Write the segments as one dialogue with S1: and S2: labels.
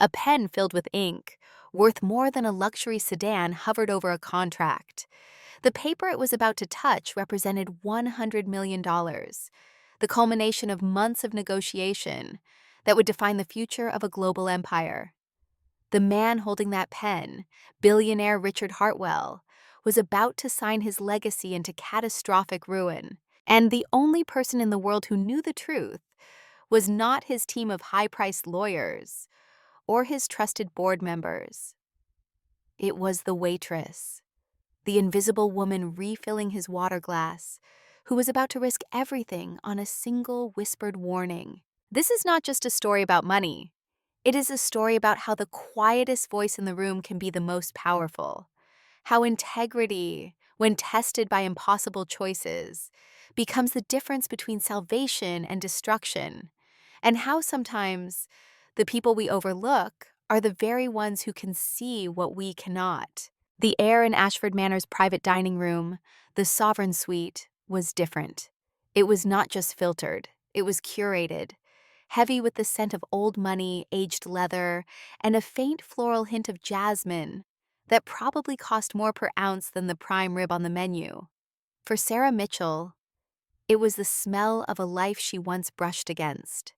S1: A pen filled with ink, worth more than a luxury sedan, hovered over a contract. The paper it was about to touch represented $100 million, the culmination of months of negotiation that would define the future of a global empire. The man holding that pen, billionaire Richard Hartwell, was about to sign his legacy into catastrophic ruin, and the only person in the world who knew the truth was not his team of high-priced lawyers or his trusted board members. It was the waitress, the invisible woman refilling his water glass, who was about to risk everything on a single whispered warning. This is not just a story about money. It is a story about how the quietest voice in the room can be the most powerful, how integrity, when tested by impossible choices, becomes the difference between salvation and destruction, and how sometimes the people we overlook are the very ones who can see what we cannot. The air in Ashford Manor's private dining room, the Sovereign Suite, was different. It was not just filtered, it was curated, heavy with the scent of old money, aged leather, and a faint floral hint of jasmine that probably cost more per ounce than the prime rib on the menu. For Sarah Mitchell, it was the smell of a life she once brushed against.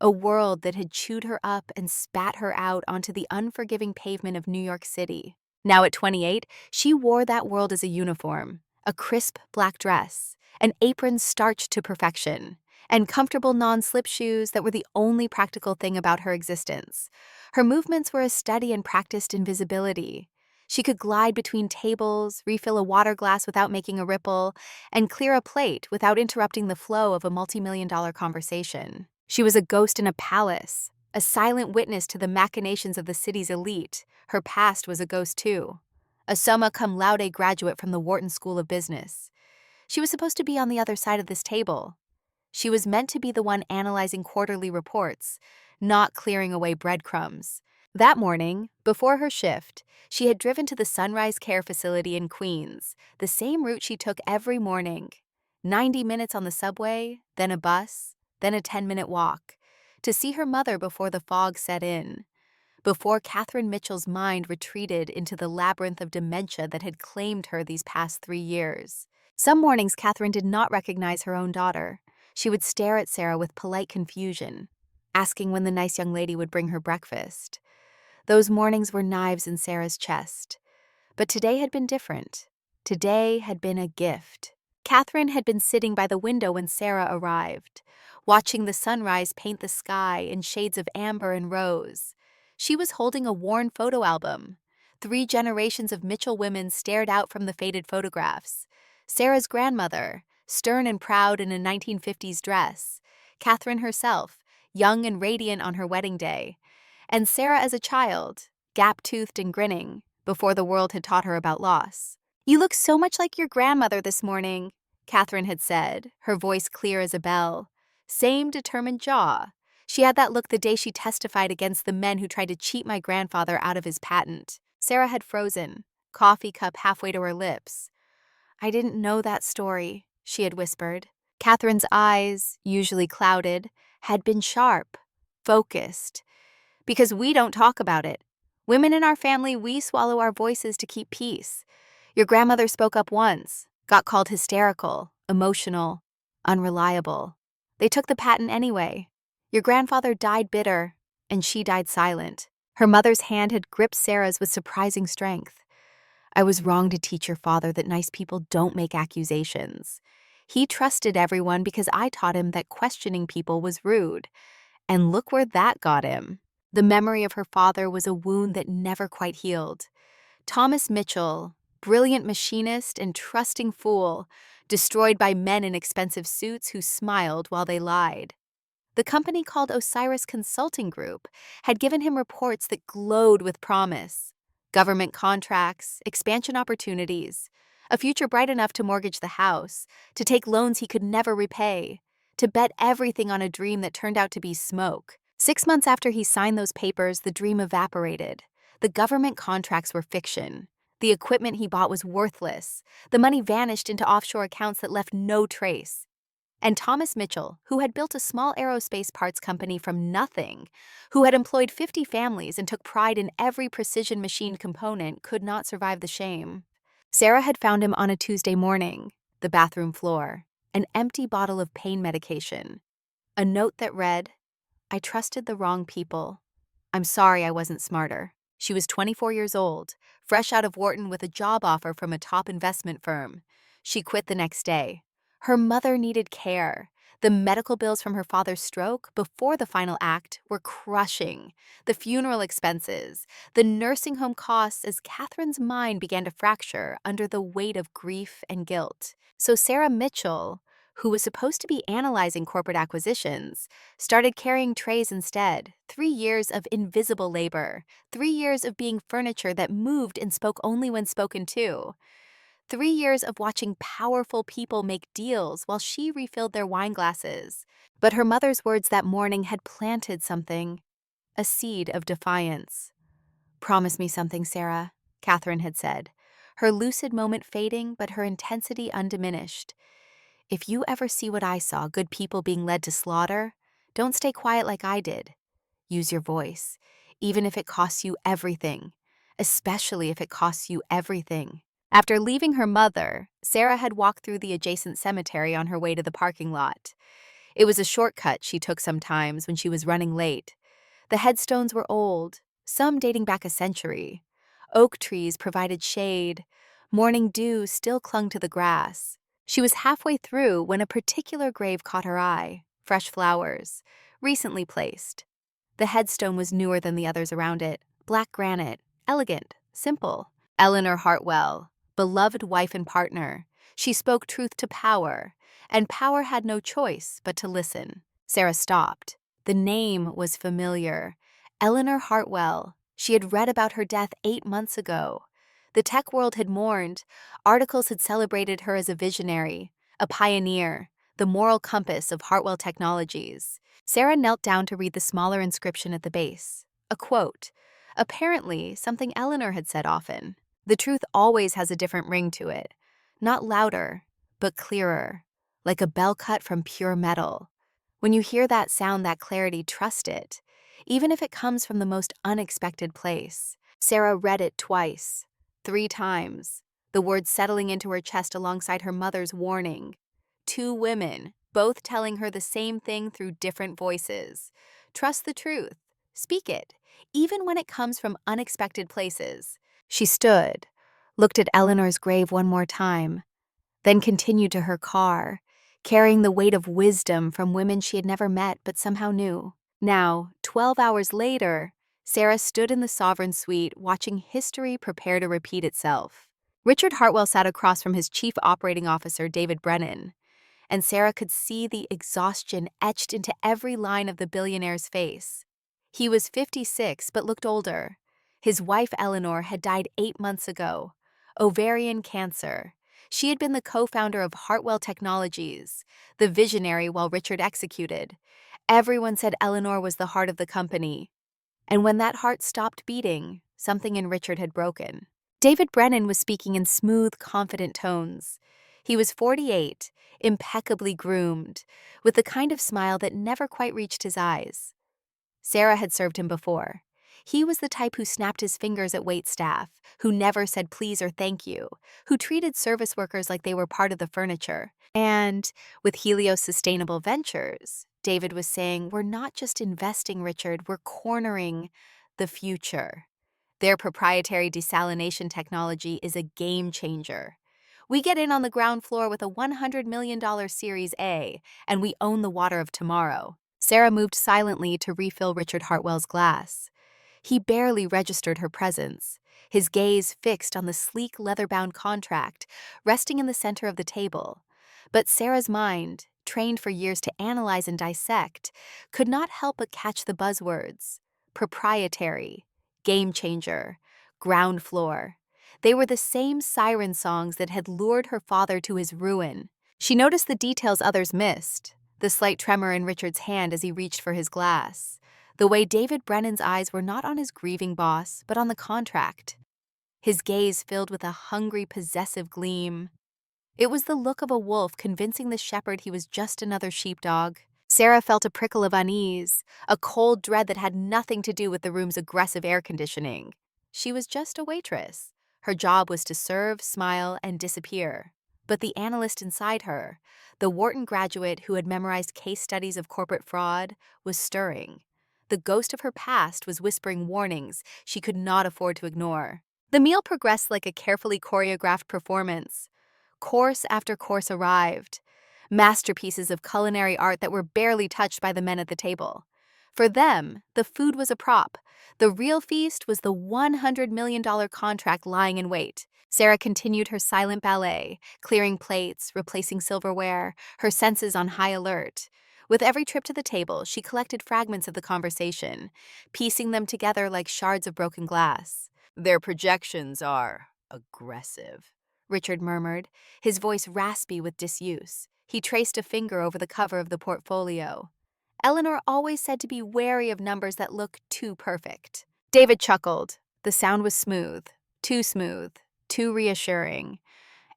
S1: A world that had chewed her up and spat her out onto the unforgiving pavement of New York City. Now at 28, she wore that world as a uniform, a crisp black dress, an apron starched to perfection, and comfortable non-slip shoes that were the only practical thing about her existence. Her movements were a study in practiced invisibility. She could glide between tables, refill a water glass without making a ripple, and clear a plate without interrupting the flow of a multi-million-dollar conversation. She was a ghost in a palace, a silent witness to the machinations of the city's elite. Her past was a ghost too. A summa cum laude graduate from the Wharton School of Business. She was supposed to be on the other side of this table. She was meant to be the one analyzing quarterly reports, not clearing away breadcrumbs. That morning, before her shift, she had driven to the Sunrise Care Facility in Queens, the same route she took every morning. 90 minutes on the subway, then a bus, then a 10-minute walk, to see her mother before the fog set in, before Catherine Mitchell's mind retreated into the labyrinth of dementia that had claimed her these past 3 years. Some mornings Catherine did not recognize her own daughter. She would stare at Sarah with polite confusion, asking when the nice young lady would bring her breakfast. Those mornings were knives in Sarah's chest. But today had been different. Today had been a gift. Catherine had been sitting by the window when Sarah arrived, watching the sunrise paint the sky in shades of amber and rose. She was holding a worn photo album. 3 generations of Mitchell women stared out from the faded photographs. Sarah's grandmother, stern and proud in a 1950s dress, Catherine herself, young and radiant on her wedding day, and Sarah as a child, gap-toothed and grinning, before the world had taught her about loss. "You look so much like your grandmother this morning," Catherine had said, her voice clear as a bell. Same determined jaw. She had that look the day she testified against the men who tried to cheat my grandfather out of his patent. Sarah had frozen, coffee cup halfway to her lips. "I didn't know that story," she had whispered. Catherine's eyes, usually clouded, had been sharp, focused. "Because we don't talk about it. Women in our family, we swallow our voices to keep peace. Your grandmother spoke up once, got called hysterical, emotional, unreliable. They took the patent anyway. Your grandfather died bitter, and she died silent." Her mother's hand had gripped Sarah's with surprising strength. "I was wrong to teach your father that nice people don't make accusations. He trusted everyone because I taught him that questioning people was rude. And look where that got him." The memory of her father was a wound that never quite healed. Thomas Mitchell, brilliant machinist and trusting fool, destroyed by men in expensive suits who smiled while they lied. The company called Osiris Consulting Group had given him reports that glowed with promise. Government contracts, expansion opportunities, a future bright enough to mortgage the house, to take loans he could never repay, to bet everything on a dream that turned out to be smoke. 6 months after he signed those papers, the dream evaporated. The government contracts were fiction. The equipment he bought was worthless. The money vanished into offshore accounts that left no trace. And Thomas Mitchell, who had built a small aerospace parts company from nothing, who had employed 50 families and took pride in every precision machined component, could not survive the shame. Sarah had found him on a Tuesday morning, the bathroom floor, an empty bottle of pain medication, a note that read, "I trusted the wrong people. I'm sorry I wasn't smarter." She was 24 years old, fresh out of Wharton with a job offer from a top investment firm. She quit the next day. Her mother needed care. The medical bills from her father's stroke before the final act were crushing. The funeral expenses, the nursing home costs, as Catherine's mind began to fracture under the weight of grief and guilt. So Sarah Mitchell, who was supposed to be analyzing corporate acquisitions, started carrying trays instead. 3 years of invisible labor, 3 years of being furniture that moved and spoke only when spoken to. 3 years of watching powerful people make deals while she refilled their wine glasses. But her mother's words that morning had planted something, a seed of defiance. "Promise me something, Sarah," Catherine had said, her lucid moment fading but her intensity undiminished. "If you ever see what I saw, good people being led to slaughter, don't stay quiet like I did. Use your voice, even if it costs you everything, especially if it costs you everything." After leaving her mother, Sarah had walked through the adjacent cemetery on her way to the parking lot. It was a shortcut she took sometimes when she was running late. The headstones were old, some dating back a century. Oak trees provided shade. Morning dew still clung to the grass. She was halfway through when a particular grave caught her eye. Fresh flowers, recently placed. The headstone was newer than the others around it. Black granite, elegant, simple. Eleanor Hartwell, beloved wife and partner. She spoke truth to power, and power had no choice but to listen. Sarah stopped. The name was familiar. Eleanor Hartwell. She had read about her death 8 months ago. The tech world had mourned. Articles had celebrated her as a visionary, a pioneer, the moral compass of Hartwell Technologies. Sarah knelt down to read the smaller inscription at the base. A quote. Apparently, something Eleanor had said often. The truth always has a different ring to it. Not louder, but clearer, like a bell cut from pure metal. When you hear that sound, that clarity, trust it, even if it comes from the most unexpected place. Sarah read it twice, 3 times, the words settling into her chest alongside her mother's warning. 2 women, both telling her the same thing through different voices. Trust the truth. Speak it, even when it comes from unexpected places. She stood, looked at Eleanor's grave one more time, then continued to her car, carrying the weight of wisdom from women she had never met but somehow knew. Now, 12 hours later, Sarah stood in the Sovereign Suite watching history prepare to repeat itself. Richard Hartwell sat across from his chief operating officer, David Brennan, and Sarah could see the exhaustion etched into every line of the billionaire's face. He was 56 but looked older. His wife, Eleanor, had died 8 months ago. Ovarian cancer. She had been the co-founder of Hartwell Technologies, the visionary while Richard executed. Everyone said Eleanor was the heart of the company. And when that heart stopped beating, something in Richard had broken. David Brennan was speaking in smooth, confident tones. He was 48, impeccably groomed, with the kind of smile that never quite reached his eyes. Sarah had served him before. He was the type who snapped his fingers at waitstaff, who never said please or thank you, who treated service workers like they were part of the furniture. And with Helios Sustainable Ventures, David was saying, we're not just investing, Richard, we're cornering the future. Their proprietary desalination technology is a game changer. We get in on the ground floor with a $100 million Series A, and we own the water of tomorrow. Sarah moved silently to refill Richard Hartwell's glass. He barely registered her presence, his gaze fixed on the sleek leather-bound contract resting in the center of the table. But Sarah's mind, trained for years to analyze and dissect, could not help but catch the buzzwords. Proprietary, game changer, ground floor. They were the same siren songs that had lured her father to his ruin. She noticed the details others missed, the slight tremor in Richard's hand as he reached for his glass, the way David Brennan's eyes were not on his grieving boss, but on the contract. His gaze filled with a hungry, possessive gleam. It was the look of a wolf convincing the shepherd he was just another sheepdog. Sarah felt a prickle of unease, a cold dread that had nothing to do with the room's aggressive air conditioning. She was just a waitress. Her job was to serve, smile, and disappear. But the analyst inside her, the Wharton graduate who had memorized case studies of corporate fraud, was stirring. The ghost of her past was whispering warnings she could not afford to ignore. The meal progressed like a carefully choreographed performance. Course after course arrived, masterpieces of culinary art that were barely touched by the men at the table. For them, the food was a prop. The real feast was the $100 million contract lying in wait. Sarah continued her silent ballet, clearing plates, replacing silverware, her senses on high alert. With every trip to the table, she collected fragments of the conversation, piecing them together like shards of broken glass. Their projections are aggressive, Richard murmured, his voice raspy with disuse. He traced a finger over the cover of the portfolio. Eleanor always said to be wary of numbers that look too perfect. David chuckled. The sound was smooth, too reassuring.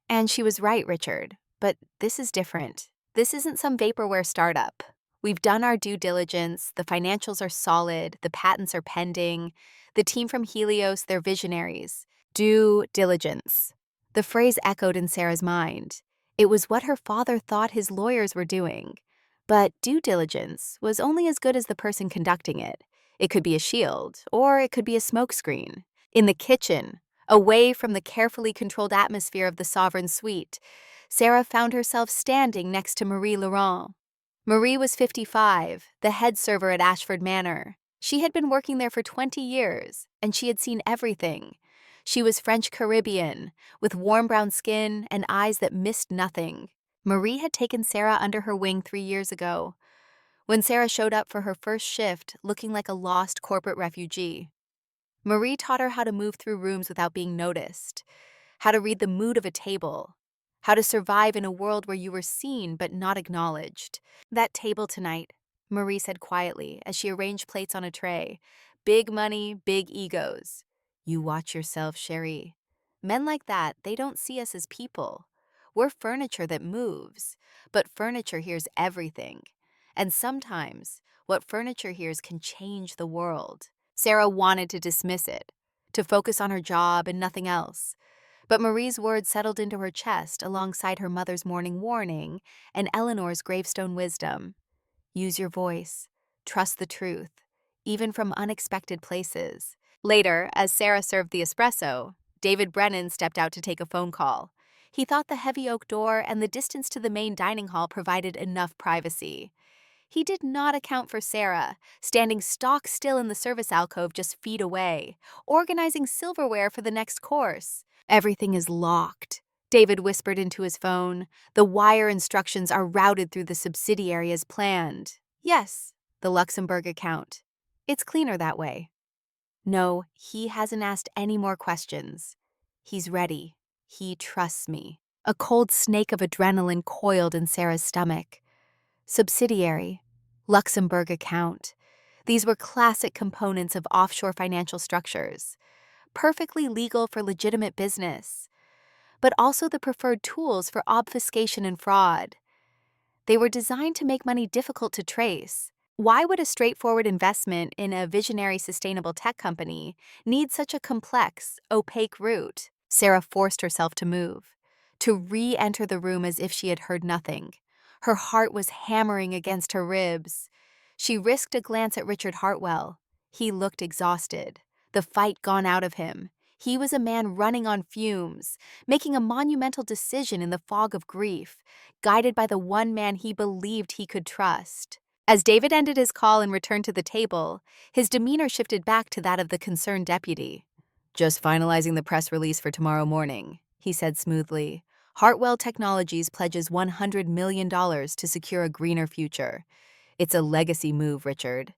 S1: And she was right, Richard. But this is different. This isn't some vaporware startup. We've done our due diligence, the financials are solid, the patents are pending. The team from Helios, they're visionaries. Due diligence. The phrase echoed in Sarah's mind. It was what her father thought his lawyers were doing. But due diligence was only as good as the person conducting it. It could be a shield, or it could be a smokescreen. In the kitchen, away from the carefully controlled atmosphere of the sovereign suite, Sarah found herself standing next to Marie Laurent. Marie was 55, the head server at Ashford Manor. She had been working there for 20 years, and she had seen everything. She was French-Caribbean, with warm brown skin and eyes that missed nothing. Marie had taken Sarah under her wing 3 years ago, when Sarah showed up for her first shift looking like a lost corporate refugee. Marie taught her how to move through rooms without being noticed, how to read the mood of a table, how to survive in a world where you were seen but not acknowledged. That table tonight, Marie said quietly as she arranged plates on a tray. Big money, big egos. You watch yourself, Cherie. Men like that, they don't see us as people. We're furniture that moves, but furniture hears everything. And sometimes, what furniture hears can change the world. Sarah wanted to dismiss it, to focus on her job and nothing else. But Marie's words settled into her chest alongside her mother's morning warning and Eleanor's gravestone wisdom. Use your voice. Trust the truth, even from unexpected places. Later, as Sarah served the espresso, David Brennan stepped out to take a phone call. He thought the heavy oak door and the distance to the main dining hall provided enough privacy. He did not account for Sarah, standing stock still in the service alcove just feet away, organizing silverware for the next course. Everything is locked, David whispered into his phone. The wire instructions are routed through the subsidiary as planned. Yes, the Luxembourg account. It's cleaner that way. No, he hasn't asked any more questions. He's ready. He trusts me. A cold snake of adrenaline coiled in Sarah's stomach. Subsidiary, Luxembourg account. These were classic components of offshore financial structures, perfectly legal for legitimate business, but also the preferred tools for obfuscation and fraud. They were designed to make money difficult to trace. Why would a straightforward investment in a visionary sustainable tech company need such a complex, opaque route? Sarah forced herself to move, to re-enter the room as if she had heard nothing. Her heart was hammering against her ribs. She risked a glance at Richard Hartwell. He looked exhausted, the fight gone out of him. He was a man running on fumes, making a monumental decision in the fog of grief, guided by the one man he believed he could trust. As David ended his call and returned to the table, his demeanor shifted back to that of the concerned deputy. Just finalizing the press release for tomorrow morning, he said smoothly. Hartwell Technologies pledges $100 million to secure a greener future. It's a legacy move, Richard.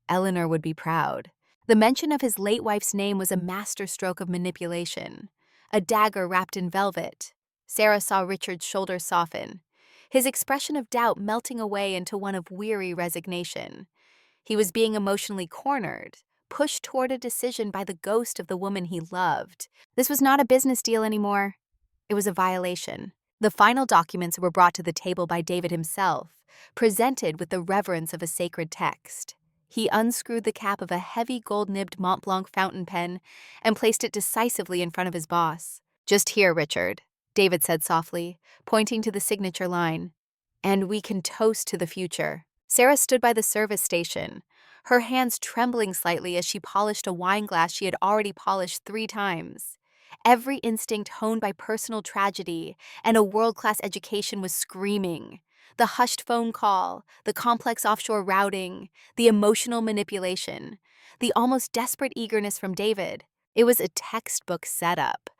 S1: Eleanor would be proud. The mention of his late wife's name was a masterstroke of manipulation, a dagger wrapped in velvet. Sarah saw Richard's shoulders soften, his expression of doubt melting away into one of weary resignation. He was being emotionally cornered, pushed toward a decision by the ghost of the woman he loved. This was not a business deal anymore. It was a violation. The final documents were brought to the table by David himself, presented with the reverence of a sacred text. He unscrewed the cap of a heavy gold-nibbed Mont Blanc fountain pen and placed it decisively in front of his boss. "Just here, Richard," David said softly, pointing to the signature line. "And we can toast to the future." Sarah stood by the service station, her hands trembling slightly as she polished a wine glass she had already polished 3 times. Every instinct honed by personal tragedy and a world-class education was screaming. The hushed phone call, the complex offshore routing, the emotional manipulation, the almost desperate eagerness from David. It was a textbook setup.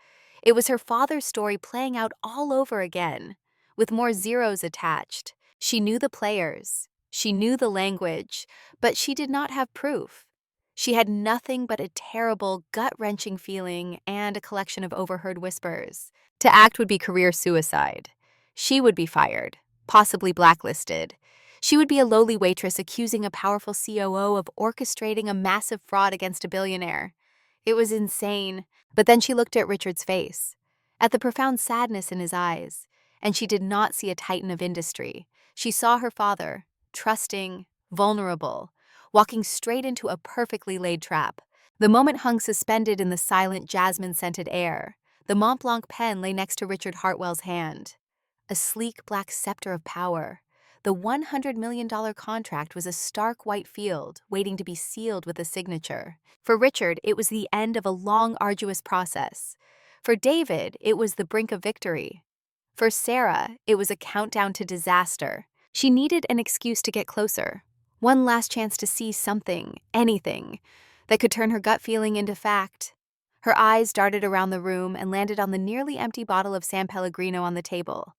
S1: It was her father's story playing out all over again, with more zeros attached. She knew the players, she knew the language, but she did not have proof. She had nothing but a terrible, gut-wrenching feeling and a collection of overheard whispers. To act would be career suicide. She would be fired, possibly blacklisted. She would be a lowly waitress accusing a powerful COO of orchestrating a massive fraud against a billionaire. It was insane. But then she looked at Richard's face, at the profound sadness in his eyes, and she did not see a titan of industry. She saw her father, trusting, vulnerable, walking straight into a perfectly laid trap. The moment hung suspended in the silent, jasmine-scented air. The Mont Blanc pen lay next to Richard Hartwell's hand. A sleek black scepter of power. The $100 million contract was a stark white field, waiting to be sealed with a signature. For Richard, it was the end of a long, arduous process. For David, it was the brink of victory. For Sarah, it was a countdown to disaster. She needed an excuse to get closer. One last chance to see something, anything, that could turn her gut feeling into fact. Her eyes darted around the room and landed on the nearly empty bottle of San Pellegrino on the table.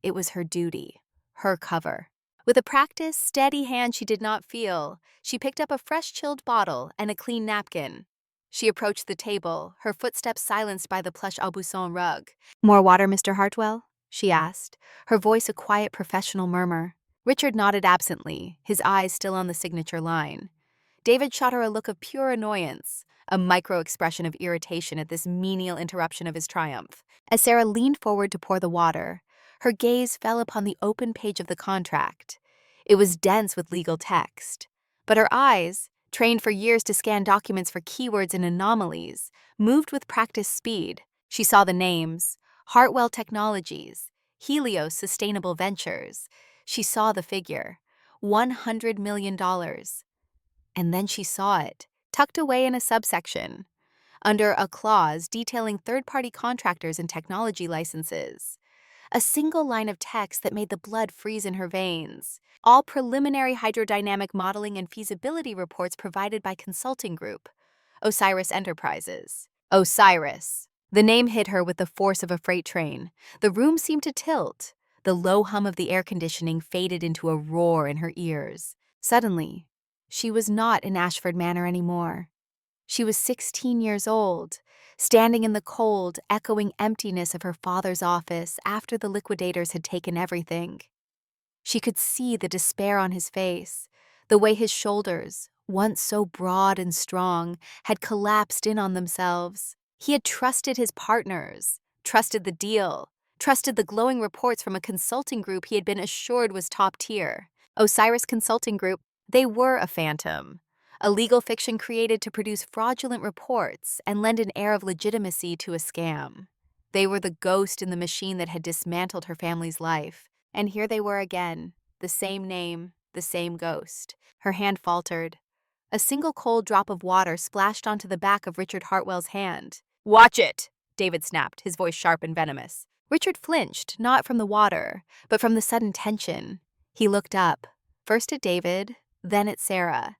S1: It was her duty, her cover. With a practiced, steady hand she did not feel, she picked up a fresh chilled bottle and a clean napkin. She approached the table, her footsteps silenced by the plush Aubusson rug. "More water, Mr. Hartwell?" she asked, her voice a quiet professional murmur. Richard nodded absently, his eyes still on the signature line. David shot her a look of pure annoyance, a micro-expression of irritation at this menial interruption of his triumph. As Sarah leaned forward to pour the water, her gaze fell upon the open page of the contract. It was dense with legal text, but her eyes, trained for years to scan documents for keywords and anomalies, moved with practiced speed. She saw the names: Hartwell Technologies, Helios Sustainable Ventures. She saw the figure, $100 million. And then she saw it, tucked away in a subsection, under a clause detailing third-party contractors and technology licenses. A single line of text that made the blood freeze in her veins. All preliminary hydrodynamic modeling and feasibility reports provided by consulting group, Osiris Enterprises. Osiris. The name hit her with the force of a freight train. The room seemed to tilt. The low hum of the air conditioning faded into a roar in her ears. Suddenly, she was not in Ashford Manor anymore. She was 16 years old, standing in the cold, echoing emptiness of her father's office after the liquidators had taken everything. She could see the despair on his face, the way his shoulders, once so broad and strong, had collapsed in on themselves. He had trusted his partners, trusted the deal, trusted the glowing reports from a consulting group he had been assured was top tier. Osiris Consulting Group, they were a phantom. A legal fiction created to produce fraudulent reports and lend an air of legitimacy to a scam. They were the ghost in the machine that had dismantled her family's life. And here they were again, the same name, the same ghost. Her hand faltered. A single cold drop of water splashed onto the back of Richard Hartwell's hand. "Watch it!" David snapped, his voice sharp and venomous. Richard flinched, not from the water, but from the sudden tension. He looked up, first at David, then at Sarah.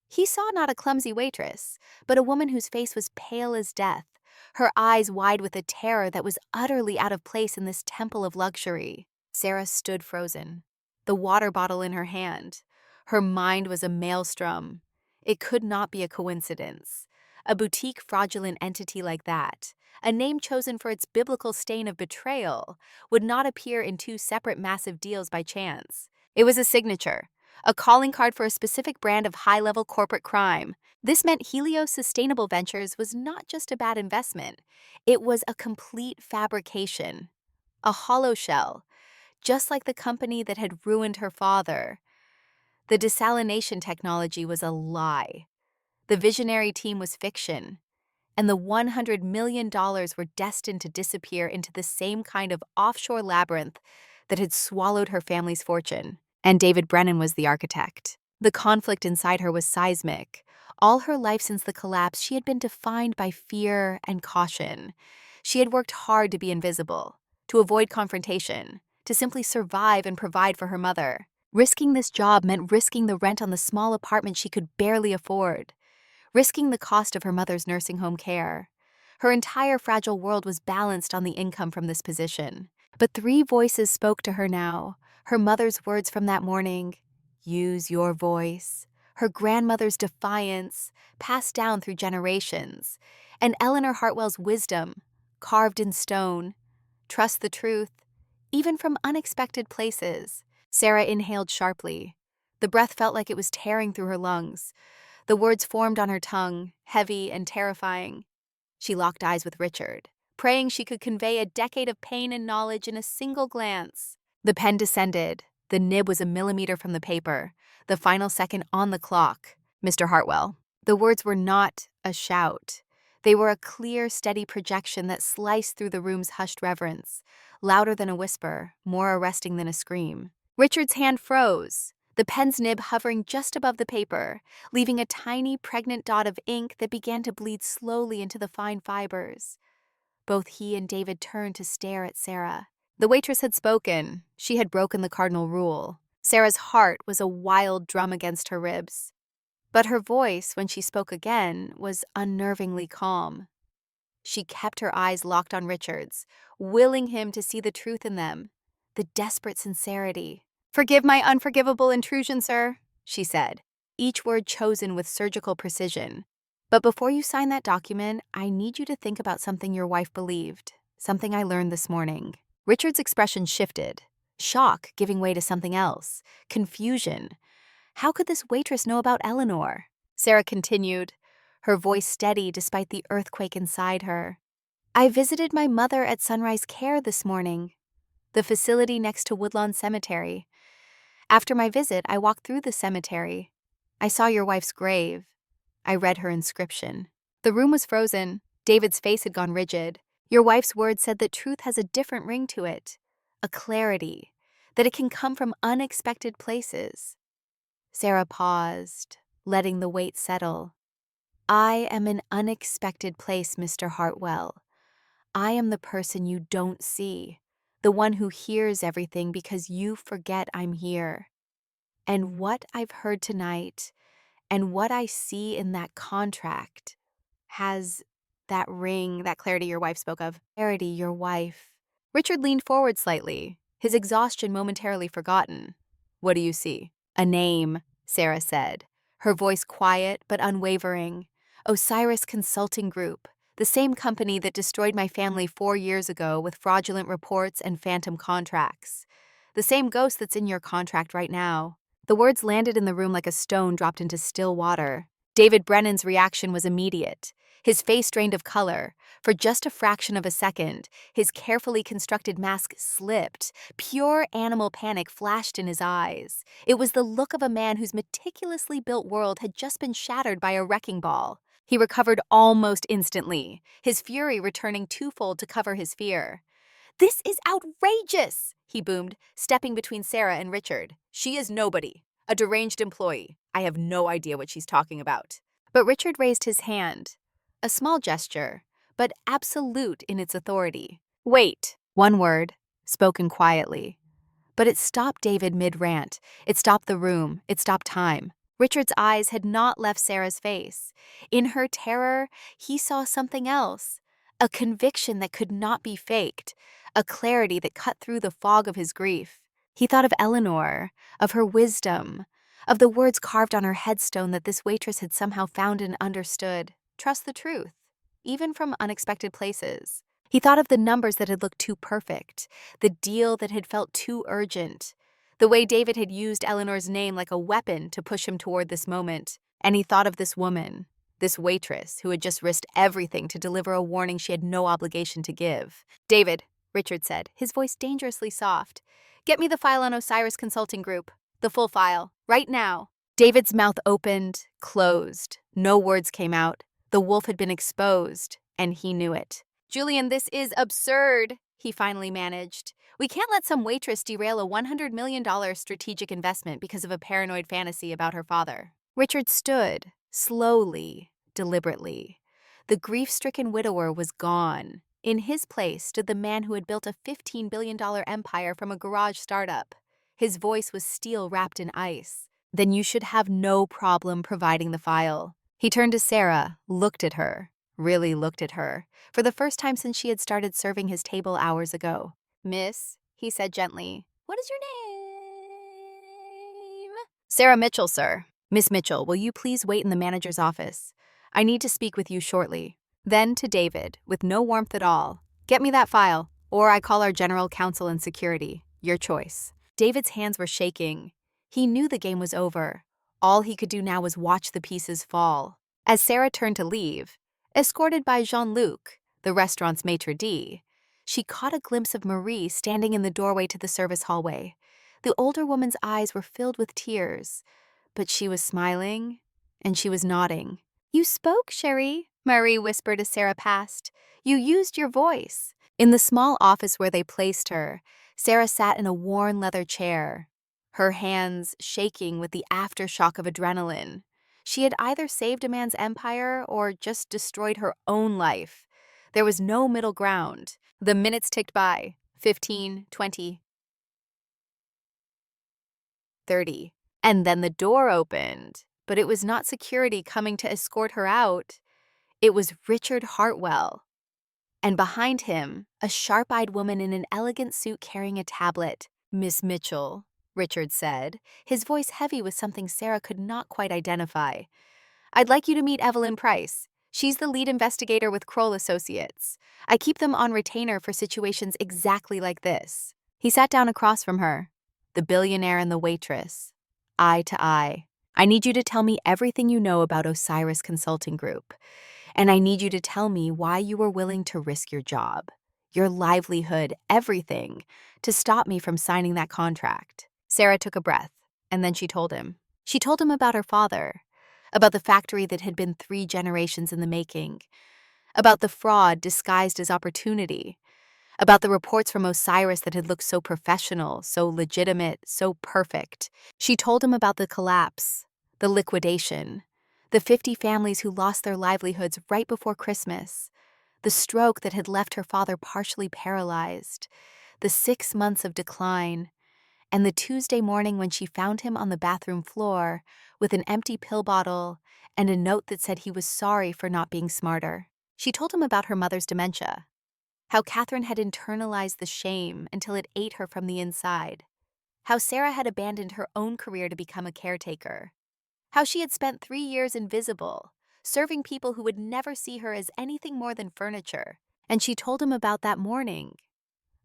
S1: He saw not a clumsy waitress, but a woman whose face was pale as death, her eyes wide with a terror that was utterly out of place in this temple of luxury. Sarah stood frozen, the water bottle in her hand. Her mind was a maelstrom. It could not be a coincidence. A boutique fraudulent entity like that, a name chosen for its biblical stain of betrayal, would not appear in 2 separate massive deals by chance. It was a signature, a calling card for a specific brand of high-level corporate crime. This meant Helios Sustainable Ventures was not just a bad investment. It was a complete fabrication. a hollow shell, just like the company that had ruined her father. The desalination technology was a lie. The visionary team was fiction. And the $100 million were destined to disappear into the same kind of offshore labyrinth that had swallowed her family's fortune. And David Brennan was the architect. The conflict inside her was seismic. All her life since the collapse, she had been defined by fear and caution. She had worked hard to be invisible, to avoid confrontation, to simply survive and provide for her mother. Risking this job meant risking the rent on the small apartment she could barely afford, risking the cost of her mother's nursing home care. Her entire fragile world was balanced on the income from this position. But three voices spoke to her now. Her mother's words from that morning, "Use your voice." Her grandmother's defiance, passed down through generations. And Eleanor Hartwell's wisdom, carved in stone. Trust the truth, even from unexpected places. Sarah inhaled sharply. The breath felt like it was tearing through her lungs. The words formed on her tongue, heavy and terrifying. She locked eyes with Richard, praying she could convey a decade of pain and knowledge in a single glance. The pen descended. The nib was a millimeter from the paper, the final second on the clock. "Mr. Hartwell." The words were not a shout. They were a clear, steady projection that sliced through the room's hushed reverence, louder than a whisper, more arresting than a scream. Richard's hand froze, the pen's nib hovering just above the paper, leaving a tiny, pregnant dot of ink that began to bleed slowly into the fine fibers. Both he and David turned to stare at Sarah. The waitress had spoken. She had broken the cardinal rule. Sarah's heart was a wild drum against her ribs. But her voice, when she spoke again, was unnervingly calm. She kept her eyes locked on Richard's, willing him to see the truth in them, the desperate sincerity. "Forgive my unforgivable intrusion, sir," she said, each word chosen with surgical precision. "But before you sign that document, I need you to think about something your wife believed, something I learned this morning." Richard's expression shifted, shock giving way to something else, confusion. How could this waitress know about Eleanor? Sarah continued, her voice steady despite the earthquake inside her. "I visited my mother at Sunrise Care this morning, the facility next to Woodlawn Cemetery. After my visit, I walked through the cemetery. I saw your wife's grave. I read her inscription." The room was frozen. David's face had gone rigid. "Your wife's words said that truth has a different ring to it, a clarity, that it can come from unexpected places." Sarah paused, letting the weight settle. "I am an unexpected place, Mr. Hartwell. I am the person you don't see, the one who hears everything because you forget I'm here. And what I've heard tonight, and what I see in that contract, has that ring, that clarity your wife spoke of. Clarity, your wife." Richard leaned forward slightly, his exhaustion momentarily forgotten. "What do you see?" "A name," Sarah said, her voice quiet but unwavering. "Osiris Consulting Group, the same company that destroyed my family 4 years ago with fraudulent reports and phantom contracts. The same ghost that's in your contract right now." The words landed in the room like a stone dropped into still water. David Brennan's reaction was immediate. His face drained of color. For just a fraction of a second, his carefully constructed mask slipped. Pure animal panic flashed in his eyes. It was the look of a man whose meticulously built world had just been shattered by a wrecking ball. He recovered almost instantly, his fury returning twofold to cover his fear. "This is outrageous!" he boomed, stepping between Sarah and Richard. "She is nobody, a deranged employee. I have no idea what she's talking about." But Richard raised his hand. A small gesture, but absolute in its authority. "Wait." One word, spoken quietly. But it stopped David mid-rant. It stopped the room. It stopped time. Richard's eyes had not left Sarah's face. In her terror, he saw something else. A conviction that could not be faked. A clarity that cut through the fog of his grief. He thought of Eleanor, of her wisdom, of the words carved on her headstone that this waitress had somehow found and understood. Trust the truth, even from unexpected places. He thought of the numbers that had looked too perfect, the deal that had felt too urgent, the way David had used Eleanor's name like a weapon to push him toward this moment. And he thought of this woman, this waitress who had just risked everything to deliver a warning she had no obligation to give. "David," Richard said, his voice dangerously soft. "Get me the file on Osiris Consulting Group. The full file. Right now." David's mouth opened, closed. No words came out. The wolf had been exposed, and he knew it. "Julian, this is absurd," he finally managed. "We can't let some waitress derail a $100 million strategic investment because of a paranoid fantasy about her father." Richard stood, slowly, deliberately. The grief-stricken widower was gone. In his place stood the man who had built a $15 billion empire from a garage startup. His voice was steel wrapped in ice. "Then you should have no problem providing the file." He turned to Sarah, looked at her, really looked at her, for the first time since she had started serving his table hours ago. "Miss," he said gently, "what is your name?" "Sarah Mitchell, sir." "Miss Mitchell, will you please wait in the manager's office? I need to speak with you shortly." Then to David, with no warmth at all, "Get me that file, or I call our general counsel and security. Your choice." David's hands were shaking. He knew the game was over. All he could do now was watch the pieces fall. As Sarah turned to leave, escorted by Jean-Luc, the restaurant's maitre d', she caught a glimpse of Marie standing in the doorway to the service hallway. The older woman's eyes were filled with tears, but she was smiling, and she was nodding. "You spoke, chérie," Marie whispered as Sarah passed. "You used your voice." In the small office where they placed her, Sarah sat in a worn leather chair, her hands shaking with the aftershock of adrenaline. She had either saved a man's empire or just destroyed her own life. There was no middle ground. The minutes ticked by, 15, 20, 30. And then the door opened. But it was not security coming to escort her out. It was Richard Hartwell. And behind him, a sharp-eyed woman in an elegant suit carrying a tablet. "Miss Mitchell," Richard said, his voice heavy with something Sarah could not quite identify. "I'd like you to meet Evelyn Price. She's the lead investigator with Kroll Associates. I keep them on retainer for situations exactly like this." He sat down across from her, the billionaire and the waitress, eye to eye. "I need you to tell me everything you know about Osiris Consulting Group. And I need you to tell me why you were willing to risk your job, your livelihood, everything, to stop me from signing that contract." Sarah took a breath, and then she told him. She told him about her father, about the factory that had been 3 generations in the making, about the fraud disguised as opportunity, about the reports from Osiris that had looked so professional, so legitimate, so perfect. She told him about the collapse, the liquidation, the 50 families who lost their livelihoods right before Christmas, the stroke that had left her father partially paralyzed, the 6 months of decline, and the Tuesday morning when she found him on the bathroom floor with an empty pill bottle and a note that said he was sorry for not being smarter. She told him about her mother's dementia, how Catherine had internalized the shame until it ate her from the inside, how Sarah had abandoned her own career to become a caretaker, how she had spent 3 years invisible, serving people who would never see her as anything more than furniture. And she told him about that morning,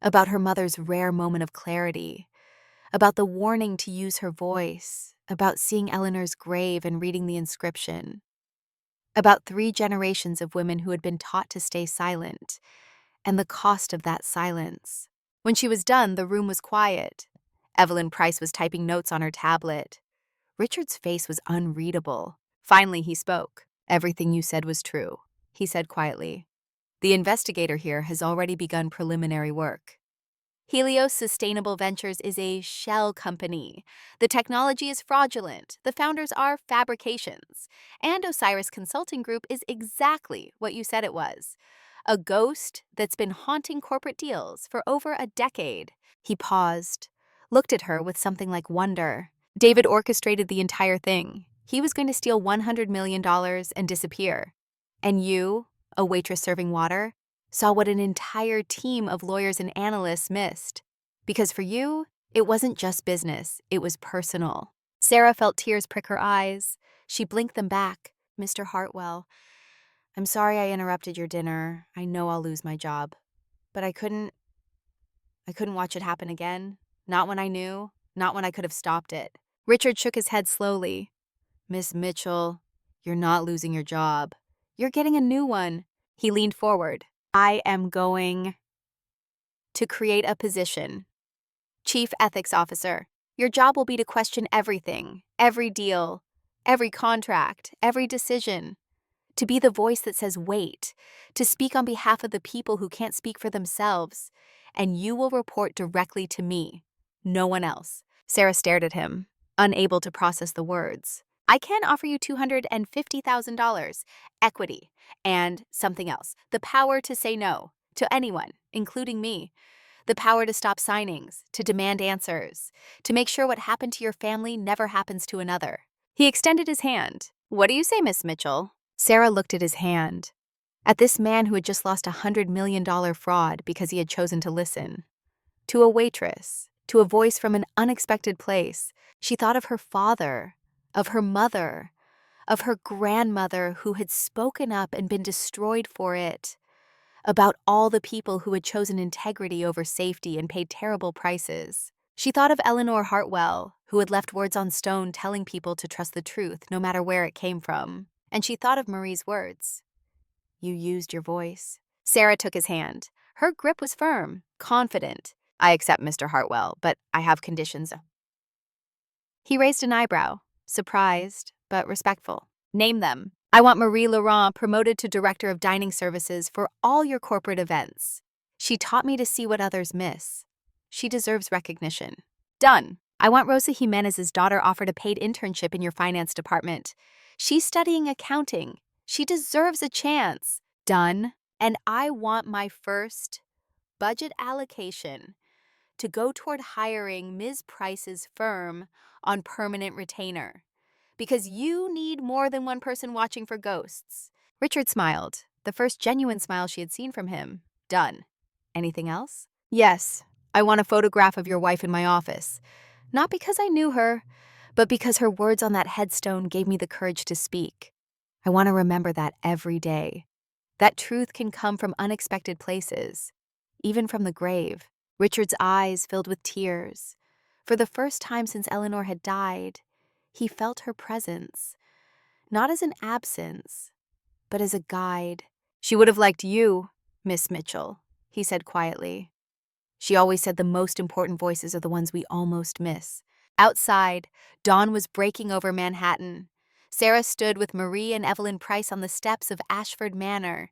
S1: about her mother's rare moment of clarity, about the warning to use her voice, about seeing Eleanor's grave and reading the inscription, about 3 generations of women who had been taught to stay silent, and the cost of that silence. When she was done, the room was quiet. Evelyn Price was typing notes on her tablet. Richard's face was unreadable. Finally, he spoke. "Everything you said was true," he said quietly. "The investigator here has already begun preliminary work. Helios Sustainable Ventures is a shell company. The technology is fraudulent. The founders are fabrications. And Osiris Consulting Group is exactly what you said it was. A ghost that's been haunting corporate deals for over a decade." He paused, looked at her with something like wonder. David orchestrated the entire thing. He was going to steal $100 million and disappear. And you, a waitress serving water, saw what an entire team of lawyers and analysts missed. Because for you, it wasn't just business, it was personal. Sarah felt tears prick her eyes. She blinked them back. "Mr. Hartwell, I'm sorry I interrupted your dinner. I know I'll lose my job. But I couldn't watch it happen again. Not when I knew, not when I could have stopped it." Richard shook his head slowly. "Miss Mitchell, you're not losing your job. You're getting a new one." He leaned forward. "I am going to create a position. Chief Ethics Officer. Your job will be to question everything, every deal, every contract, every decision. To be the voice that says wait, to speak on behalf of the people who can't speak for themselves. And you will report directly to me, no one else. Sarah stared at him, unable to process the words. I can offer you $250,000, equity, and something else. The power to say no to anyone, including me. The power to stop signings, to demand answers, to make sure what happened to your family never happens to another. He extended his hand. What do you say, Miss Mitchell? Sarah looked at his hand, at this man who had just lost a $100 million fraud because he had chosen to listen. To a waitress, to a voice from an unexpected place, she thought of her father, of her mother, of her grandmother who had spoken up and been destroyed for it, about all the people who had chosen integrity over safety and paid terrible prices. She thought of Eleanor Hartwell, who had left words on stone telling people to trust the truth no matter where it came from. And she thought of Marie's words. You used your voice. Sarah took his hand. Her grip was firm, confident. I accept, Mr. Hartwell, but I have conditions. He raised an eyebrow, surprised, but respectful. Name them. I want Marie Laurent promoted to Director of Dining Services for all your corporate events. She taught me to see what others miss. She deserves recognition. Done. I want Rosa Jimenez's daughter offered a paid internship in your finance department. She's studying accounting. She deserves a chance. Done. And I want my first budget allocation to go toward hiring Ms. Price's firm on permanent retainer. Because you need more than one person watching for ghosts. Richard smiled, the first genuine smile she had seen from him. Done. Anything else? Yes. I want a photograph of your wife in my office. Not because I knew her, but because her words on that headstone gave me the courage to speak. I want to remember that every day. That truth can come from unexpected places, even from the grave. Richard's eyes filled with tears. For the first time since Eleanor had died, he felt her presence, not as an absence, but as a guide. She would have liked you, Miss Mitchell, he said quietly. She always said the most important voices are the ones we almost miss. Outside, dawn was breaking over Manhattan. Sarah stood with Marie and Evelyn Price on the steps of Ashford Manor.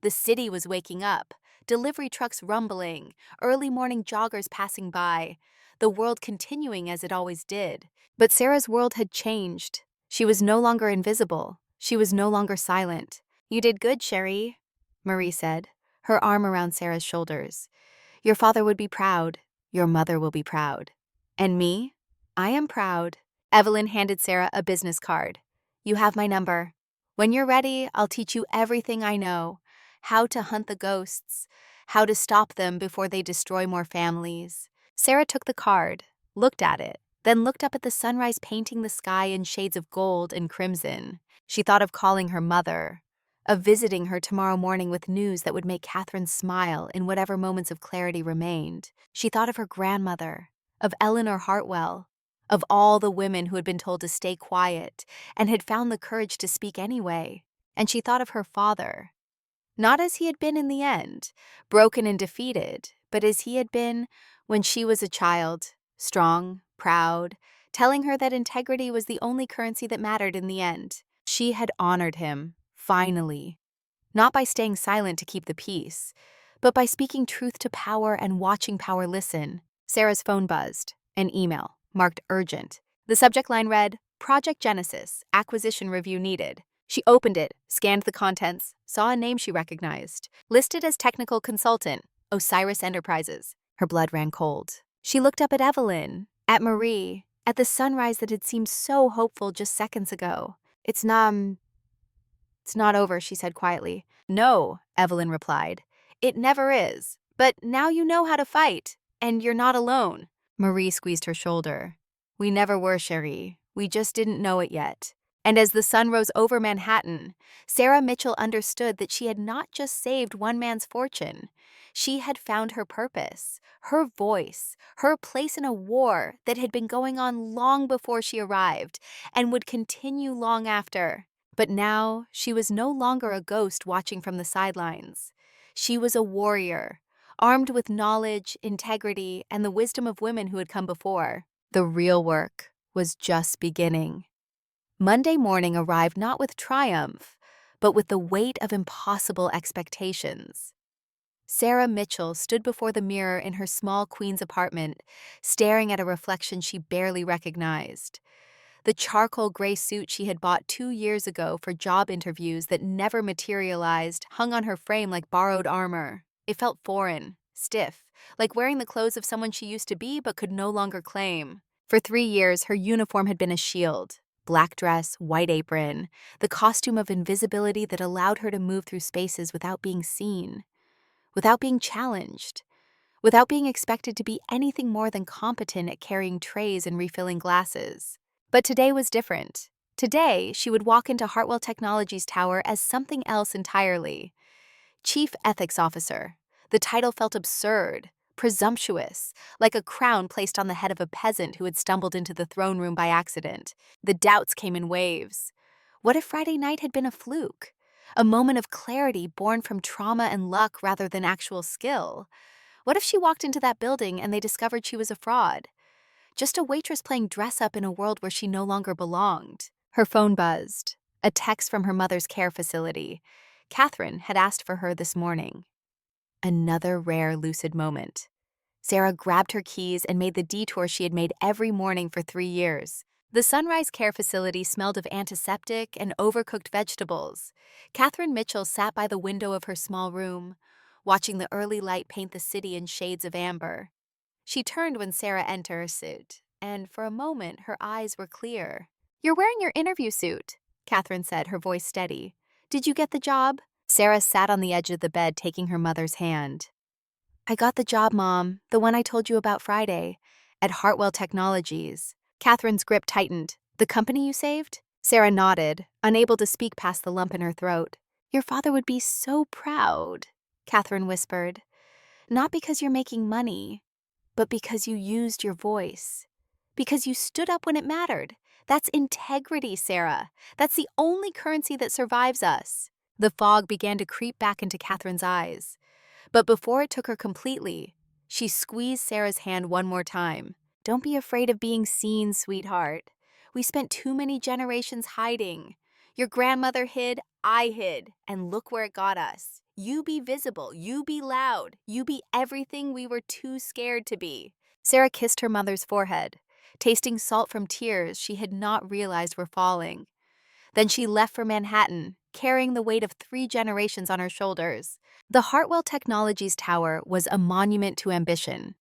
S1: The city was waking up, delivery trucks rumbling, early morning joggers passing by, the world continuing as it always did. But Sarah's world had changed. She was no longer invisible. She was no longer silent. You did good, Sherry, Marie said, her arm around Sarah's shoulders. Your father would be proud. Your mother will be proud. And me? I am proud. Evelyn handed Sarah a business card. You have my number. When you're ready, I'll teach you everything I know. How to hunt the ghosts. How to stop them before they destroy more families. Sarah took the card, looked at it, then looked up at the sunrise painting the sky in shades of gold and crimson. She thought of calling her mother, of visiting her tomorrow morning with news that would make Catherine smile in whatever moments of clarity remained. She thought of her grandmother, of Eleanor Hartwell, of all the women who had been told to stay quiet and had found the courage to speak anyway. And she thought of her father, not as he had been in the end, broken and defeated, but as he had been when she was a child, strong, proud, telling her that integrity was the only currency that mattered in the end. She had honored him. Finally, not by staying silent to keep the peace, but by speaking truth to power and watching power listen. Sarah's phone buzzed, an email, marked urgent. The subject line read, Project Genesis, acquisition review needed. She opened it, scanned the contents, saw a name she recognized, listed as technical consultant, Osiris Enterprises. Her blood ran cold. She looked up at Evelyn, at Marie, at the sunrise that had seemed so hopeful just seconds ago. It's not over, she said quietly. No, Evelyn replied. It never is. But now you know how to fight, and you're not alone. Marie squeezed her shoulder. We never were, Cherie. We just didn't know it yet. And as the sun rose over Manhattan, Sarah Mitchell understood that she had not just saved one man's fortune. She had found her purpose, her voice, her place in a war that had been going on long before she arrived and would continue long after. But now, she was no longer a ghost watching from the sidelines. She was a warrior, armed with knowledge, integrity, and the wisdom of women who had come before. The real work was just beginning. Monday morning arrived not with triumph, but with the weight of impossible expectations. Sarah Mitchell stood before the mirror in her small Queens apartment, staring at a reflection she barely recognized. The charcoal gray suit she had bought 2 years ago for job interviews that never materialized hung on her frame like borrowed armor. It felt foreign, stiff, like wearing the clothes of someone she used to be but could no longer claim. For 3 years, her uniform had been a shield. Black dress, white apron, the costume of invisibility that allowed her to move through spaces without being seen, without being challenged, without being expected to be anything more than competent at carrying trays and refilling glasses. But today was different. Today, she would walk into Hartwell Technologies Tower as something else entirely. Chief Ethics Officer. The title felt absurd, presumptuous, like a crown placed on the head of a peasant who had stumbled into the throne room by accident. The doubts came in waves. What if Friday night had been a fluke? A moment of clarity born from trauma and luck rather than actual skill? What if she walked into that building and they discovered she was a fraud? Just a waitress playing dress-up in a world where she no longer belonged. Her phone buzzed. A text from her mother's care facility. Catherine had asked for her this morning. Another rare lucid moment. Sarah grabbed her keys and made the detour she had made every morning for 3 years. The Sunrise Care Facility smelled of antiseptic and overcooked vegetables. Catherine Mitchell sat by the window of her small room, watching the early light paint the city in shades of amber. She turned when Sarah entered her suit, and for a moment her eyes were clear. "You're wearing your interview suit," Catherine said, her voice steady. "Did you get the job?" Sarah sat on the edge of the bed, taking her mother's hand. "I got the job, Mom, the one I told you about Friday, at Hartwell Technologies." Catherine's grip tightened. "The company you saved?" Sarah nodded, unable to speak past the lump in her throat. "Your father would be so proud," Catherine whispered. "Not because you're making money, but because you used your voice. Because you stood up when it mattered. That's integrity, Sarah. That's the only currency that survives us." The fog began to creep back into Catherine's eyes. But before it took her completely, she squeezed Sarah's hand one more time. "Don't be afraid of being seen, sweetheart. We spent too many generations hiding. Your grandmother hid, I hid, and look where it got us. You be visible, you be loud, you be everything we were too scared to be." Sarah kissed her mother's forehead, tasting salt from tears she had not realized were falling. Then she left for Manhattan, carrying the weight of 3 generations on her shoulders. The Hartwell Technologies Tower was a monument to ambition.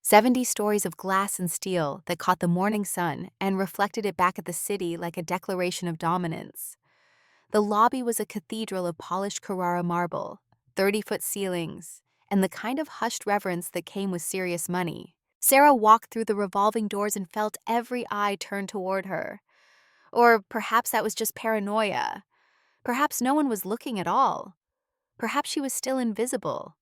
S1: 70 stories of glass and steel that caught the morning sun and reflected it back at the city like a declaration of dominance. The lobby was a cathedral of polished Carrara marble, 30-foot ceilings, and the kind of hushed reverence that came with serious money. Sarah walked through the revolving doors and felt every eye turn toward her. Or perhaps that was just paranoia. Perhaps no one was looking at all. Perhaps she was still invisible,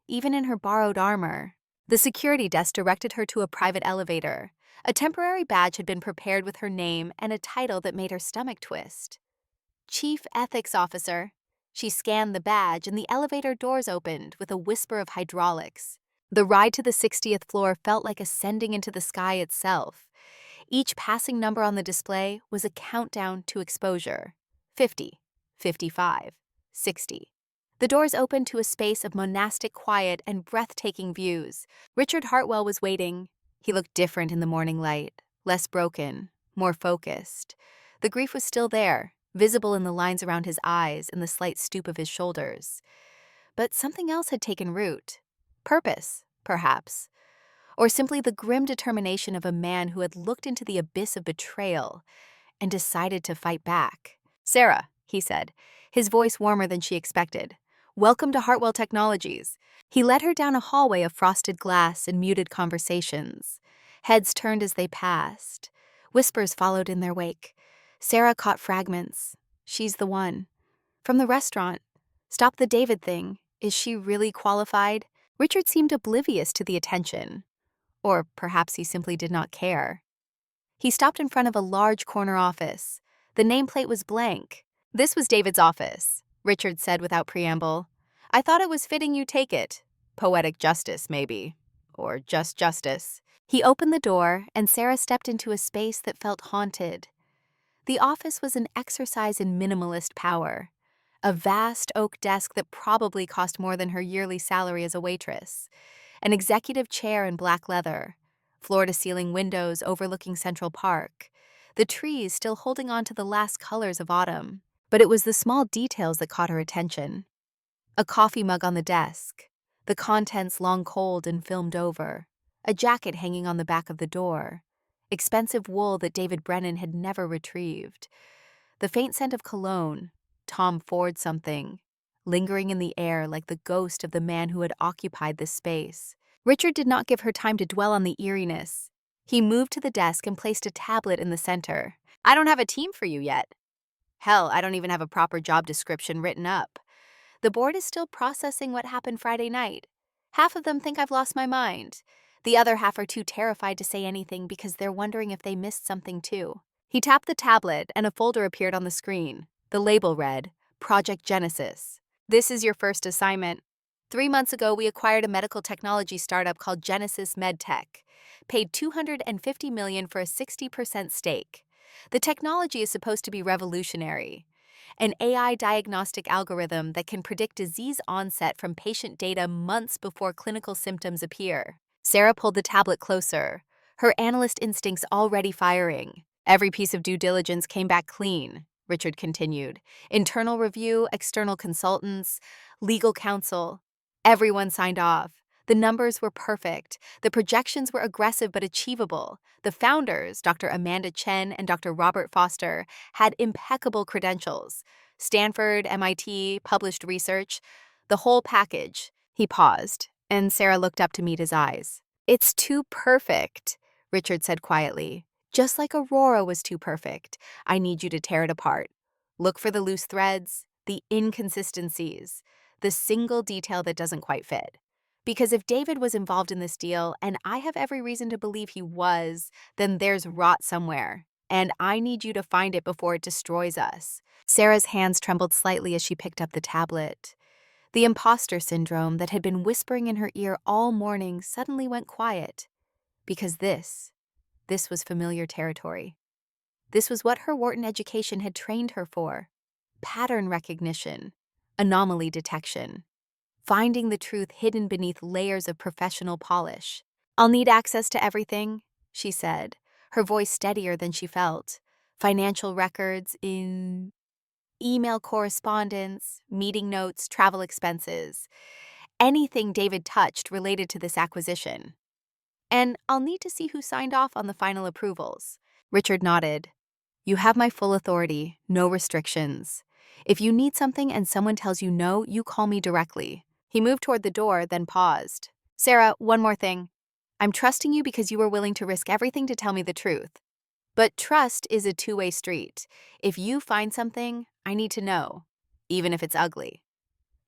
S1: even in her borrowed armor. The security desk directed her to a private elevator. A temporary badge had been prepared with her name and a title that made her stomach twist. Chief Ethics Officer. She scanned the badge and the elevator doors opened with a whisper of hydraulics. The ride to the 60th floor felt like ascending into the sky itself. Each passing number on the display was a countdown to exposure. 50, 55, 60. The doors opened to a space of monastic quiet and breathtaking views. Richard Hartwell was waiting. He looked different in the morning light, less broken, more focused. The grief was still there, visible in the lines around his eyes and the slight stoop of his shoulders. But something else had taken root. Purpose, perhaps. Or simply the grim determination of a man who had looked into the abyss of betrayal and decided to fight back. "Sarah," he said, his voice warmer than she expected. "Welcome to Hartwell Technologies." He led her down a hallway of frosted glass and muted conversations. Heads turned as they passed. Whispers followed in their wake. Sarah caught fragments. "She's the one." From the restaurant. "Stop the David thing. Is she really qualified?" Richard seemed oblivious to the attention. Or perhaps he simply did not care. He stopped in front of a large corner office. The nameplate was blank. "This was David's office," Richard said without preamble. "I thought it was fitting you take it." Poetic justice, maybe. Or just justice. He opened the door, and Sarah stepped into a space that felt haunted. The office was an exercise in minimalist power. A vast oak desk that probably cost more than her yearly salary as a waitress. An executive chair in black leather. Floor-to-ceiling windows overlooking Central Park. The trees still holding on to the last colors of autumn. But it was the small details that caught her attention. A coffee mug on the desk. The contents long cold and filmed over. A jacket hanging on the back of the door. Expensive wool that David Brennan had never retrieved. The faint scent of cologne, Tom Ford something, lingering in the air like the ghost of the man who had occupied this space. Richard did not give her time to dwell on the eeriness. He moved to the desk and placed a tablet in the center. I don't have a team for you yet. Hell, I don't even have a proper job description written up. The board is still processing what happened Friday night. Half of them think I've lost my mind. The other half are too terrified to say anything because they're wondering if they missed something too. He tapped the tablet and a folder appeared on the screen. The label read, Project Genesis. This is your first assignment. 3 months ago, we acquired a medical technology startup called Genesis MedTech. Paid $250 million for a 60% stake. The technology is supposed to be revolutionary. An AI diagnostic algorithm that can predict disease onset from patient data months before clinical symptoms appear. Sarah pulled the tablet closer, her analyst instincts already firing. Every piece of due diligence came back clean, Richard continued. Internal review, external consultants, legal counsel. Everyone signed off. The numbers were perfect. The projections were aggressive but achievable. The founders, Dr. Amanda Chen and Dr. Robert Foster, had impeccable credentials. Stanford, MIT, published research. The whole package. He paused, and Sarah looked up to meet his eyes. It's too perfect, Richard said quietly. Just like Aurora was too perfect. I need you to tear it apart. Look for the loose threads, the inconsistencies, the single detail that doesn't quite fit. Because if David was involved in this deal, and I have every reason to believe he was, then there's rot somewhere. And I need you to find it before it destroys us. Sarah's hands trembled slightly as she picked up the tablet. The imposter syndrome that had been whispering in her ear all morning suddenly went quiet. Because this was familiar territory. This was what her Wharton education had trained her for. Pattern recognition, anomaly detection. Finding the truth hidden beneath layers of professional polish. I'll need access to everything, she said, her voice steadier than she felt. Financial records in email correspondence, meeting notes, travel expenses. Anything David touched related to this acquisition. And I'll need to see who signed off on the final approvals. Richard nodded. You have my full authority, no restrictions. If you need something and someone tells you no, you call me directly. He moved toward the door, then paused. Sarah, one more thing. I'm trusting you because you were willing to risk everything to tell me the truth. But trust is a two-way street. If you find something, I need to know, even if it's ugly.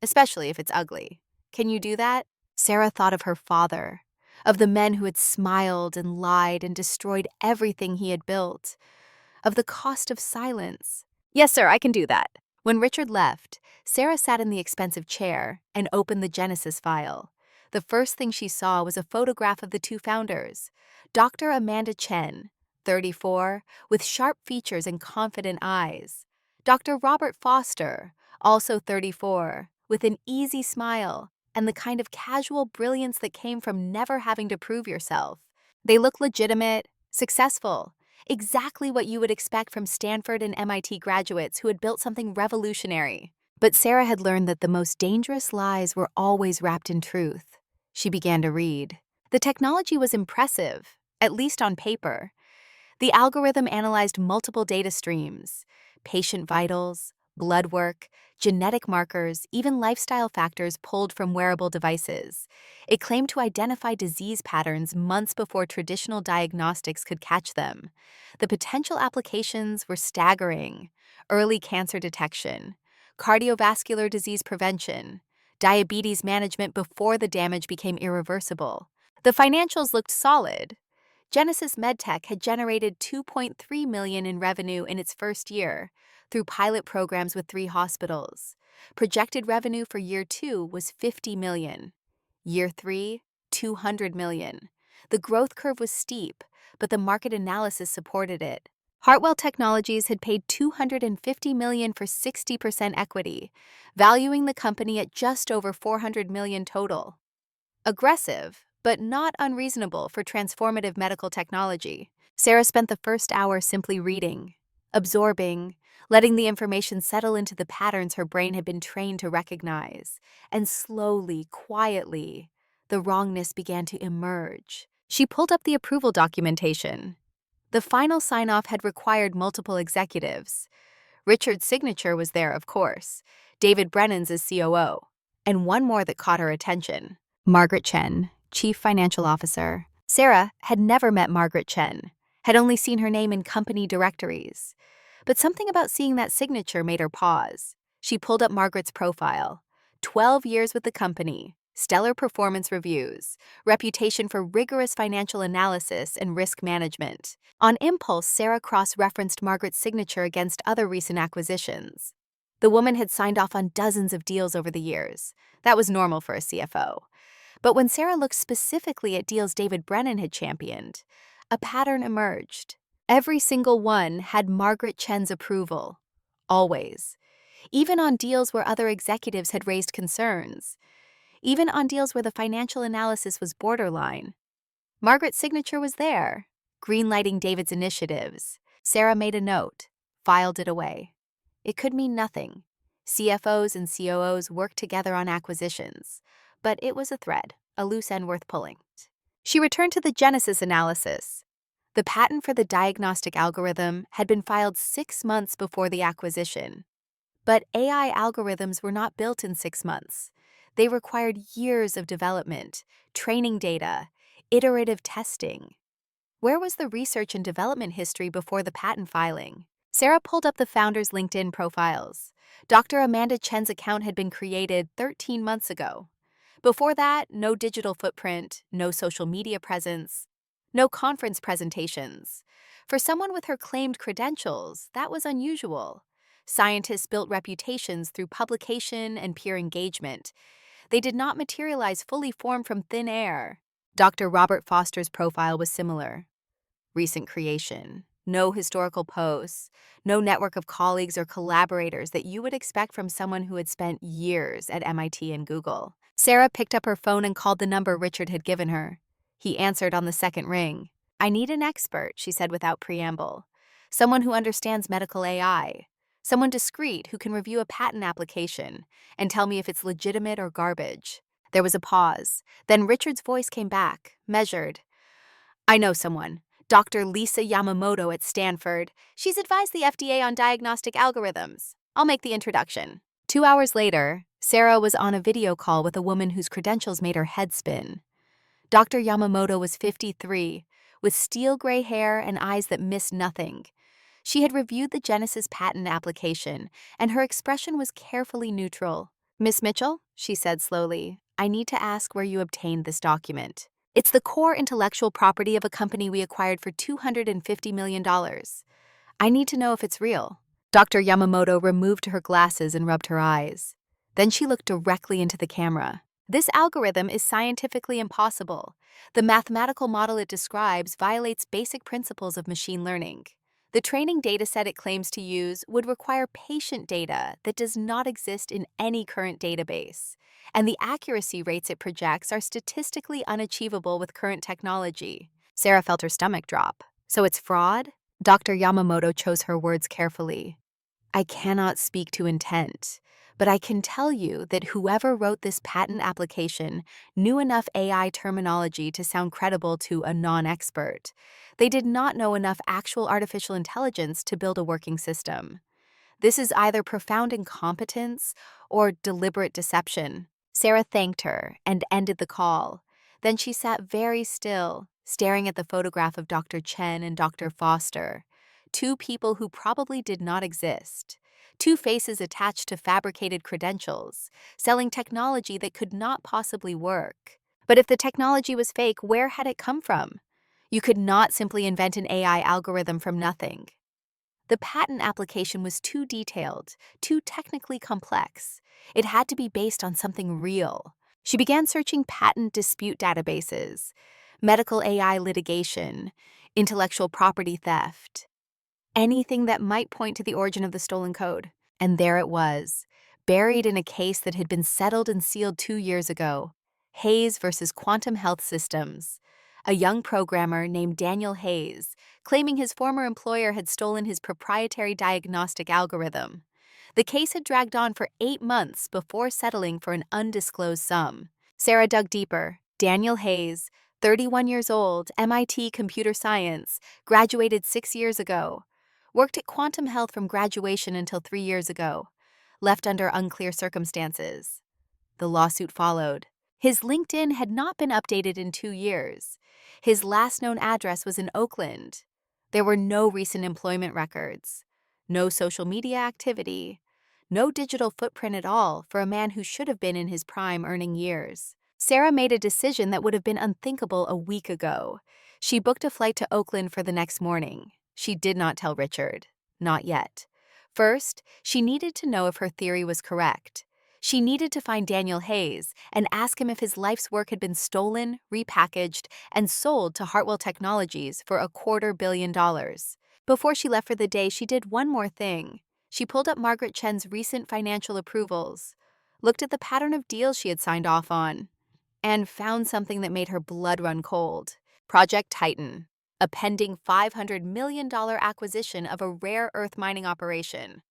S1: Especially if it's ugly. Can you do that? Sarah thought of her father, of the men who had smiled and lied and destroyed everything he had built, of the cost of silence. Yes, sir, I can do that. When Richard left, Sarah sat in the expensive chair and opened the Genesis file. The first thing she saw was a photograph of the two founders, Dr. Amanda Chen, 34, with sharp features and confident eyes. Dr. Robert Foster, also 34, with an easy smile and the kind of casual brilliance that came from never having to prove yourself. They look legitimate, successful, exactly what you would expect from Stanford and MIT graduates who had built something revolutionary. But Sarah had learned that the most dangerous lies were always wrapped in truth. She began to read. The technology was impressive, at least on paper. The algorithm analyzed multiple data streams, patient vitals, blood work, genetic markers, even lifestyle factors pulled from wearable devices. It claimed to identify disease patterns months before traditional diagnostics could catch them. The potential applications were staggering: early cancer detection, cardiovascular disease prevention, diabetes management before the damage became irreversible. The financials looked solid. Genesis MedTech had generated $2.3 million in revenue in its first year through pilot programs with 3 hospitals. Projected revenue for year 2 was $50 million. Year 3, 200 million. The growth curve was steep, but the market analysis supported it. Hartwell Technologies had paid $250 million for 60% equity, valuing the company at just over $400 million total. Aggressive, but not unreasonable for transformative medical technology. Sarah spent the first hour simply reading, absorbing, letting the information settle into the patterns her brain had been trained to recognize. And slowly, quietly, the wrongness began to emerge. She pulled up the approval documentation. The final sign-off had required multiple executives. Richard's signature was there, of course, David Brennan's as COO, and one more that caught her attention. Margaret Chen, Chief Financial Officer. Sarah had never met Margaret Chen, had only seen her name in company directories. But something about seeing that signature made her pause. She pulled up Margaret's profile. 12 years with the company, stellar performance reviews, reputation for rigorous financial analysis and risk management. On impulse, Sarah cross-referenced Margaret's signature against other recent acquisitions. The woman had signed off on dozens of deals over the years. That was normal for a CFO. But when Sarah looked specifically at deals David Brennan had championed, a pattern emerged. Every single one had Margaret Chen's approval. Always. Even on deals where other executives had raised concerns. Even on deals where the financial analysis was borderline. Margaret's signature was there, greenlighting David's initiatives. Sarah made a note, filed it away. It could mean nothing. CFOs and COOs worked together on acquisitions. But it was a thread, a loose end worth pulling. She returned to the Genesis analysis. The patent for the diagnostic algorithm had been filed 6 months before the acquisition. But AI algorithms were not built in 6 months. They required years of development, training data, iterative testing. Where was the research and development history before the patent filing? Sarah pulled up the founders' LinkedIn profiles. Dr. Amanda Chen's account had been created 13 months ago. Before that, no digital footprint, no social media presence, no conference presentations. For someone with her claimed credentials, that was unusual. Scientists built reputations through publication and peer engagement. They did not materialize fully formed from thin air. Dr. Robert Foster's profile was similar. Recent creation. No historical posts, no network of colleagues or collaborators that you would expect from someone who had spent years at MIT and Google. Sarah picked up her phone and called the number Richard had given her. He answered on the second ring. "I need an expert," she said without preamble. "Someone who understands medical AI. Someone discreet who can review a patent application and tell me if it's legitimate or garbage." There was a pause. Then Richard's voice came back, measured. "I know someone. Dr. Lisa Yamamoto at Stanford. She's advised the FDA on diagnostic algorithms. I'll make the introduction." 2 hours later, Sarah was on a video call with a woman whose credentials made her head spin. Dr. Yamamoto was 53, with steel gray hair and eyes that missed nothing. She had reviewed the Genesis patent application, and her expression was carefully neutral. "Miss Mitchell," she said slowly, "I need to ask where you obtained this document. It's the core intellectual property of a company we acquired for $250 million. I need to know if it's real." Dr. Yamamoto removed her glasses and rubbed her eyes. Then she looked directly into the camera. "This algorithm is scientifically impossible. The mathematical model it describes violates basic principles of machine learning. The training dataset it claims to use would require patient data that does not exist in any current database, and the accuracy rates it projects are statistically unachievable with current technology." Sarah felt her stomach drop. "So it's fraud?" Dr. Yamamoto chose her words carefully. "I cannot speak to intent, but I can tell you that whoever wrote this patent application knew enough AI terminology to sound credible to a non-expert. They did not know enough actual artificial intelligence to build a working system. This is either profound incompetence or deliberate deception." Sarah thanked her and ended the call. Then she sat very still, staring at the photograph of Dr. Chen and Dr. Foster, two people who probably did not exist. Two faces attached to fabricated credentials, selling technology that could not possibly work. But if the technology was fake, where had it come from? You could not simply invent an AI algorithm from nothing. The patent application was too detailed, too technically complex. It had to be based on something real, She began searching patent dispute databases, medical AI litigation, intellectual property theft, anything that might point to the origin of the stolen code. And there it was, buried in a case that had been settled and sealed 2 years ago. Hayes versus Quantum Health Systems. A young programmer named Daniel Hayes, claiming his former employer had stolen his proprietary diagnostic algorithm. The case had dragged on for 8 months before settling for an undisclosed sum. Sarah dug deeper. Daniel Hayes, 31 years old, MIT Computer Science, graduated 6 years ago. Worked at Quantum Health from graduation until 3 years ago. Left under unclear circumstances. The lawsuit followed. His LinkedIn had not been updated in 2 years. His last known address was in Oakland. There were no recent employment records, no social media activity, no digital footprint at all for a man who should have been in his prime earning years. Sarah made a decision that would have been unthinkable a week ago. She booked a flight to Oakland for the next morning. She did not tell Richard. Not yet. First, she needed to know if her theory was correct. She needed to find Daniel Hayes and ask him if his life's work had been stolen, repackaged, and sold to Hartwell Technologies for $250 million. Before she left for the day, she did one more thing. She pulled up Margaret Chen's recent financial approvals, looked at the pattern of deals she had signed off on, and found something that made her blood run cold. Project Titan, a pending $500 million acquisition of a rare earth mining operation,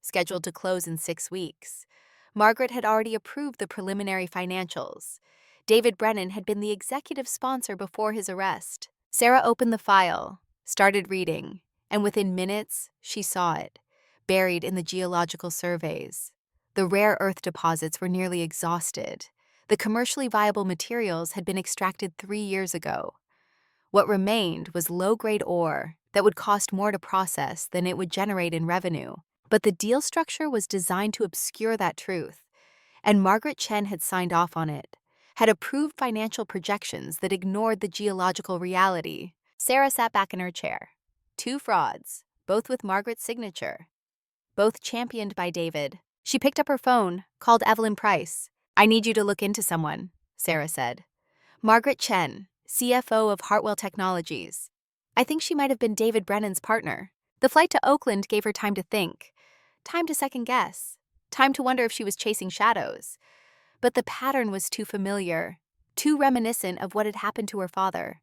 S1: scheduled to close in 6 weeks. Margaret had already approved the preliminary financials. David Brennan had been the executive sponsor before his arrest. Sarah opened the file, started reading, and within minutes, she saw it, buried in the geological surveys. The rare earth deposits were nearly exhausted. The commercially viable materials had been extracted 3 years ago. What remained was low-grade ore that would cost more to process than it would generate in revenue. But the deal structure was designed to obscure that truth, and Margaret Chen had signed off on it, had approved financial projections that ignored the geological reality. Sarah sat back in her chair. 2 frauds, both with Margaret's signature, both championed by David. She picked up her phone, called Evelyn Price. "I need you to look into someone," Sarah said. "Margaret Chen, CFO of Hartwell Technologies. I think she might have been David Brennan's partner." The flight to Oakland gave her time to think, time to second guess, time to wonder if she was chasing shadows. But the pattern was too familiar, too reminiscent of what had happened to her father.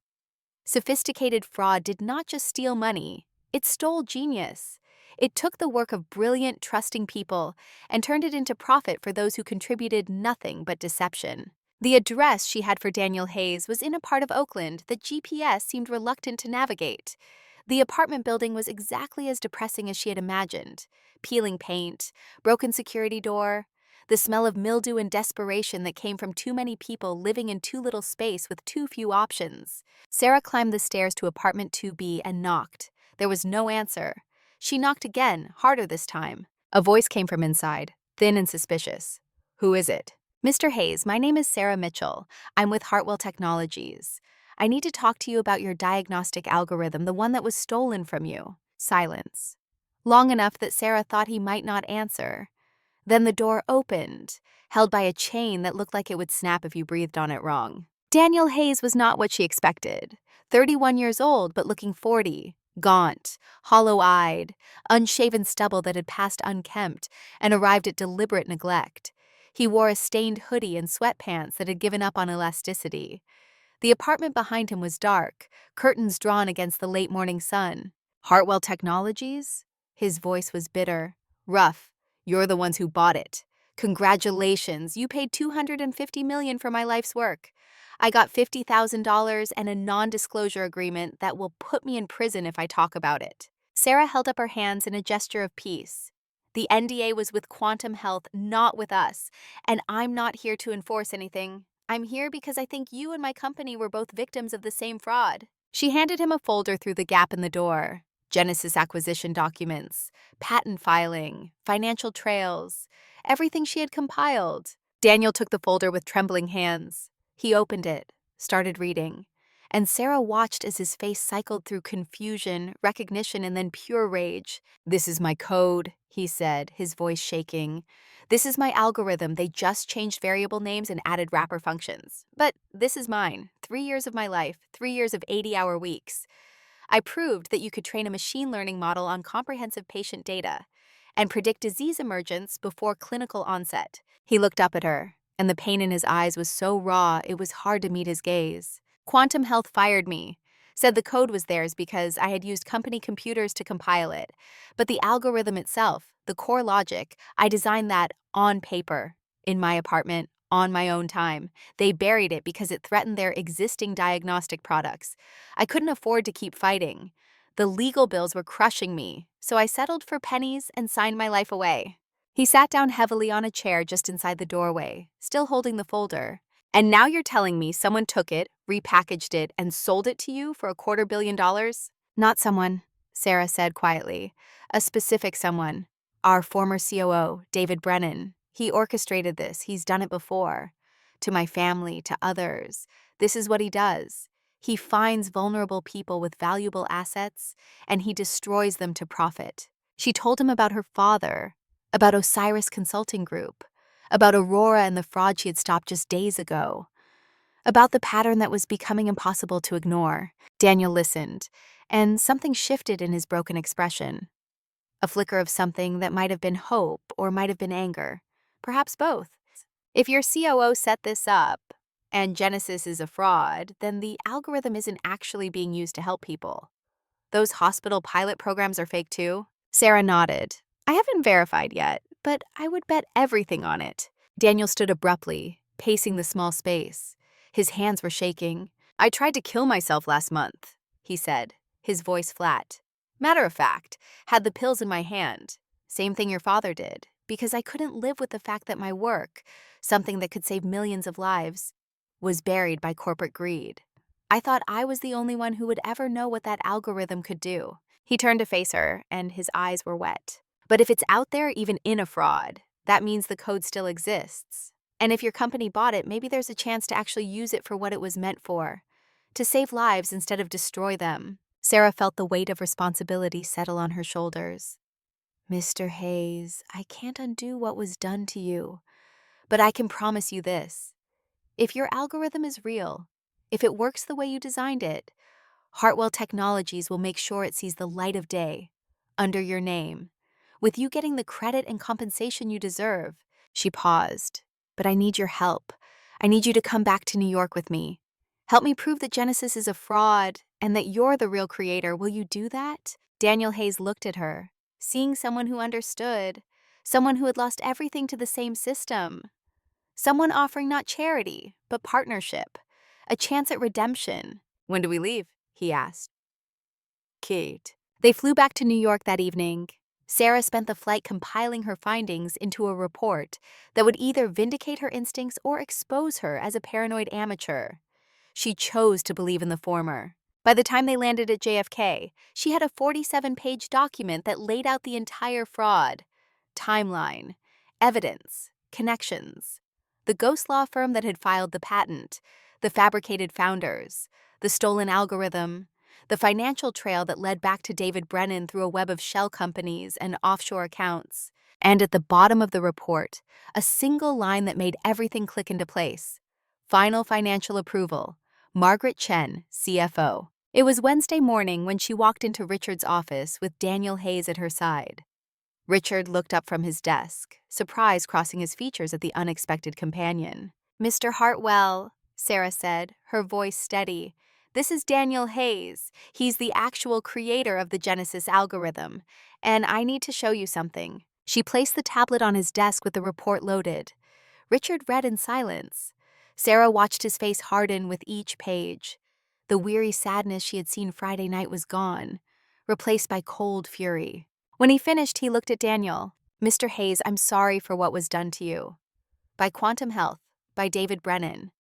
S1: Sophisticated fraud did not just steal money, it stole genius. It took the work of brilliant, trusting people and turned it into profit for those who contributed nothing but deception. The address she had for Daniel Hayes was in a part of Oakland that GPS seemed reluctant to navigate. The apartment building was exactly as depressing as she had imagined. Peeling paint, broken security door, the smell of mildew and desperation that came from too many people living in too little space with too few options. Sarah climbed the stairs to apartment 2B and knocked. There was no answer. She knocked again, harder this time. A voice came from inside, thin and suspicious. "Who is it?" "Mr. Hayes, my name is Sarah Mitchell. I'm with Hartwell Technologies. I need to talk to you about your diagnostic algorithm, the one that was stolen from you." Silence. Long enough that Sarah thought he might not answer. Then the door opened, held by a chain that looked like it would snap if you breathed on it wrong. Daniel Hayes was not what she expected. 31 years old, but looking 40. Gaunt, hollow-eyed, unshaven stubble that had passed unkempt and arrived at deliberate neglect. He wore a stained hoodie and sweatpants that had given up on elasticity. The apartment behind him was dark, curtains drawn against the late morning sun. "Hartwell Technologies?" His voice was bitter, rough. "You're the ones who bought it. Congratulations, you paid $250 million for my life's work. I got $50,000 and a non-disclosure agreement that will put me in prison if I talk about it." Sarah held up her hands in a gesture of peace. "The NDA was with Quantum Health, not with us, and I'm not here to enforce anything. I'm here because I think you and my company were both victims of the same fraud." She handed him a folder through the gap in the door. Genesis acquisition documents, patent filing, financial trails, everything she had compiled. Daniel took the folder with trembling hands. He opened it, started reading, and Sarah watched as his face cycled through confusion, recognition, and then pure rage. "This is my code," he said, his voice shaking. This is my algorithm. They just changed variable names and added wrapper functions. But this is mine. 3 years of my life, 3 years of 80-hour weeks. I proved that you could train a machine learning model on comprehensive patient data and predict disease emergence before clinical onset. He looked up at her, and the pain in his eyes was so raw it was hard to meet his gaze. Quantum Health fired me, said the code was theirs because I had used company computers to compile it. But the algorithm itself, the core logic, I designed that on paper, in my apartment, on my own time. They buried it because it threatened their existing diagnostic products. I couldn't afford to keep fighting. The legal bills were crushing me, so I settled for pennies and signed my life away. He sat down heavily on a chair just inside the doorway, still holding the folder. And now you're telling me someone took it, repackaged it, and sold it to you for $250 million? Not someone, Sarah said quietly. A specific someone. Our former COO, David Brennan. He orchestrated this. He's done it before. To my family, to others. This is what he does. He finds vulnerable people with valuable assets, and he destroys them to profit. She told him about her father, about Osiris Consulting Group, about Aurora and the fraud she had stopped just days ago, about the pattern that was becoming impossible to ignore. Daniel listened, and something shifted in his broken expression. A flicker of something that might have been hope or might have been anger, perhaps both. If your COO set this up, and Genesis is a fraud, then the algorithm isn't actually being used to help people. Those hospital pilot programs are fake too? Sarah nodded. I haven't verified yet, but I would bet everything on it. Daniel stood abruptly, pacing the small space. His hands were shaking. I tried to kill myself last month, he said, his voice flat. Matter of fact, had the pills in my hand. Same thing your father did, because I couldn't live with the fact that my work, something that could save millions of lives, was buried by corporate greed. I thought I was the only one who would ever know what that algorithm could do. He turned to face her, and his eyes were wet. But if it's out there, even in a fraud, that means the code still exists. And if your company bought it, maybe there's a chance to actually use it for what it was meant for, to save lives instead of destroy them. Sarah felt the weight of responsibility settle on her shoulders. Mr. Hayes, I can't undo what was done to you, but I can promise you this. If your algorithm is real, if it works the way you designed it, Hartwell Technologies will make sure it sees the light of day, under your name, with you getting the credit and compensation you deserve. She paused. But I need your help. I need you to come back to New York with me. Help me prove that Genesis is a fraud and that you're the real creator. Will you do that? Daniel Hayes looked at her, seeing someone who understood, someone who had lost everything to the same system. Someone offering not charity, but partnership, a chance at redemption. When do we leave? He asked. Kate. They flew back to New York that evening. Sarah spent the flight compiling her findings into a report that would either vindicate her instincts or expose her as a paranoid amateur. She chose to believe in the former. By the time they landed at JFK, she had a 47-page document that laid out the entire fraud, timeline, evidence, connections. The ghost law firm that had filed the patent, the fabricated founders, the stolen algorithm, the financial trail that led back to David Brennan through a web of shell companies and offshore accounts. And at the bottom of the report, a single line that made everything click into place. Final financial approval. Margaret Chen, CFO. It was Wednesday morning when she walked into Richard's office with Daniel Hayes at her side. Richard looked up from his desk, surprise crossing his features at the unexpected companion. Mr. Hartwell, Sarah said, her voice steady. This is Daniel Hayes. He's the actual creator of the Genesis algorithm, and I need to show you something. She placed the tablet on his desk with the report loaded. Richard read in silence. Sarah watched his face harden with each page. The weary sadness she had seen Friday night was gone, replaced by cold fury. When he finished, he looked at Daniel. Mr. Hayes, I'm sorry for what was done to you. By Quantum Health, by David Brennan.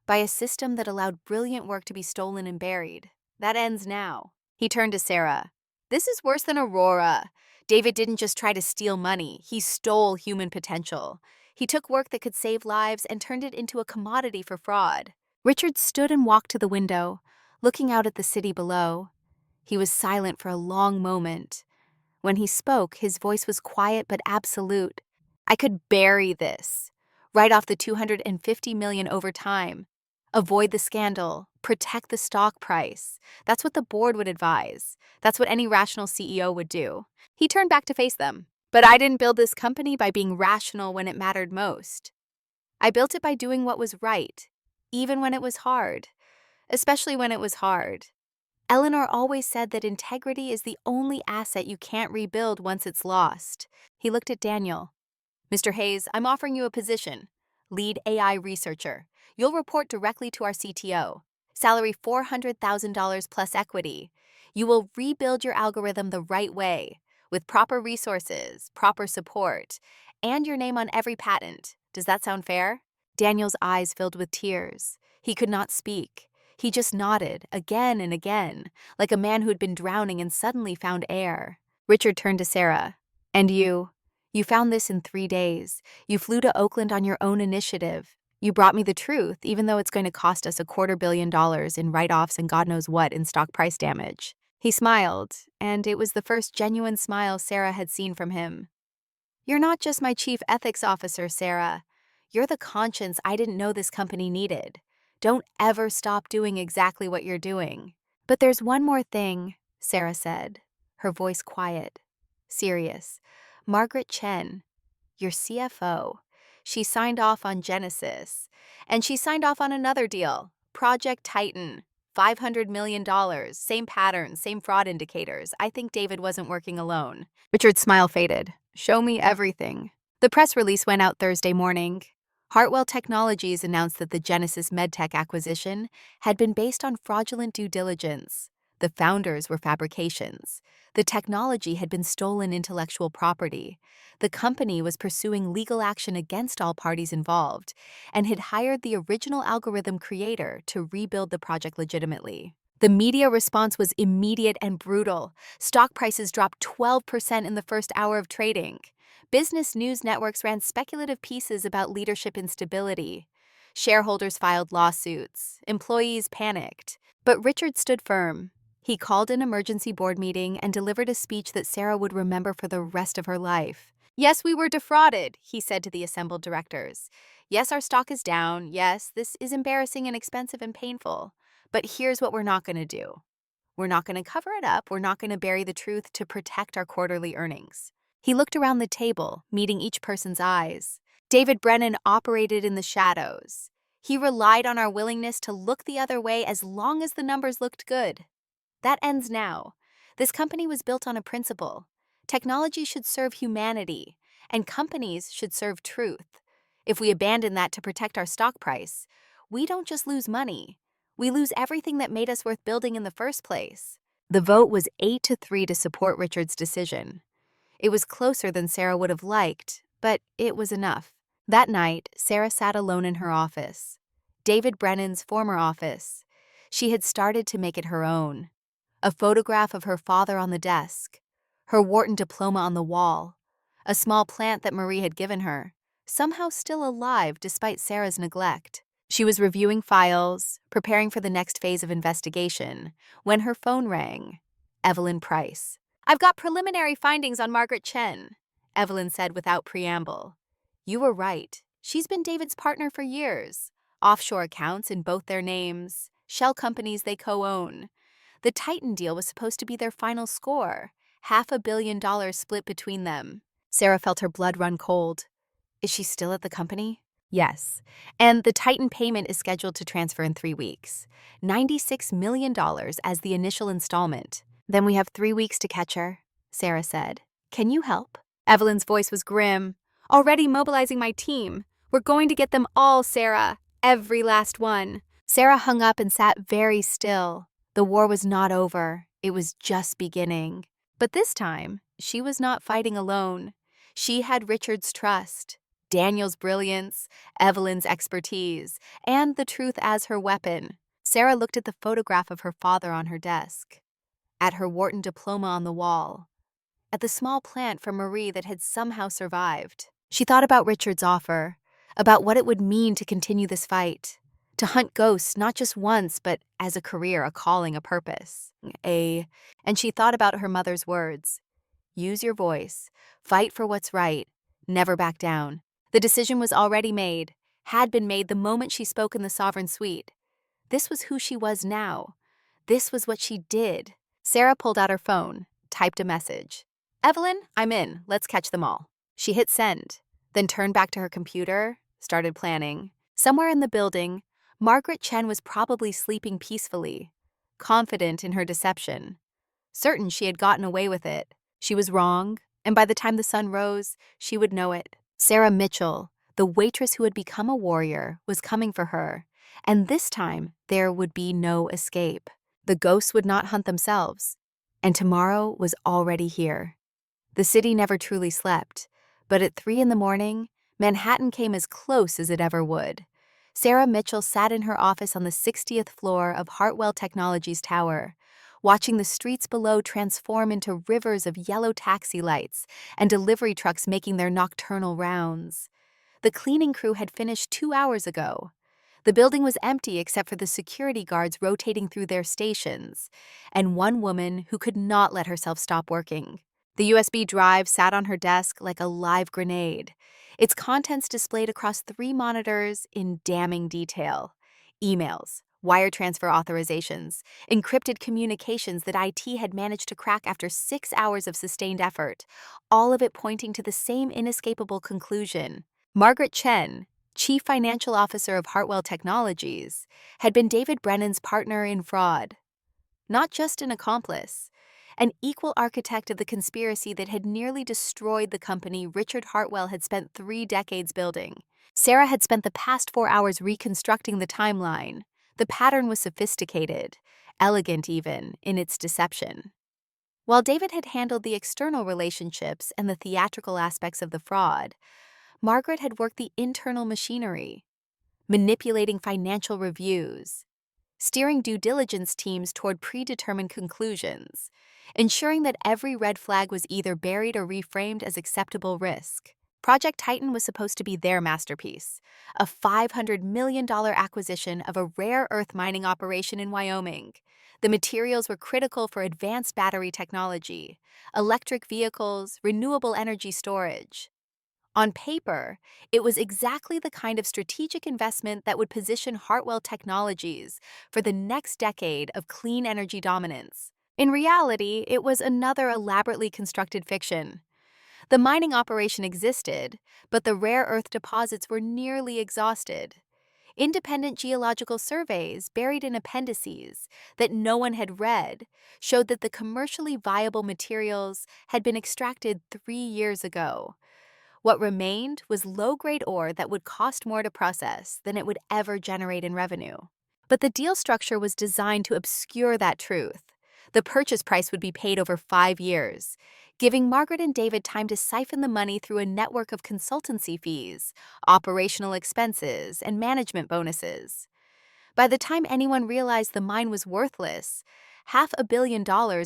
S1: By a system that allowed brilliant work to be stolen and buried. That ends now. He turned to Sarah. This is worse than Aurora. David didn't just try to steal money. He stole human potential. He took work that could save lives and turned it into a commodity for fraud. Richard stood and walked to the window, looking out at the city below. He was silent for a long moment. When he spoke, his voice was quiet but absolute. I could bury this. Write off the $250 million over time. Avoid the scandal. Protect the stock price. That's what the board would advise. That's what any rational CEO would do. He turned back to face them. But I didn't build this company by being rational when it mattered most. I built it by doing what was right, even when it was hard. Especially when it was hard. Eleanor always said that integrity is the only asset you can't rebuild once it's lost. He looked at Daniel. Mr. Hayes, I'm offering you a position. Lead AI researcher. You'll report directly to our CTO. Salary $400,000 plus equity. You will rebuild your algorithm the right way, with proper resources, proper support, and your name on every patent. Does that sound fair? Daniel's eyes filled with tears. He could not speak. He just nodded, again and again, like a man who had been drowning and suddenly found air. Richard turned to Sarah. And you? You found this in 3 days. You flew to Oakland on your own initiative. You brought me the truth, even though it's going to cost us $250 million in write-offs and God knows what in stock price damage. He smiled, and it was the first genuine smile Sarah had seen from him. You're not just my chief ethics officer, Sarah. You're the conscience I didn't know this company needed. Don't ever stop doing exactly what you're doing. But there's one more thing, Sarah said, her voice quiet, serious. Margaret Chen, your CFO. She signed off on Genesis. And she signed off on another deal, Project Titan. $500 million, same patterns, same fraud indicators. I think David wasn't working alone. Richard's smile faded. Show me everything. The press release went out Thursday morning. Hartwell Technologies announced that the Genesis MedTech acquisition had been based on fraudulent due diligence. The founders were fabrications. The technology had been stolen intellectual property. The company was pursuing legal action against all parties involved and had hired the original algorithm creator to rebuild the project legitimately. The media response was immediate and brutal. Stock prices dropped 12% in the first hour of trading. Business news networks ran speculative pieces about leadership instability. Shareholders filed lawsuits. Employees panicked. But Richard stood firm. He called an emergency board meeting and delivered a speech that Sarah would remember for the rest of her life. Yes, we were defrauded, he said to the assembled directors. Yes, our stock is down. Yes, this is embarrassing and expensive and painful. But here's what we're not going to do. We're not going to cover it up. We're not going to bury the truth to protect our quarterly earnings. He looked around the table, meeting each person's eyes. David Brennan operated in the shadows. He relied on our willingness to look the other way as long as the numbers looked good. That ends now. This company was built on a principle. Technology should serve humanity, and companies should serve truth. If we abandon that to protect our stock price, we don't just lose money. We lose everything that made us worth building in the first place. The vote was 8-3 to support Richard's decision. It was closer than Sarah would have liked, but it was enough. That night, Sarah sat alone in her office. David Brennan's former office. She had started to make it her own. A photograph of her father on the desk, her Wharton diploma on the wall, a small plant that Marie had given her, somehow still alive despite Sarah's neglect. She was reviewing files, preparing for the next phase of investigation, when her phone rang. Evelyn Price. I've got preliminary findings on Margaret Chen, Evelyn said without preamble. You were right. She's been David's partner for years. Offshore accounts in both their names, shell companies they co-own. The Titan deal was supposed to be their final score, $500 million split between them. Sarah felt her blood run cold. Is she still at the company? Yes. And the Titan payment is scheduled to transfer in 3 weeks. $96 million as the initial installment. Then we have 3 weeks to catch her, Sarah said. Can you help? Evelyn's voice was grim. Already mobilizing my team. We're going to get them all, Sarah. Every last one. Sarah hung up and sat very still. The war was not over. It was just beginning. But this time, she was not fighting alone. She had Richard's trust, Daniel's brilliance, Evelyn's expertise, and the truth as her weapon. Sarah looked at the photograph of her father on her desk, at her Wharton diploma on the wall, at the small plant from Marie that had somehow survived. She thought about Richard's offer, about what it would mean to continue this fight. To hunt ghosts not just once, but as a career, a calling, a purpose. And she thought about her mother's words. use your voice, fight for what's right, never back down. The decision was already made, had been made the moment she spoke in the sovereign suite. This was who she was now. This was what she did. Sarah pulled out her phone, typed a message. Evelyn, I'm in. Let's catch them all. She hit send, then turned back to her computer, started planning. Somewhere in the building, Margaret Chen was probably sleeping peacefully, confident in her deception, certain she had gotten away with it. She was wrong, and by the time the sun rose, she would know it. Sarah Mitchell, the waitress who had become a warrior, was coming for her, and this time there would be no escape. The ghosts would not hunt themselves, and tomorrow was already here. The city never truly slept, but at 3 in the morning, Manhattan came as close as it ever would. Sarah Mitchell sat in her office on the 60th floor of Hartwell Technologies Tower, watching the streets below transform into rivers of yellow taxi lights and delivery trucks making their nocturnal rounds. The cleaning crew had finished 2 hours ago. The building was empty except for the security guards rotating through their stations, and one woman who could not let herself stop working. The USB drive sat on her desk like a live grenade, its contents displayed across 3 monitors in damning detail. Emails, wire transfer authorizations, encrypted communications that IT had managed to crack after 6 hours of sustained effort, all of it pointing to the same inescapable conclusion. Margaret Chen, Chief Financial Officer of Hartwell Technologies, had been David Brennan's partner in fraud. Not just an accomplice, an equal architect of the conspiracy that had nearly destroyed the company Richard Hartwell had spent 3 decades building. Sarah had spent the past 4 hours reconstructing the timeline. The pattern was sophisticated, elegant even, in its deception. While David had handled the external relationships and the theatrical aspects of the fraud, Margaret had worked the internal machinery, manipulating financial reviews, steering due diligence teams toward predetermined conclusions, ensuring that every red flag was either buried or reframed as acceptable risk. Project Titan was supposed to be their masterpiece, a $500 million acquisition of a rare earth mining operation in Wyoming. The materials were critical for advanced battery technology, electric vehicles, renewable energy storage. On paper, it was exactly the kind of strategic investment that would position Hartwell Technologies for the next decade of clean energy dominance. In reality, it was another elaborately constructed fiction. The mining operation existed, but the rare earth deposits were nearly exhausted. Independent geological surveys buried in appendices that no one had read showed that the commercially viable materials had been extracted 3 years ago. What remained was low-grade ore that would cost more to process than it would ever generate in revenue. But the deal structure was designed to obscure that truth. The purchase price would be paid over 5 years, giving Margaret and David time to siphon the money through a network of consultancy fees, operational expenses, and management bonuses. By the time anyone realized the mine was worthless, $500 million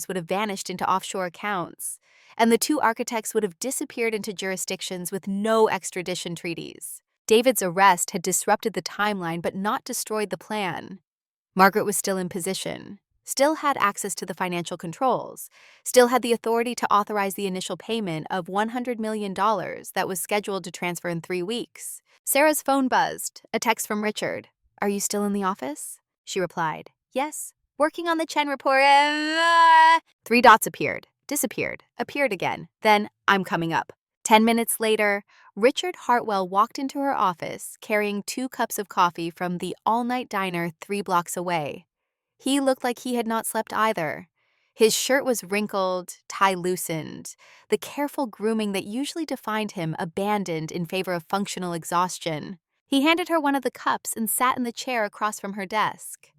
S1: would have vanished into offshore accounts, and the 2 architects would have disappeared into jurisdictions with no extradition treaties. David's arrest had disrupted the timeline but not destroyed the plan. Margaret was still in position, still had access to the financial controls, still had the authority to authorize the initial payment of $100 million that was scheduled to transfer in 3 weeks. Sarah's phone buzzed, a text from Richard. "Are you still in the office?" She replied, "Yes. Working on the Chen report." 3 dots appeared, disappeared, appeared again. Then, "I'm coming up." 10 minutes later, Richard Hartwell walked into her office carrying 2 cups of coffee from the all-night diner 3 blocks away. He looked like he had not slept either. His shirt was wrinkled, tie loosened, the careful grooming that usually defined him abandoned in favor of functional exhaustion. He handed her one of the cups and sat in the chair across from her desk.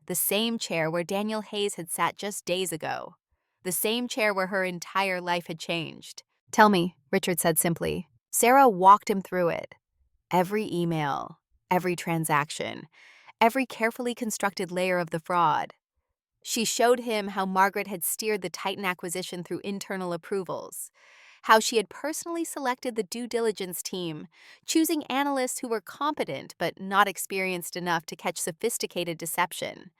S1: The same chair where Daniel Hayes had sat just days ago. The same chair where her entire life had changed. "Tell me," Richard said simply. Sarah walked him through it. Every email, every transaction, every carefully constructed layer of the fraud. She showed him how Margaret had steered the Titan acquisition through internal approvals, how she had personally selected the due diligence team, choosing analysts who were competent but not experienced enough to catch sophisticated deception,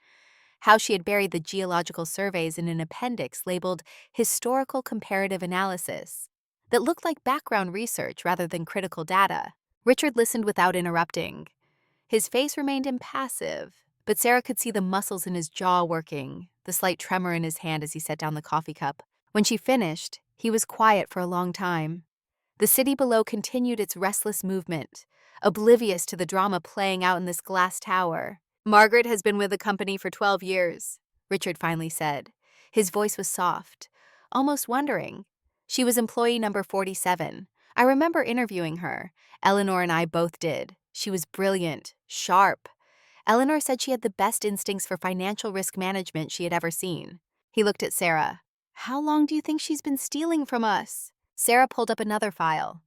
S1: how she had buried the geological surveys in an appendix labeled Historical Comparative Analysis that looked like background research rather than critical data. Richard listened without interrupting. His face remained impassive, but Sarah could see the muscles in his jaw working, the slight tremor in his hand as he set down the coffee cup. When she finished, he was quiet for a long time. The city below continued its restless movement, oblivious to the drama playing out in this glass tower. "Margaret has been with the company for 12 years, Richard finally said. His voice was soft, almost wondering. She was employee number 47. I remember interviewing her. Eleanor and I both did. She was brilliant, sharp. Eleanor said she had the best instincts for financial risk management she had ever seen." He looked at Sarah. "How long do you think she's been stealing from us?" Sarah pulled up another file.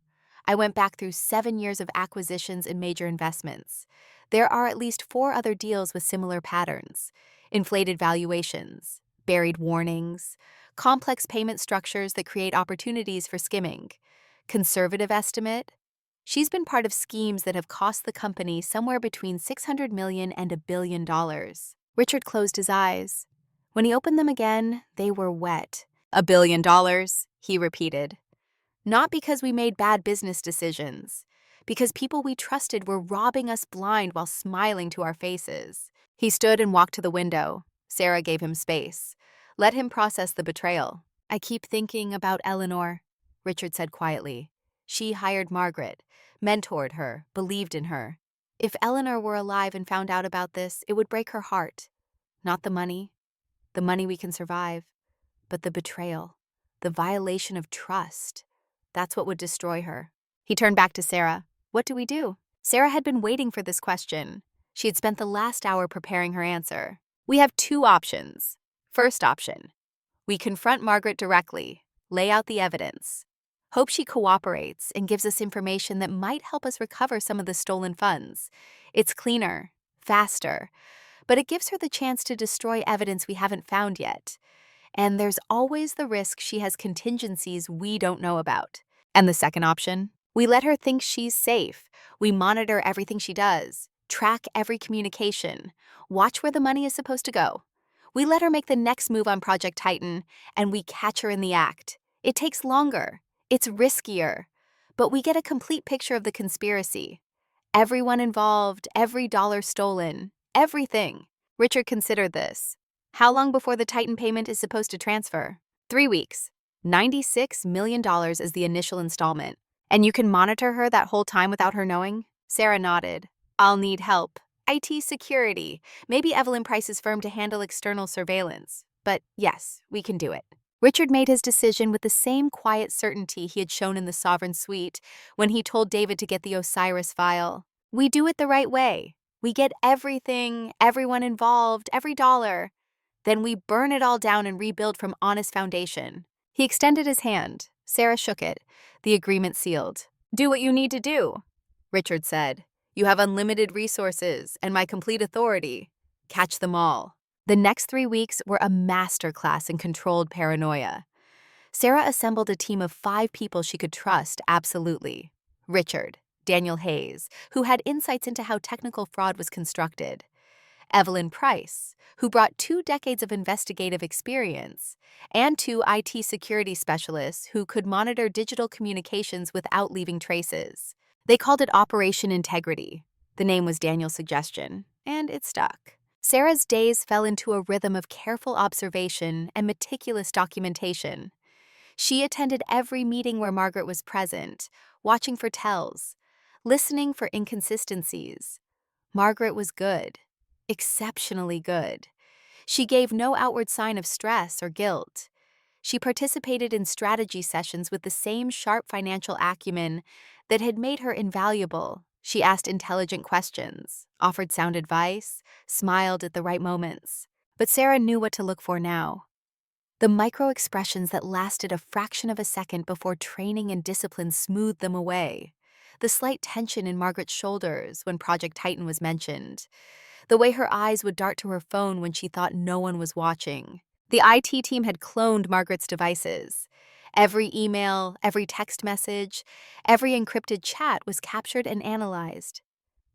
S1: "I went back through 7 years of acquisitions and major investments. There are at least 4 other deals with similar patterns. Inflated valuations, buried warnings, complex payment structures that create opportunities for skimming. Conservative estimate? She's been part of schemes that have cost the company somewhere between $600 million and $1 billion. Richard closed his eyes. When he opened them again, they were wet. $1 billion, he repeated. Not because we made bad business decisions, because people we trusted were robbing us blind while smiling to our faces. He stood and walked to the window. Sarah gave him space. Let him process the betrayal. "I keep thinking about Eleanor," Richard said quietly. "She hired Margaret, mentored her, believed in her. If Eleanor were alive and found out about this, it would break her heart. Not the money we can survive, but the betrayal, the violation of trust. That's what would destroy her." He turned back to Sarah. "What do we do?" Sarah had been waiting for this question. She had spent the last hour preparing her answer. "We have 2 options. First option, we confront Margaret directly, lay out the evidence, hope she cooperates and gives us information that might help us recover some of the stolen funds. It's cleaner, faster, but it gives her the chance to destroy evidence we haven't found yet. And there's always the risk she has contingencies we don't know about. And the second option? We let her think she's safe. We monitor everything she does, track every communication, watch where the money is supposed to go. We let her make the next move on Project Titan, and we catch her in the act. It takes longer. It's riskier. But we get a complete picture of the conspiracy. Everyone involved, every dollar stolen, everything." Richard considered this. "How long before the Titan payment is supposed to transfer?" 3 weeks. $96 million is the initial installment. "And you can monitor her that whole time without her knowing?" Sarah nodded. "I'll need help. IT security. Maybe Evelyn Price's firm to handle external surveillance. But yes, we can do it." Richard made his decision with the same quiet certainty he had shown in the Sovereign Suite when he told David to get the Osiris file. "We do it the right way. We get everything, everyone involved, every dollar. Then we burn it all down and rebuild from honest foundation." He extended his hand. Sarah shook it, the agreement sealed. "Do what you need to do," Richard said. "You have unlimited resources and my complete authority. Catch them all." The next 3 weeks were a masterclass in controlled paranoia. Sarah assembled a team of 5 people she could trust absolutely. Richard, Daniel Hayes, who had insights into how technical fraud was constructed. Evelyn Price, who brought 2 decades of investigative experience, and 2 IT security specialists who could monitor digital communications without leaving traces. They called it Operation Integrity. The name was Daniel's suggestion, and it stuck. Sarah's days fell into a rhythm of careful observation and meticulous documentation. She attended every meeting where Margaret was present, watching for tells, listening for inconsistencies. Margaret was good, exceptionally good. She gave no outward sign of stress or guilt. She participated in strategy sessions with the same sharp financial acumen that had made her invaluable. She asked intelligent questions, offered sound advice, smiled at the right moments. But Sarah knew what to look for now. The micro-expressions that lasted a fraction of a second before training and discipline smoothed them away. The slight tension in Margaret's shoulders when Project Titan was mentioned. The way her eyes would dart to her phone when she thought no one was watching. The IT team had cloned Margaret's devices. Every email, every text message, every encrypted chat was captured and analyzed.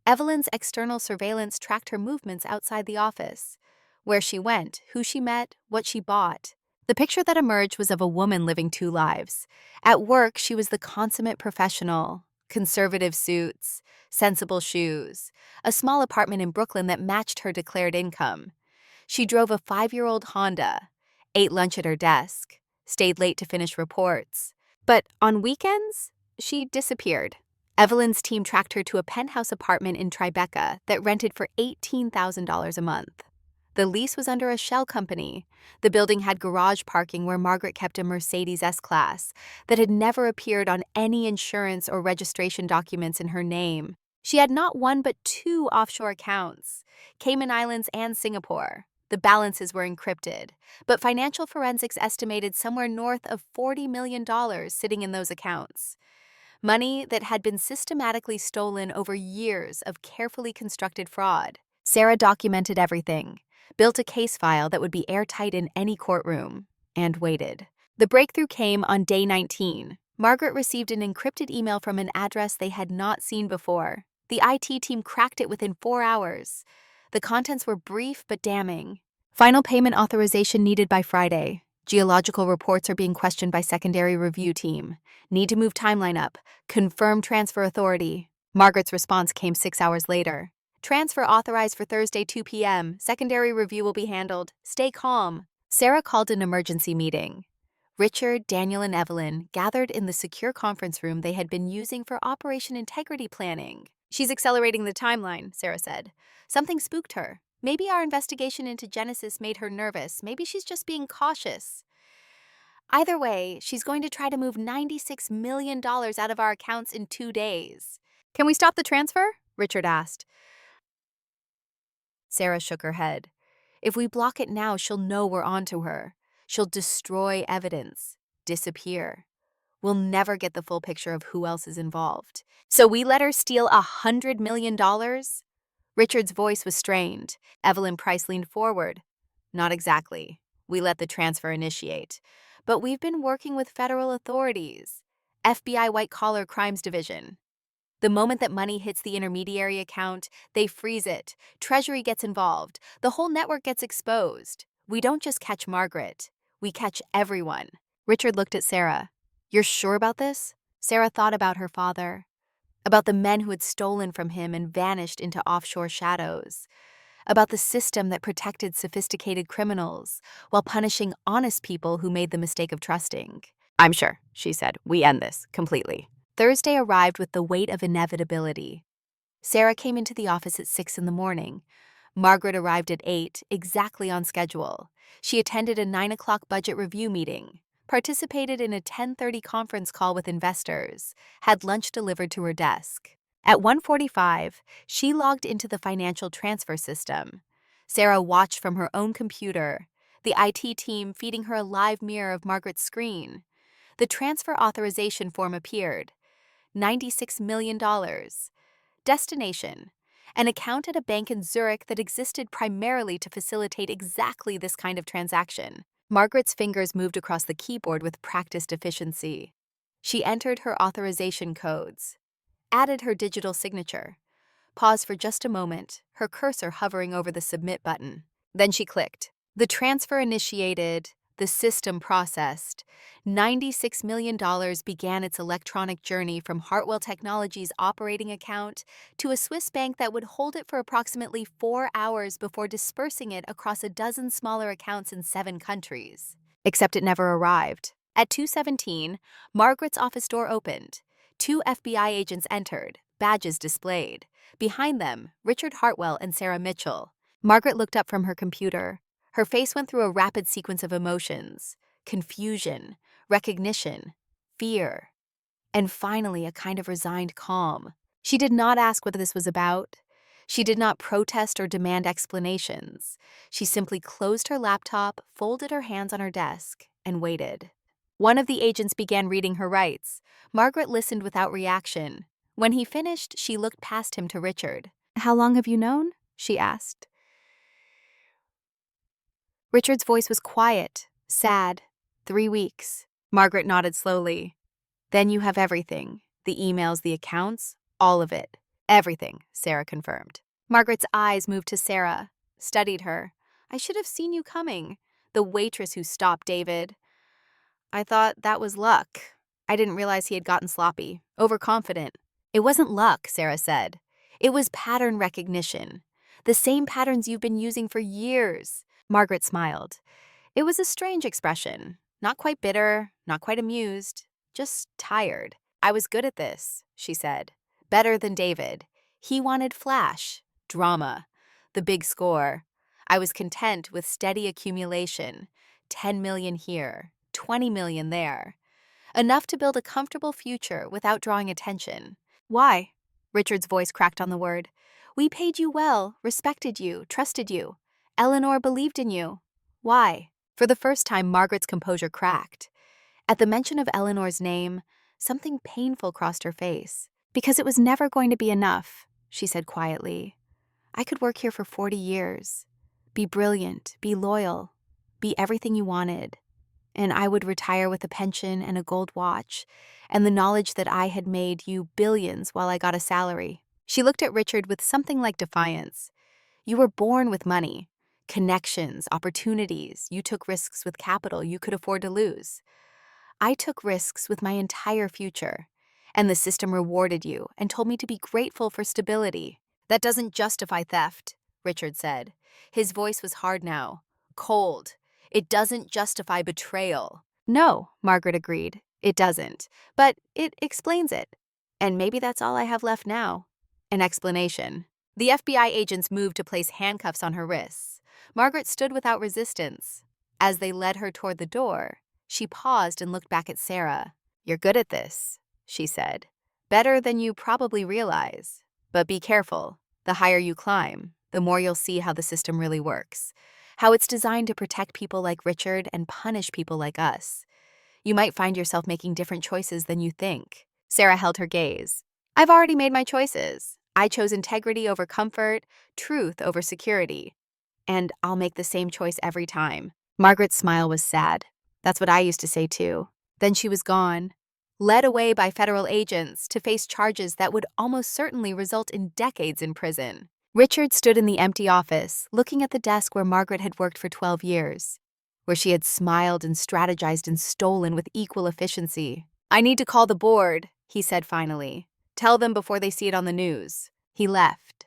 S1: Evelyn's external surveillance tracked her movements outside the office. where she went, who she met, what she bought. The picture that emerged was of a woman living two lives. At work, she was the consummate professional. Conservative suits, sensible shoes, a small apartment in Brooklyn that matched her declared income. She drove a 5-year-old Honda, ate lunch at her desk, stayed late to finish reports. But on weekends, she disappeared. Evelyn's team tracked her to a penthouse apartment in Tribeca that rented for $18,000 a month. The lease was under a shell company. The building had garage parking where Margaret kept a Mercedes S-Class that had never appeared on any insurance or registration documents in her name. She had not one but two offshore accounts, Cayman Islands and Singapore. The balances were encrypted, but financial forensics estimated somewhere north of $40 million sitting in those accounts. Money that had been systematically stolen over years of carefully constructed fraud. Sarah documented everything, built a case file that would be airtight in any courtroom, and waited. The breakthrough came on day 19. Margaret received an encrypted email from an address they had not seen before. The IT team cracked it within 4 hours. The contents were brief but damning. Final payment authorization needed by Friday. Geological reports are being questioned by secondary review team. Need to move timeline up. Confirm transfer authority. Margaret's response came 6 hours later. Transfer authorized for Thursday 2 p.m. Secondary review will be handled. Stay calm. Sarah called an emergency meeting. Richard, Daniel, and Evelyn gathered in the secure conference room they had been using for Operation Integrity planning. She's accelerating the timeline, Sarah said. Something spooked her. Maybe our investigation into Genesis made her nervous. Maybe she's just being cautious. Either way, she's going to try to move $96 million out of our accounts in 2 days. Can we stop the transfer? Richard asked. Sarah shook her head. If we block it now, she'll know we're onto her. She'll destroy evidence, disappear. We'll never get the full picture of who else is involved. So we let her steal $100 million? Richard's voice was strained. Evelyn Price leaned forward. Not exactly. We let the transfer initiate. But we've been working with federal authorities. FBI White Collar Crimes Division. The moment that money hits the intermediary account, they freeze it. Treasury gets involved. The whole network gets exposed. We don't just catch Margaret. We catch everyone. Richard looked at Sarah. You're sure about this? Sarah thought about her father, about the men who had stolen from him and vanished into offshore shadows, about the system that protected sophisticated criminals while punishing honest people who made the mistake of trusting. I'm sure, she said. We end this completely. Thursday arrived with the weight of inevitability. Sarah came into the office at 6 in the morning. Margaret arrived at 8, exactly on schedule. She attended a 9 o'clock budget review meeting, participated in a 10:30 conference call with investors, had lunch delivered to her desk. At 1:45, she logged into the financial transfer system. Sarah watched from her own computer, the IT team feeding her a live mirror of Margaret's screen. The transfer authorization form appeared. $96 million. Destination: an account at a bank in Zurich that existed primarily to facilitate exactly this kind of transaction. Margaret's fingers moved across the keyboard with practiced efficiency. She entered her authorization codes, added her digital signature, paused for just a moment, her cursor hovering over the submit button. Then she clicked. The transfer initiated. The system processed. $96 million began its electronic journey from Hartwell Technologies' operating account to a Swiss bank that would hold it for approximately 4 hours before dispersing it across a dozen smaller accounts in 7 countries. Except it never arrived. At 2:17, Margaret's office door opened. 2 FBI agents entered, badges displayed. Behind them, Richard Hartwell and Sarah Mitchell. Margaret looked up from her computer. Her face went through a rapid sequence of emotions: confusion, recognition, fear, and finally a kind of resigned calm. She did not ask what this was about. She did not protest or demand explanations. She simply closed her laptop, folded her hands on her desk, and waited. One of the agents began reading her rights. Margaret listened without reaction. When he finished, she looked past him to Richard. "How long have you known?" she asked. Richard's voice was quiet, sad. 3 weeks. Margaret nodded slowly. Then you have everything. The emails, the accounts, all of it. Everything, Sarah confirmed. Margaret's eyes moved to Sarah, studied her. I should have seen you coming. The waitress who stopped David. I thought that was luck. I didn't realize he had gotten sloppy, overconfident. It wasn't luck, Sarah said. It was pattern recognition. The same patterns you've been using for years. Margaret smiled. It was a strange expression. Not quite bitter, not quite amused, just tired. I was good at this, she said. Better than David. He wanted flash, drama, the big score. I was content with steady accumulation. 10 million here, 20 million there. Enough to build a comfortable future without drawing attention. Why? Richard's voice cracked on the word. We paid you well, respected you, trusted you. Eleanor believed in you. Why? For the first time, Margaret's composure cracked. At the mention of Eleanor's name, something painful crossed her face. Because it was never going to be enough, she said quietly. I could work here for 40 years. Be brilliant, be loyal, be everything you wanted. And I would retire with a pension and a gold watch, and the knowledge that I had made you billions while I got a salary. She looked at Richard with something like defiance. You were born with money, connections, opportunities. You took risks with capital you could afford to lose. I took risks with my entire future, and the system rewarded you and told me to be grateful for stability. That doesn't justify theft, Richard said. His voice was hard now, cold. It doesn't justify betrayal. No, Margaret agreed. It doesn't. But it explains it. And maybe that's all I have left now. An explanation. The FBI agents moved to place handcuffs on her wrists. Margaret stood without resistance. As they led her toward the door, she paused and looked back at Sarah. You're good at this, she said. Better than you probably realize. But be careful. The higher you climb, the more you'll see how the system really works. How it's designed to protect people like Richard and punish people like us. You might find yourself making different choices than you think. Sarah held her gaze. I've already made my choices. I chose integrity over comfort, truth over security. And I'll make the same choice every time. Margaret's smile was sad. That's what I used to say too. Then she was gone, led away by federal agents to face charges that would almost certainly result in decades in prison. Richard stood in the empty office, looking at the desk where Margaret had worked for 12 years, where she had smiled and strategized and stolen with equal efficiency. I need to call the board, he said finally. Tell them before they see it on the news. He left.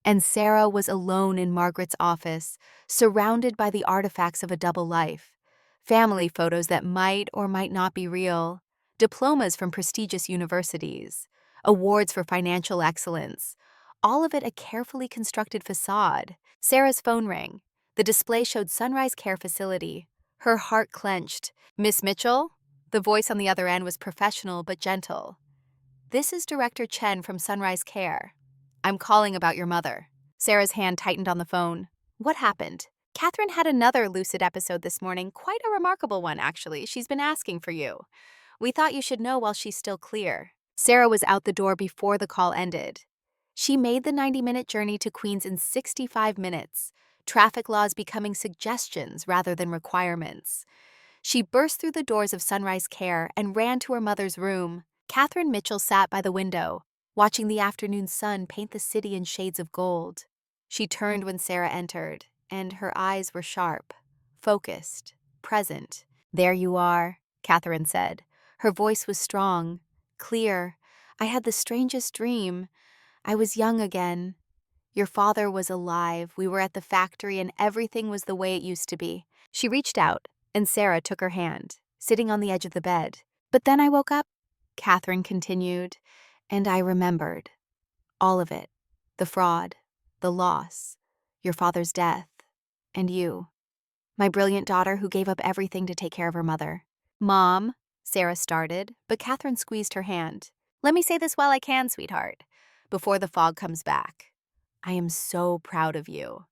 S1: And Sarah was alone in Margaret's office, surrounded by the artifacts of a double life. Family photos that might or might not be real, diplomas from prestigious universities, awards for financial excellence, all of it a carefully constructed facade. Sarah's phone rang. The display showed Sunrise Care Facility. Her heart clenched. Miss Mitchell? The voice on the other end was professional but gentle. This is Director Chen from Sunrise Care. I'm calling about your mother. Sarah's hand tightened on the phone. What happened? Catherine had another lucid episode this morning, quite a remarkable one, actually. She's been asking for you. We thought you should know while she's still clear. Sarah was out the door before the call ended. She made the 90-minute journey to Queens in 65 minutes, traffic laws becoming suggestions rather than requirements. She burst through the doors of Sunrise Care and ran to her mother's room. Catherine Mitchell sat by the window, watching the afternoon sun paint the city in shades of gold. She turned when Sarah entered, and her eyes were sharp, focused, present. There you are, Catherine said. Her voice was strong, clear. I had the strangest dream. I was young again. Your father was alive. We were at the factory and everything was the way it used to be. She reached out, and Sarah took her hand, sitting on the edge of the bed. But then I woke up, Catherine continued, and I remembered. All of it. The fraud, the loss, your father's death, and you. My brilliant daughter who gave up everything to take care of her mother. Mom, Sarah started, but Catherine squeezed her hand. Let me say this while I can, sweetheart, before the fog comes back. I am so proud of you.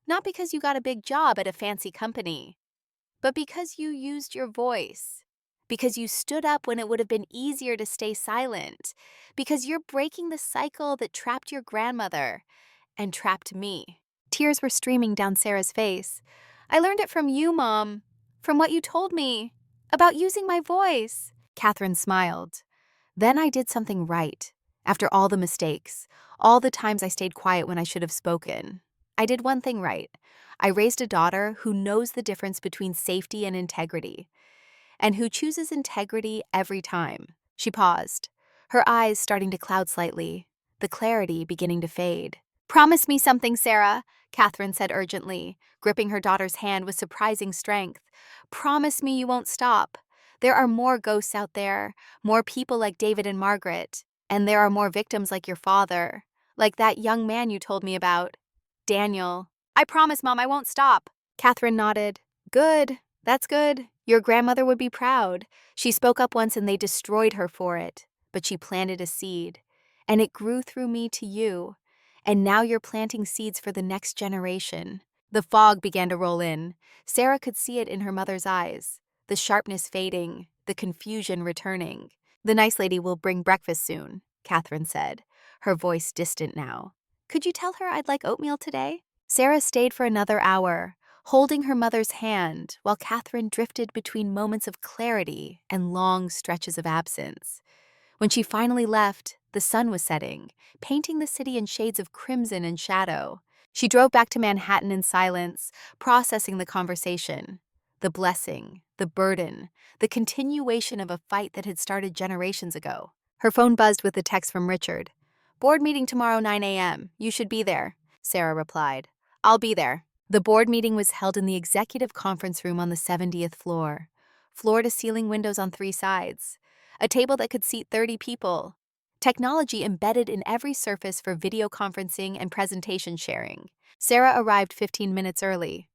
S1: Not because you got a big job at a fancy company, but because you used your voice. Because you stood up when it would have been easier to stay silent. Because you're breaking the cycle that trapped your grandmother and trapped me. Tears were streaming down Sarah's face. I learned it from you, Mom. From what you told me. About using my voice. Catherine smiled. Then I did something right. After all the mistakes, all the times I stayed quiet when I should have spoken. I did one thing right. I raised a daughter who knows the difference between safety and integrity, and who chooses integrity every time." She paused, her eyes starting to cloud slightly, the clarity beginning to fade. "Promise me something, Sarah," Catherine said urgently, gripping her daughter's hand with surprising strength. "Promise me you won't stop. There are more ghosts out there, more people like David and Margaret, and there are more victims like your father, like that young man you told me about, Daniel." "I promise, Mom, I won't stop." Catherine nodded. "Good. That's good. Your grandmother would be proud. She spoke up once and they destroyed her for it. But she planted a seed, and it grew through me to you. And now you're planting seeds for the next generation." The fog began to roll in. Sarah could see it in her mother's eyes, the sharpness fading, the confusion returning. "The nice lady will bring breakfast soon," Catherine said, her voice distant now. "Could you tell her I'd like oatmeal today?" Sarah stayed for another hour, holding her mother's hand, while Catherine drifted between moments of clarity and long stretches of absence. When she finally left, the sun was setting, painting the city in shades of crimson and shadow. She drove back to Manhattan in silence, processing the conversation, the blessing, the burden, the continuation of a fight that had started generations ago. Her phone buzzed with a text from Richard. "Board meeting tomorrow 9 a.m. You should be there," Sarah replied. "I'll be there." The board meeting was held in the executive conference room on the 70th floor. Floor-to-ceiling windows on 3 sides. A table that could seat 30 people. Technology embedded in every surface for video conferencing and presentation sharing. Sarah arrived 15 minutes early.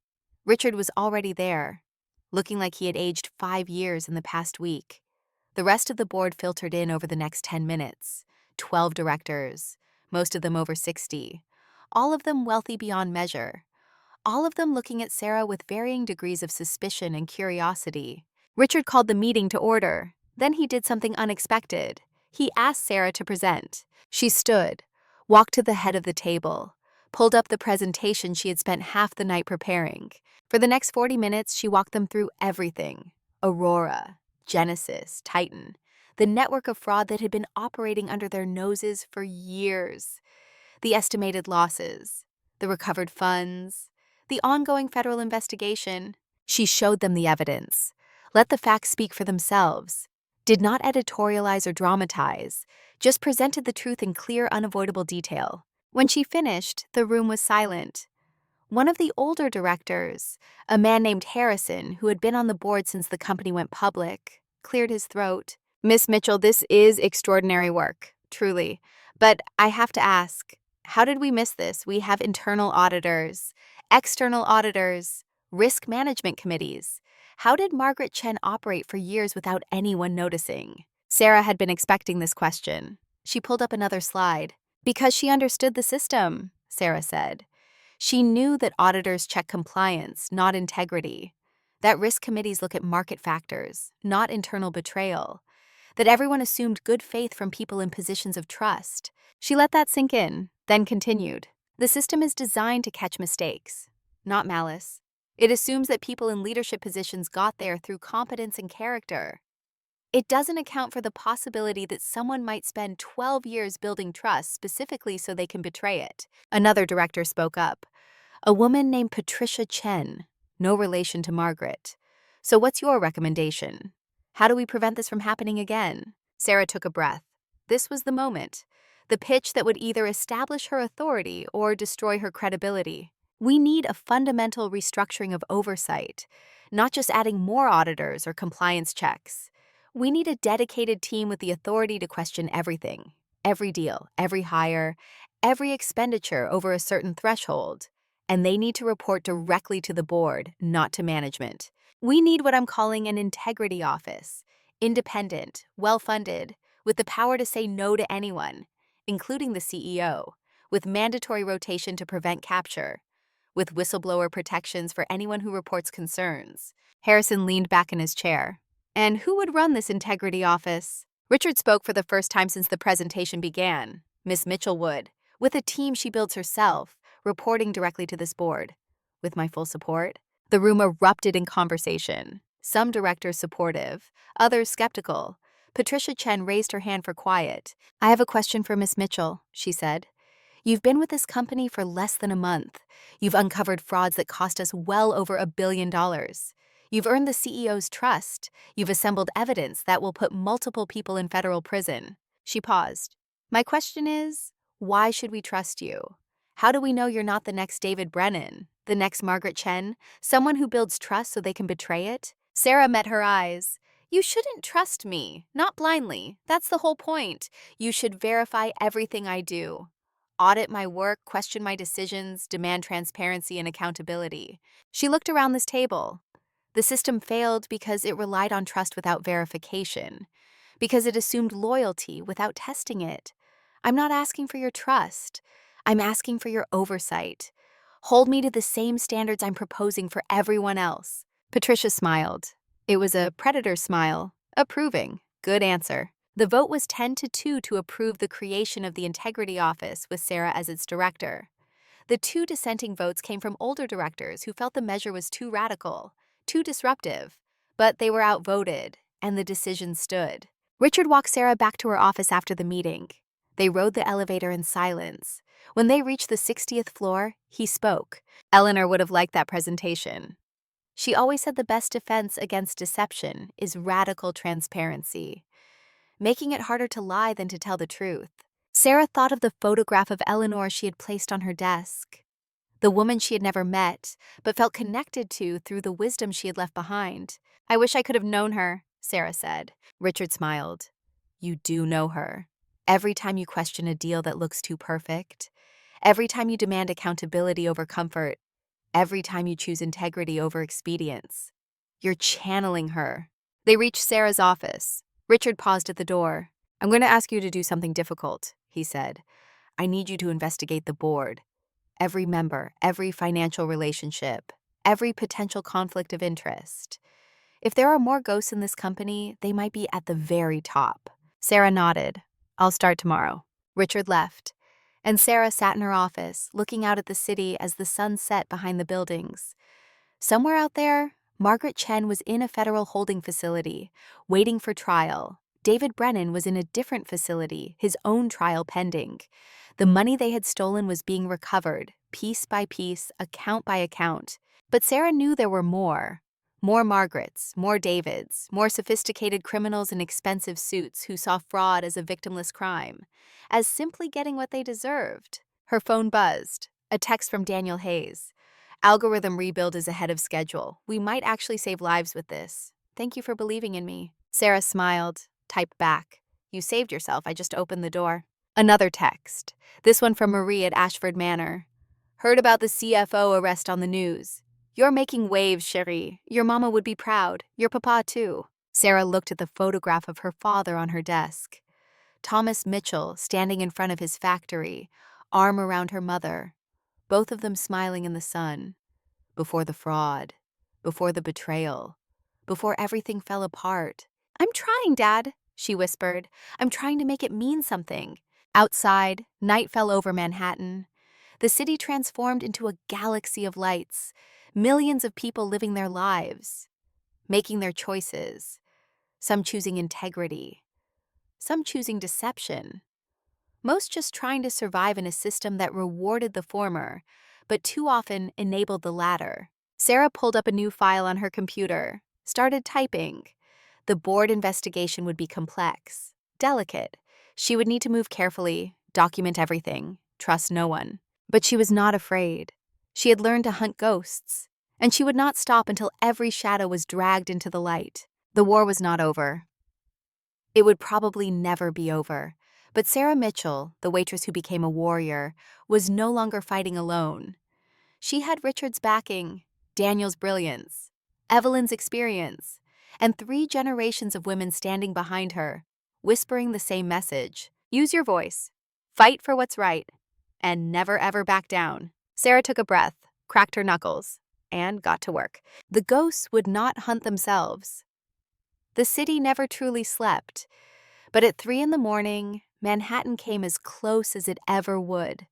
S1: Richard was already there, looking like he had aged 5 years in the past week. The rest of the board filtered in over the next 10 minutes. 12 directors, most of them over 60. All of them wealthy beyond measure. All of them looking at Sarah with varying degrees of suspicion and curiosity. Richard called the meeting to order. Then he did something unexpected. He asked Sarah to present. She stood, walked to the head of the table, pulled up the presentation she had spent half the night preparing. For the next 40 minutes, she walked them through everything. Aurora, Genesis, Titan, the network of fraud that had been operating under their noses for years. The estimated losses, the recovered funds, the ongoing federal investigation. She showed them the evidence, let the facts speak for themselves, did not editorialize or dramatize, just presented the truth in clear, unavoidable detail. When she finished, the room was silent. One of the older directors, a man named Harrison, who had been on the board since the company went public, cleared his throat. "Miss Mitchell, this is extraordinary work, truly. But I have to ask, how did we miss this? We have internal auditors, external auditors, risk management committees. How did Margaret Chen operate for years without anyone noticing?" Sarah had been expecting this question. She pulled up another slide. "Because she understood the system," Sarah said. She knew that auditors check compliance, not integrity. That risk committees look at market factors, not internal betrayal. That everyone assumed good faith from people in positions of trust. She let that sink in, then continued. "The system is designed to catch mistakes, not malice. It assumes that people in leadership positions got there through competence and character. It doesn't account for the possibility that someone might spend 12 years building trust specifically so they can betray it." Another director spoke up. A woman named Patricia Chen, no relation to Margaret. "So what's your recommendation? How do we prevent this from happening again?" Sarah took a breath. This was the moment. The pitch that would either establish her authority or destroy her credibility. We need a fundamental restructuring of oversight, not just adding more auditors or compliance checks. We need a dedicated team with the authority to question everything, every deal, every hire, every expenditure over a certain threshold. And they need to report directly to the board, not to management. We need what I'm calling an integrity office, independent, well-funded, with the power to say no to anyone, including the CEO, with mandatory rotation to prevent capture, with whistleblower protections for anyone who reports concerns. Harrison leaned back in his chair. "And who would run this integrity office?" Richard spoke for the first time since the presentation began. "Miss Mitchell would, with a team she builds herself, reporting directly to this board. With my full support." The room erupted in conversation. Some directors supportive, others skeptical. Patricia Chen raised her hand for quiet. "I have a question for Miss Mitchell," she said. You've been with this company for less than a month. You've uncovered frauds that cost us well over $1 billion. You've earned the CEO's trust. You've assembled evidence that will put multiple people in federal prison. She paused. My question is, why should we trust you? How do we know you're not the next David Brennan, the next Margaret Chen, someone who builds trust so they can betray it? Sarah met her eyes. You shouldn't trust me, not blindly. That's the whole point. You should verify everything I do. Audit my work, question my decisions, demand transparency and accountability. She looked around this table. The system failed because it relied on trust without verification, because it assumed loyalty without testing it. I'm not asking for your trust. I'm asking for your oversight. Hold me to the same standards I'm proposing for everyone else. Patricia smiled. It was a predator smile, approving. Good answer. The vote was 10-2 to approve the creation of the Integrity Office with Sarah as its director. The two dissenting votes came from older directors who felt the measure was too radical, too disruptive, but they were outvoted, and the decision stood. Richard walked Sarah back to her office after the meeting. They rode the elevator in silence. When they reached the 60th floor, he spoke. Eleanor would have liked that presentation. She always said the best defense against deception is radical transparency, making it harder to lie than to tell the truth. Sarah thought of the photograph of Eleanor she had placed on her desk, the woman she had never met, but felt connected to through the wisdom she had left behind. I wish I could have known her, Sarah said. Richard smiled. You do know her. Every time you question a deal that looks too perfect, every time you demand accountability over comfort, every time you choose integrity over expedience, you're channeling her. They reached Sarah's office. Richard paused at the door. I'm going to ask you to do something difficult, he said. I need you to investigate the board. Every member, every financial relationship, every potential conflict of interest. If there are more ghosts in this company, they might be at the very top. Sarah nodded. I'll start tomorrow. Richard left, and Sarah sat in her office, looking out at the city as the sun set behind the buildings. Somewhere out there, Margaret Chen was in a federal holding facility, waiting for trial. David Brennan was in a different facility, his own trial pending. The money they had stolen was being recovered, piece by piece, account by account. But Sarah knew there were more. More Margarets, more Davids, more sophisticated criminals in expensive suits who saw fraud as a victimless crime, as simply getting what they deserved. Her phone buzzed. A text from Daniel Hayes. Algorithm rebuild is ahead of schedule. We might actually save lives with this. Thank you for believing in me. Sarah smiled, typed back. You saved yourself, I just opened the door. Another text. This one from Marie at Ashford Manor. Heard about the CFO arrest on the news. You're making waves, chérie. Your mama would be proud. Your papa, too. Sarah looked at the photograph of her father on her desk. Thomas Mitchell standing in front of his factory, arm around her mother, both of them smiling in the sun. Before the fraud, before the betrayal, before everything fell apart. I'm trying, Dad, she whispered. I'm trying to make it mean something. Outside, night fell over Manhattan. The city transformed into a galaxy of lights, millions of people living their lives, making their choices, some choosing integrity, some choosing deception, most just trying to survive in a system that rewarded the former, but too often enabled the latter. Sarah pulled up a new file on her computer, started typing. The board investigation would be complex, delicate. She would need to move carefully, document everything, trust no one. But she was not afraid. She had learned to hunt ghosts, and she would not stop until every shadow was dragged into the light. The war was not over. It would probably never be over. But Sarah Mitchell, the waitress who became a warrior, was no longer fighting alone. She had Richard's backing, Daniel's brilliance, Evelyn's experience, and 3 generations of women standing behind her, whispering the same message. Use your voice, fight for what's right, and never ever back down. Sarah took a breath, cracked her knuckles, and got to work. The ghosts would not hunt themselves. The city never truly slept, but at 3 a.m, Manhattan came as close as it ever would.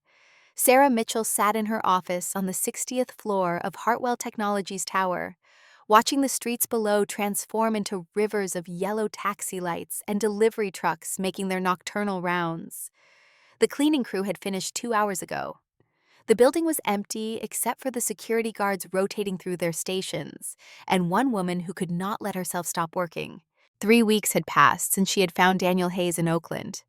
S1: Sarah Mitchell sat in her office on the 60th floor of Hartwell Technologies Tower, watching the streets below transform into rivers of yellow taxi lights and delivery trucks making their nocturnal rounds. The cleaning crew had finished 2 hours ago. The building was empty except for the security guards rotating through their stations, and one woman who could not let herself stop working. 3 weeks had passed since she had found Daniel Hayes in Oakland.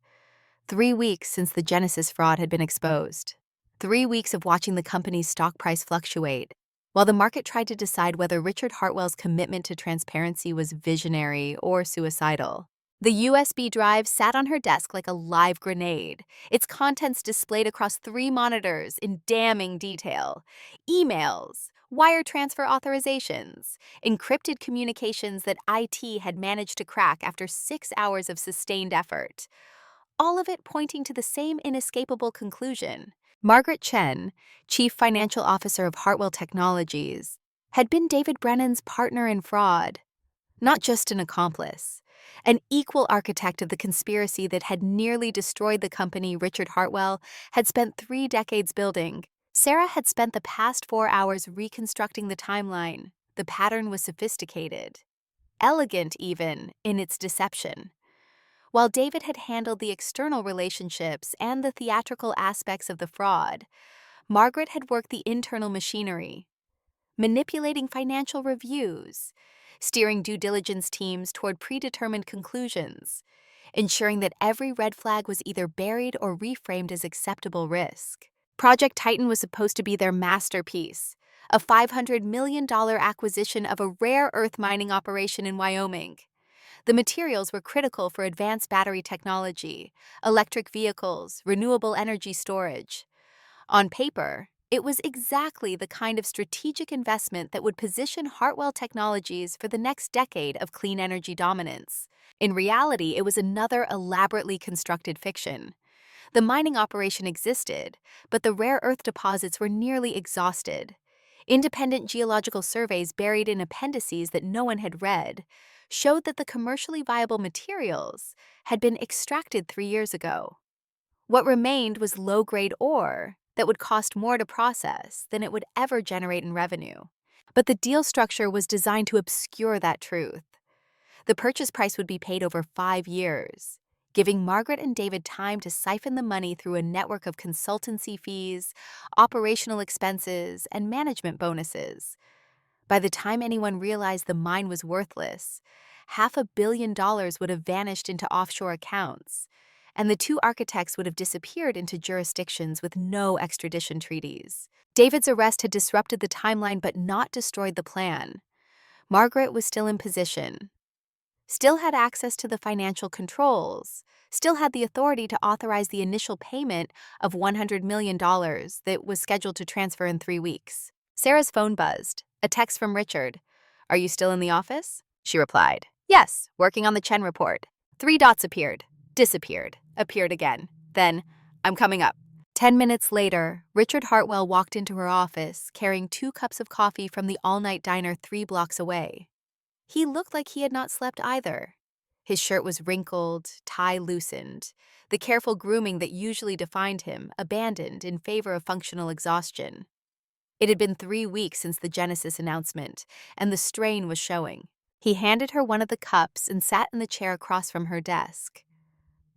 S1: 3 weeks since the Genesis fraud had been exposed. 3 weeks of watching the company's stock price fluctuate, while the market tried to decide whether Richard Hartwell's commitment to transparency was visionary or suicidal. The USB drive sat on her desk like a live grenade, its contents displayed across 3 monitors in damning detail. Emails, wire transfer authorizations, encrypted communications that IT had managed to crack after 6 hours of sustained effort. All of it pointing to the same inescapable conclusion. Margaret Chen, Chief Financial Officer of Hartwell Technologies, had been David Brennan's partner in fraud, not just an accomplice, an equal architect of the conspiracy that had nearly destroyed the company Richard Hartwell had spent 3 decades building. Sarah had spent the past 4 hours reconstructing the timeline. The pattern was sophisticated, elegant even, in its deception. While David had handled the external relationships and the theatrical aspects of the fraud, Margaret had worked the internal machinery, manipulating financial reviews, steering due diligence teams toward predetermined conclusions, ensuring that every red flag was either buried or reframed as acceptable risk. Project Titan was supposed to be their masterpiece, a $500 million acquisition of a rare earth mining operation in Wyoming. The materials were critical for advanced battery technology, electric vehicles, renewable energy storage. On paper, it was exactly the kind of strategic investment that would position Hartwell Technologies for the next decade of clean energy dominance. In reality, it was another elaborately constructed fiction. The mining operation existed, but the rare earth deposits were nearly exhausted. Independent geological surveys buried in appendices that no one had read showed that the commercially viable materials had been extracted 3 years ago. What remained was low-grade ore that would cost more to process than it would ever generate in revenue. But the deal structure was designed to obscure that truth. The purchase price would be paid over 5 years, giving Margaret and David time to siphon the money through a network of consultancy fees, operational expenses, and management bonuses. By the time anyone realized the mine was worthless, $500 million would have vanished into offshore accounts, and the 2 architects would have disappeared into jurisdictions with no extradition treaties. David's arrest had disrupted the timeline but not destroyed the plan. Margaret was still in position, still had access to the financial controls, still had the authority to authorize the initial payment of $100 million that was scheduled to transfer in 3 weeks. Sarah's phone buzzed. A text from Richard. "Are you still in the office?" She replied. "Yes, working on the Chen report." 3 dots appeared, disappeared, appeared again. Then, "I'm coming up." 10 minutes later, Richard Hartwell walked into her office, carrying 2 cups of coffee from the all-night diner 3 blocks away. He looked like he had not slept either. His shirt was wrinkled, tie loosened, the careful grooming that usually defined him abandoned in favor of functional exhaustion. It had been 3 weeks since the Genesis announcement, and the strain was showing. He handed her one of the cups and sat in the chair across from her desk.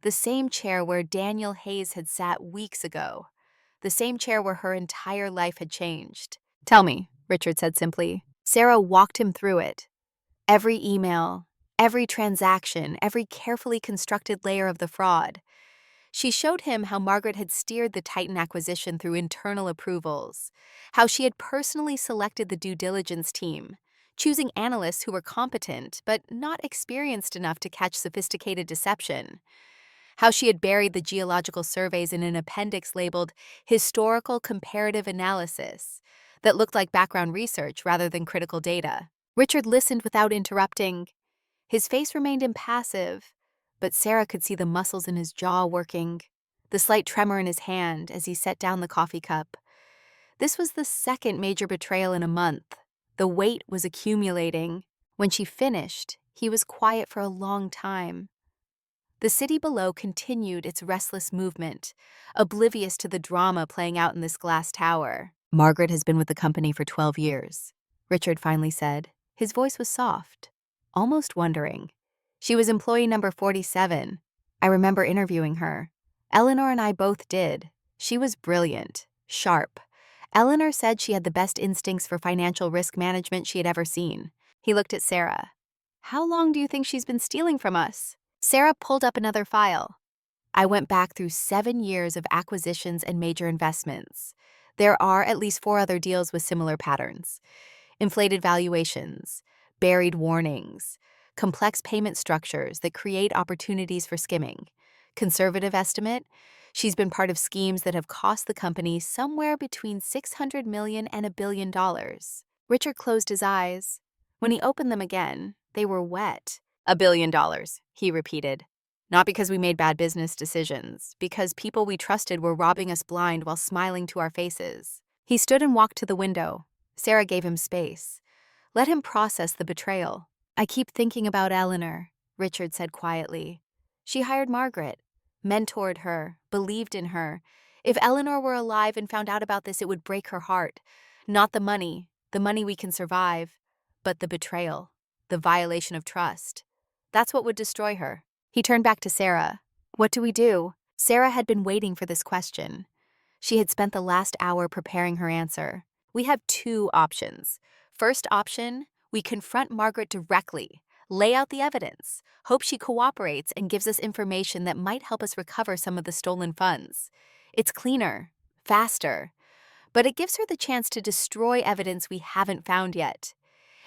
S1: The same chair where Daniel Hayes had sat weeks ago. The same chair where her entire life had changed. "Tell me," Richard said simply. Sarah walked him through it. Every email, every transaction, every carefully constructed layer of the fraud. She showed him how Margaret had steered the Titan acquisition through internal approvals, how she had personally selected the due diligence team, choosing analysts who were competent but not experienced enough to catch sophisticated deception, how she had buried the geological surveys in an appendix labeled Historical Comparative Analysis that looked like background research rather than critical data. Richard listened without interrupting. His face remained impassive, but Sarah could see the muscles in his jaw working, the slight tremor in his hand as he set down the coffee cup. This was the second major betrayal in a month. The weight was accumulating. When she finished, he was quiet for a long time. The city below continued its restless movement, oblivious to the drama playing out in this glass tower. "Margaret has been with the company for 12 years, Richard finally said. His voice was soft, almost wondering. "She was employee number 47. I remember interviewing her. Eleanor and I both did. She was brilliant, sharp. Eleanor said she had the best instincts for financial risk management she had ever seen. He looked at Sarah. How long do you think she's been stealing from us? Sarah pulled up another file. I went back through 7 years of acquisitions and major investments. There are at least 4 other deals with similar patterns. Inflated valuations, buried warnings, complex payment structures that create opportunities for skimming. Conservative estimate, she's been part of schemes that have cost the company somewhere between $600 million and $1 billion. Richard closed his eyes. When he opened them again, they were wet. $1 billion, he repeated. Not because we made bad business decisions, because people we trusted were robbing us blind while smiling to our faces. He stood and walked to the window. Sarah gave him space. Let him process the betrayal. I keep thinking about Eleanor, Richard said quietly. She hired Margaret, mentored her, believed in her. If Eleanor were alive and found out about this, it would break her heart. Not the money we can survive, but the betrayal, the violation of trust. That's what would destroy her. He turned back to Sarah. What do we do? Sarah had been waiting for this question. She had spent the last hour preparing her answer. We have 2 options. First option, we confront Margaret directly, lay out the evidence, hope she cooperates and gives us information that might help us recover some of the stolen funds. It's cleaner, faster, but it gives her the chance to destroy evidence we haven't found yet.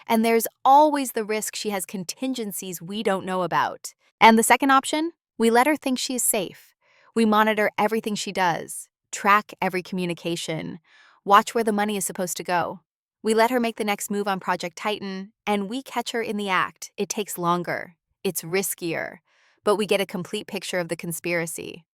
S1: And there's always the risk she has contingencies we don't know about. And the second option, we let her think she is safe. We monitor everything she does, track every communication, watch where the money is supposed to go. We let her make the next move on Project Titan, and we catch her in the act. It takes longer. It's riskier. But we get a complete picture of the conspiracy.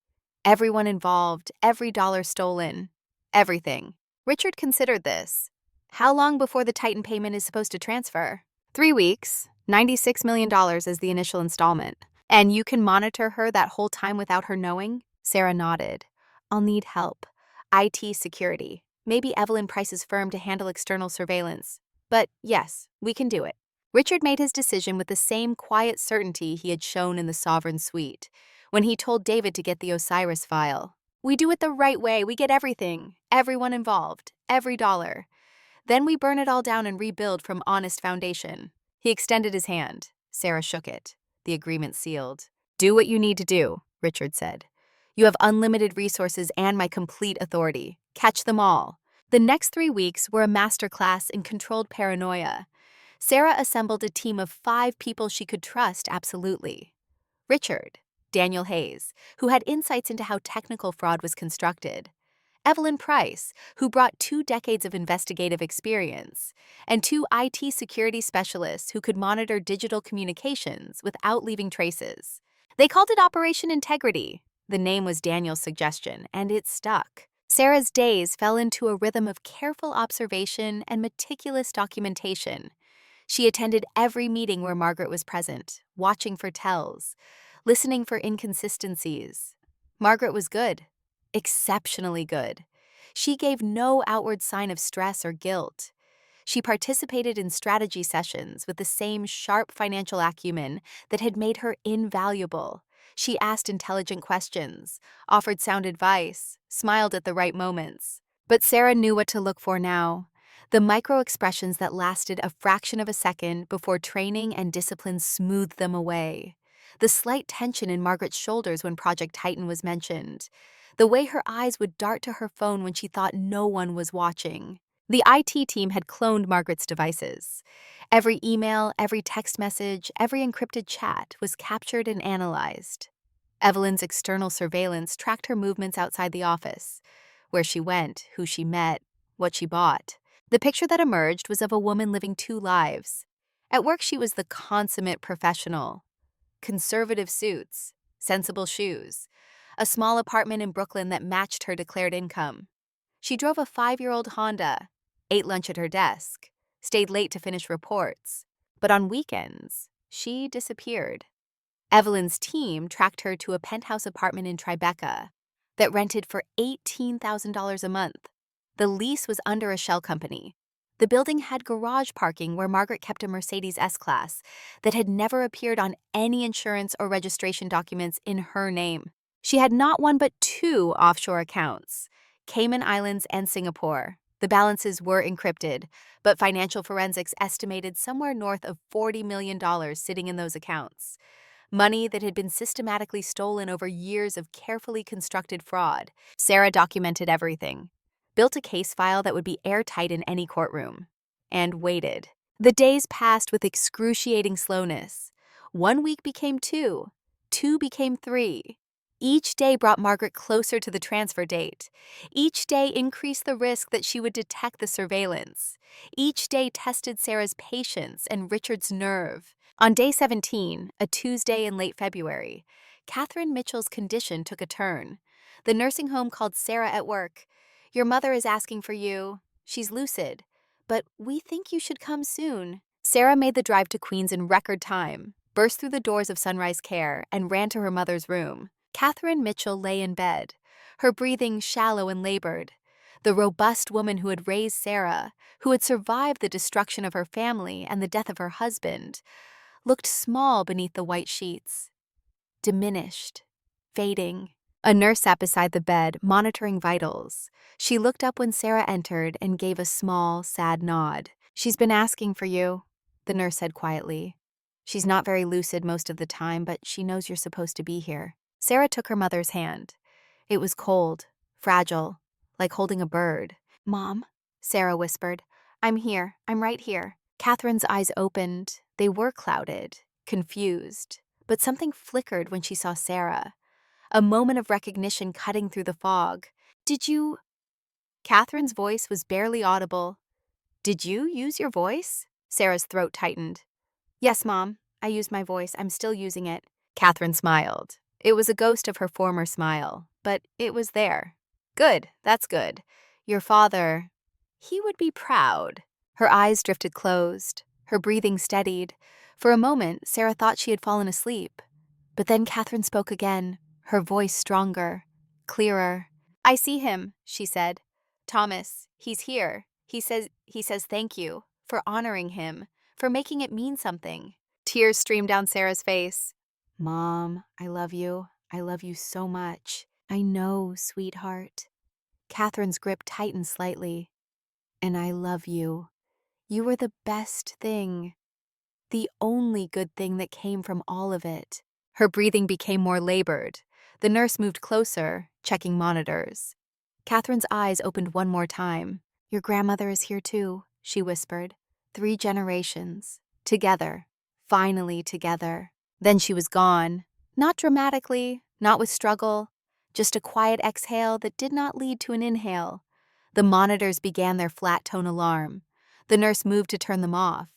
S1: Everyone involved, every dollar stolen, everything. Richard considered this. How long before the Titan payment is supposed to transfer? 3 weeks, $96 million as the initial installment. And you can monitor her that whole time without her knowing? Sarah nodded. I'll need help. IT security. Maybe Evelyn Price's firm to handle external surveillance. But yes, we can do it. Richard made his decision with the same quiet certainty he had shown in the Sovereign Suite, when he told David to get the Osiris file. We do it the right way. We get everything, everyone involved, every dollar. Then we burn it all down and rebuild from honest foundation. He extended his hand. Sarah shook it. The agreement sealed. Do what you need to do, Richard said. You have unlimited resources and my complete authority. Catch them all. The next 3 weeks were a masterclass in controlled paranoia. Sarah assembled a team of 5 people she could trust absolutely. Richard, Daniel Hayes, who had insights into how technical fraud was constructed. Evelyn Price, who brought 2 decades of investigative experience, and 2 IT security specialists who could monitor digital communications without leaving traces. They called it Operation Integrity. The name was Daniel's suggestion, and it stuck. Sarah's days fell into a rhythm of careful observation and meticulous documentation. She attended every meeting where Margaret was present, watching for tells, listening for inconsistencies. Margaret was good. Exceptionally good. She gave no outward sign of stress or guilt. She participated in strategy sessions with the same sharp financial acumen that had made her invaluable. She asked intelligent questions, offered sound advice, smiled at the right moments. But Sarah knew what to look for now. The micro-expressions that lasted a fraction of a second before training and discipline smoothed them away. The slight tension in Margaret's shoulders when Project Titan was mentioned. The way her eyes would dart to her phone when she thought no one was watching. The IT team had cloned Margaret's devices. Every email, every text message, every encrypted chat was captured and analyzed. Evelyn's external surveillance tracked her movements outside the office, where she went, who she met, what she bought. The picture that emerged was of a woman living 2 lives. At work, she was the consummate professional. Conservative suits, sensible shoes, a small apartment in Brooklyn that matched her declared income. She drove a 5-year-old Honda, ate lunch at her desk, stayed late to finish reports. But on weekends, she disappeared. Evelyn's team tracked her to a penthouse apartment in Tribeca that rented for $18,000 a month. The lease was under a shell company. The building had garage parking where Margaret kept a Mercedes S-Class that had never appeared on any insurance or registration documents in her name. She had not one but two offshore accounts, Cayman Islands and Singapore. The balances were encrypted, but financial forensics estimated somewhere north of $40 million sitting in those accounts. Money that had been systematically stolen over years of carefully constructed fraud. Sarah documented everything, built a case file that would be airtight in any courtroom, and waited. The days passed with excruciating slowness. 1 week became two became three. Each day brought Margaret closer to the transfer date. Each day increased the risk that she would detect the surveillance. Each day tested Sarah's patience and Richard's nerve. On day 17, a Tuesday in late February, Catherine Mitchell's condition took a turn. The nursing home called Sarah at work. "Your mother is asking for you. She's lucid, but we think you should come soon." Sarah made the drive to Queens in record time, burst through the doors of Sunrise Care, and ran to her mother's room. Catherine Mitchell lay in bed, her breathing shallow and labored. The robust woman who had raised Sarah, who had survived the destruction of her family and the death of her husband, looked small beneath the white sheets. Diminished, fading. A nurse sat beside the bed, monitoring vitals. She looked up when Sarah entered and gave a small, sad nod. "She's been asking for you," the nurse said quietly. "She's not very lucid most of the time, but she knows you're supposed to be here." Sarah took her mother's hand. It was cold, fragile, like holding a bird. "Mom," Sarah whispered, "I'm here. I'm right here." Catherine's eyes opened. They were clouded, confused, but something flickered when she saw Sarah. A moment of recognition cutting through the fog. "Did you—" Catherine's voice was barely audible. "Did you use your voice?" Sarah's throat tightened. "Yes, Mom. I used my voice. I'm still using it." Catherine smiled. It was a ghost of her former smile, but it was there. "Good, that's good. Your father, he would be proud." Her eyes drifted closed, her breathing steadied. For a moment, Sarah thought she had fallen asleep. But then Catherine spoke again, her voice stronger, clearer. "I see him," she said. "Thomas, he's here. He says thank you for honoring him, for making it mean something." Tears streamed down Sarah's face. "Mom, I love you. I love you so much." "I know, sweetheart." Catherine's grip tightened slightly. "And I love you. You were the best thing. The only good thing that came from all of it." Her breathing became more labored. The nurse moved closer, checking monitors. Catherine's eyes opened one more time. "Your grandmother is here too," she whispered. 3 generations. Together. Finally together. Then she was gone. Not dramatically, not with struggle. Just a quiet exhale that did not lead to an inhale. The monitors began their flat tone alarm. The nurse moved to turn them off.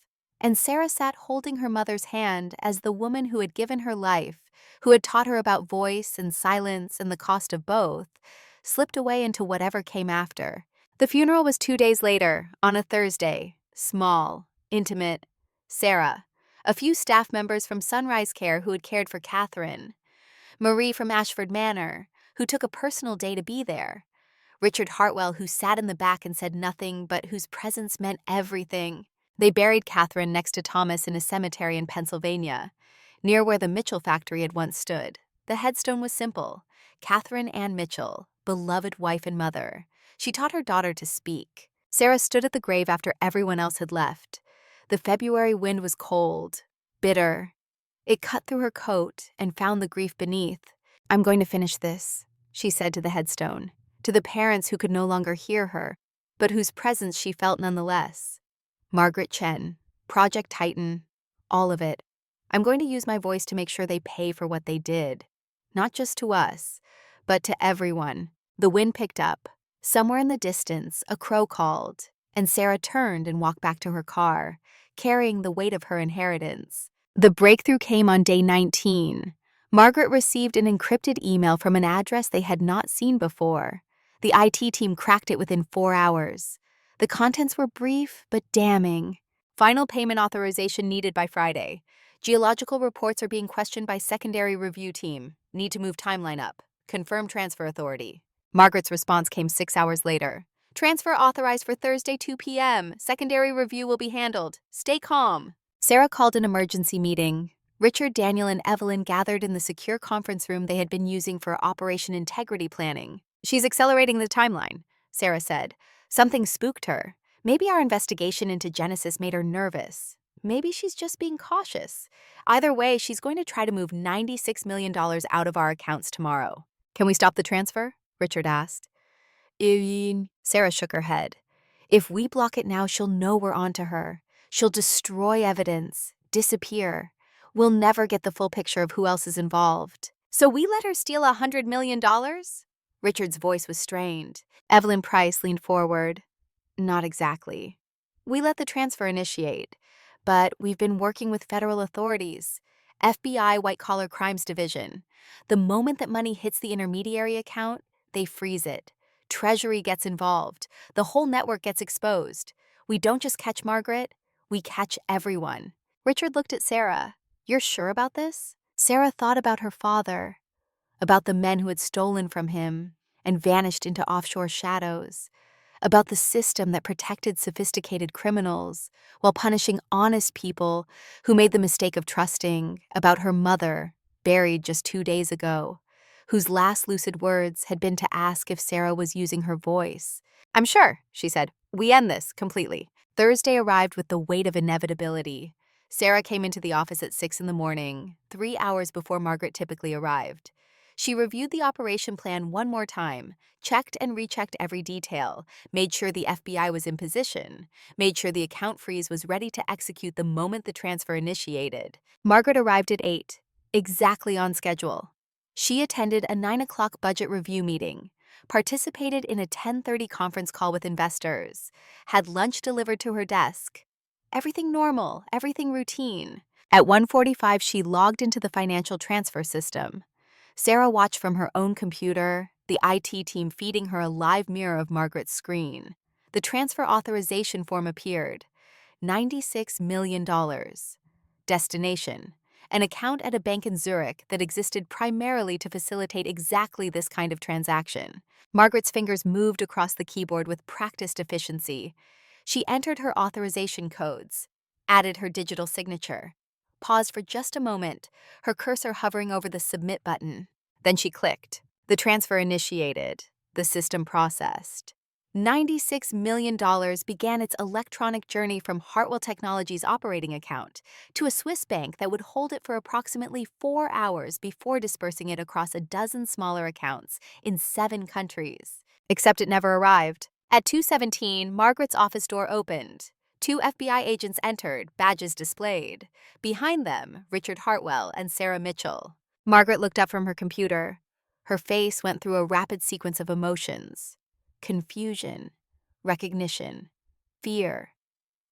S1: And Sarah sat holding her mother's hand as the woman who had given her life, who had taught her about voice and silence and the cost of both, slipped away into whatever came after. The funeral was 2 days later, on a Thursday. Small, intimate. Sarah, a few staff members from Sunrise Care who had cared for Catherine, Marie from Ashford Manor, who took a personal day to be there, Richard Hartwell, who sat in the back and said nothing, but whose presence meant everything. They buried Catherine next to Thomas in a cemetery in Pennsylvania, near where the Mitchell factory had once stood. The headstone was simple. Catherine Ann Mitchell, beloved wife and mother. She taught her daughter to speak. Sarah stood at the grave after everyone else had left. The February wind was cold, bitter. It cut through her coat and found the grief beneath. "I'm going to finish this," she said to the headstone, to the parents who could no longer hear her, but whose presence she felt nonetheless. Margaret Chen, Project Titan, all of it. "I'm going to use my voice to make sure they pay for what they did. Not just to us, but to everyone." The wind picked up. Somewhere in the distance, a crow called, and Sarah turned and walked back to her car, carrying the weight of her inheritance. The breakthrough came on day 19. Margaret received an encrypted email from an address they had not seen before. The IT team cracked it within 4 hours. The contents were brief but damning. "Final payment authorization needed by Friday. Geological reports are being questioned by secondary review team. Need to move timeline up. Confirm transfer authority." Margaret's response came 6 hours later. "Transfer authorized for Thursday 2 p.m. Secondary review will be handled. Stay calm." Sarah called an emergency meeting. Richard, Daniel, and Evelyn gathered in the secure conference room they had been using for Operation Integrity planning. "She's accelerating the timeline," Sarah said. "Something spooked her. Maybe our investigation into Genesis made her nervous. Maybe she's just being cautious. Either way, she's going to try to move $96 million out of our accounts tomorrow." "Can we stop the transfer?" Richard asked. Sarah shook her head. "If we block it now, she'll know we're onto her. She'll destroy evidence, disappear. We'll never get the full picture of who else is involved." "So we let her steal $100 million?" Richard's voice was strained. Evelyn Price leaned forward. "Not exactly. We let the transfer initiate, but we've been working with federal authorities, FBI White Collar Crimes Division. The moment that money hits the intermediary account, they freeze it. Treasury gets involved. The whole network gets exposed. We don't just catch Margaret, we catch everyone." Richard looked at Sarah. "You're sure about this?" Sarah thought about her father, about the men who had stolen from him and vanished into offshore shadows, about the system that protected sophisticated criminals while punishing honest people who made the mistake of trusting, about her mother, buried just 2 days ago, whose last lucid words had been to ask if Sarah was using her voice. "I'm sure," she said. "We end this completely." Thursday arrived with the weight of inevitability. Sarah came into the office at 6 in the morning, 3 hours before Margaret typically arrived. She reviewed the operation plan one more time, checked and rechecked every detail, made sure the FBI was in position, made sure the account freeze was ready to execute the moment the transfer initiated. Margaret arrived at 8, exactly on schedule. She attended a 9 o'clock budget review meeting, participated in a 10:30 conference call with investors, had lunch delivered to her desk. Everything normal, everything routine. At 1:45, she logged into the financial transfer system. Sarah watched from her own computer, the IT team feeding her a live mirror of Margaret's screen. The transfer authorization form appeared. $96 million. Destination: an account at a bank in Zurich that existed primarily to facilitate exactly this kind of transaction. Margaret's fingers moved across the keyboard with practiced efficiency. She entered her authorization codes, added her digital signature, paused for just a moment, her cursor hovering over the submit button. Then she clicked. The transfer initiated. The system processed. $96 million began its electronic journey from Hartwell Technologies' operating account to a Swiss bank that would hold it for approximately 4 hours before dispersing it across a dozen smaller accounts in 7 countries. Except it never arrived. At 2:17, Margaret's office door opened. 2 FBI agents entered, badges displayed. Behind them, Richard Hartwell and Sarah Mitchell. Margaret looked up from her computer. Her face went through a rapid sequence of emotions: confusion, recognition, fear,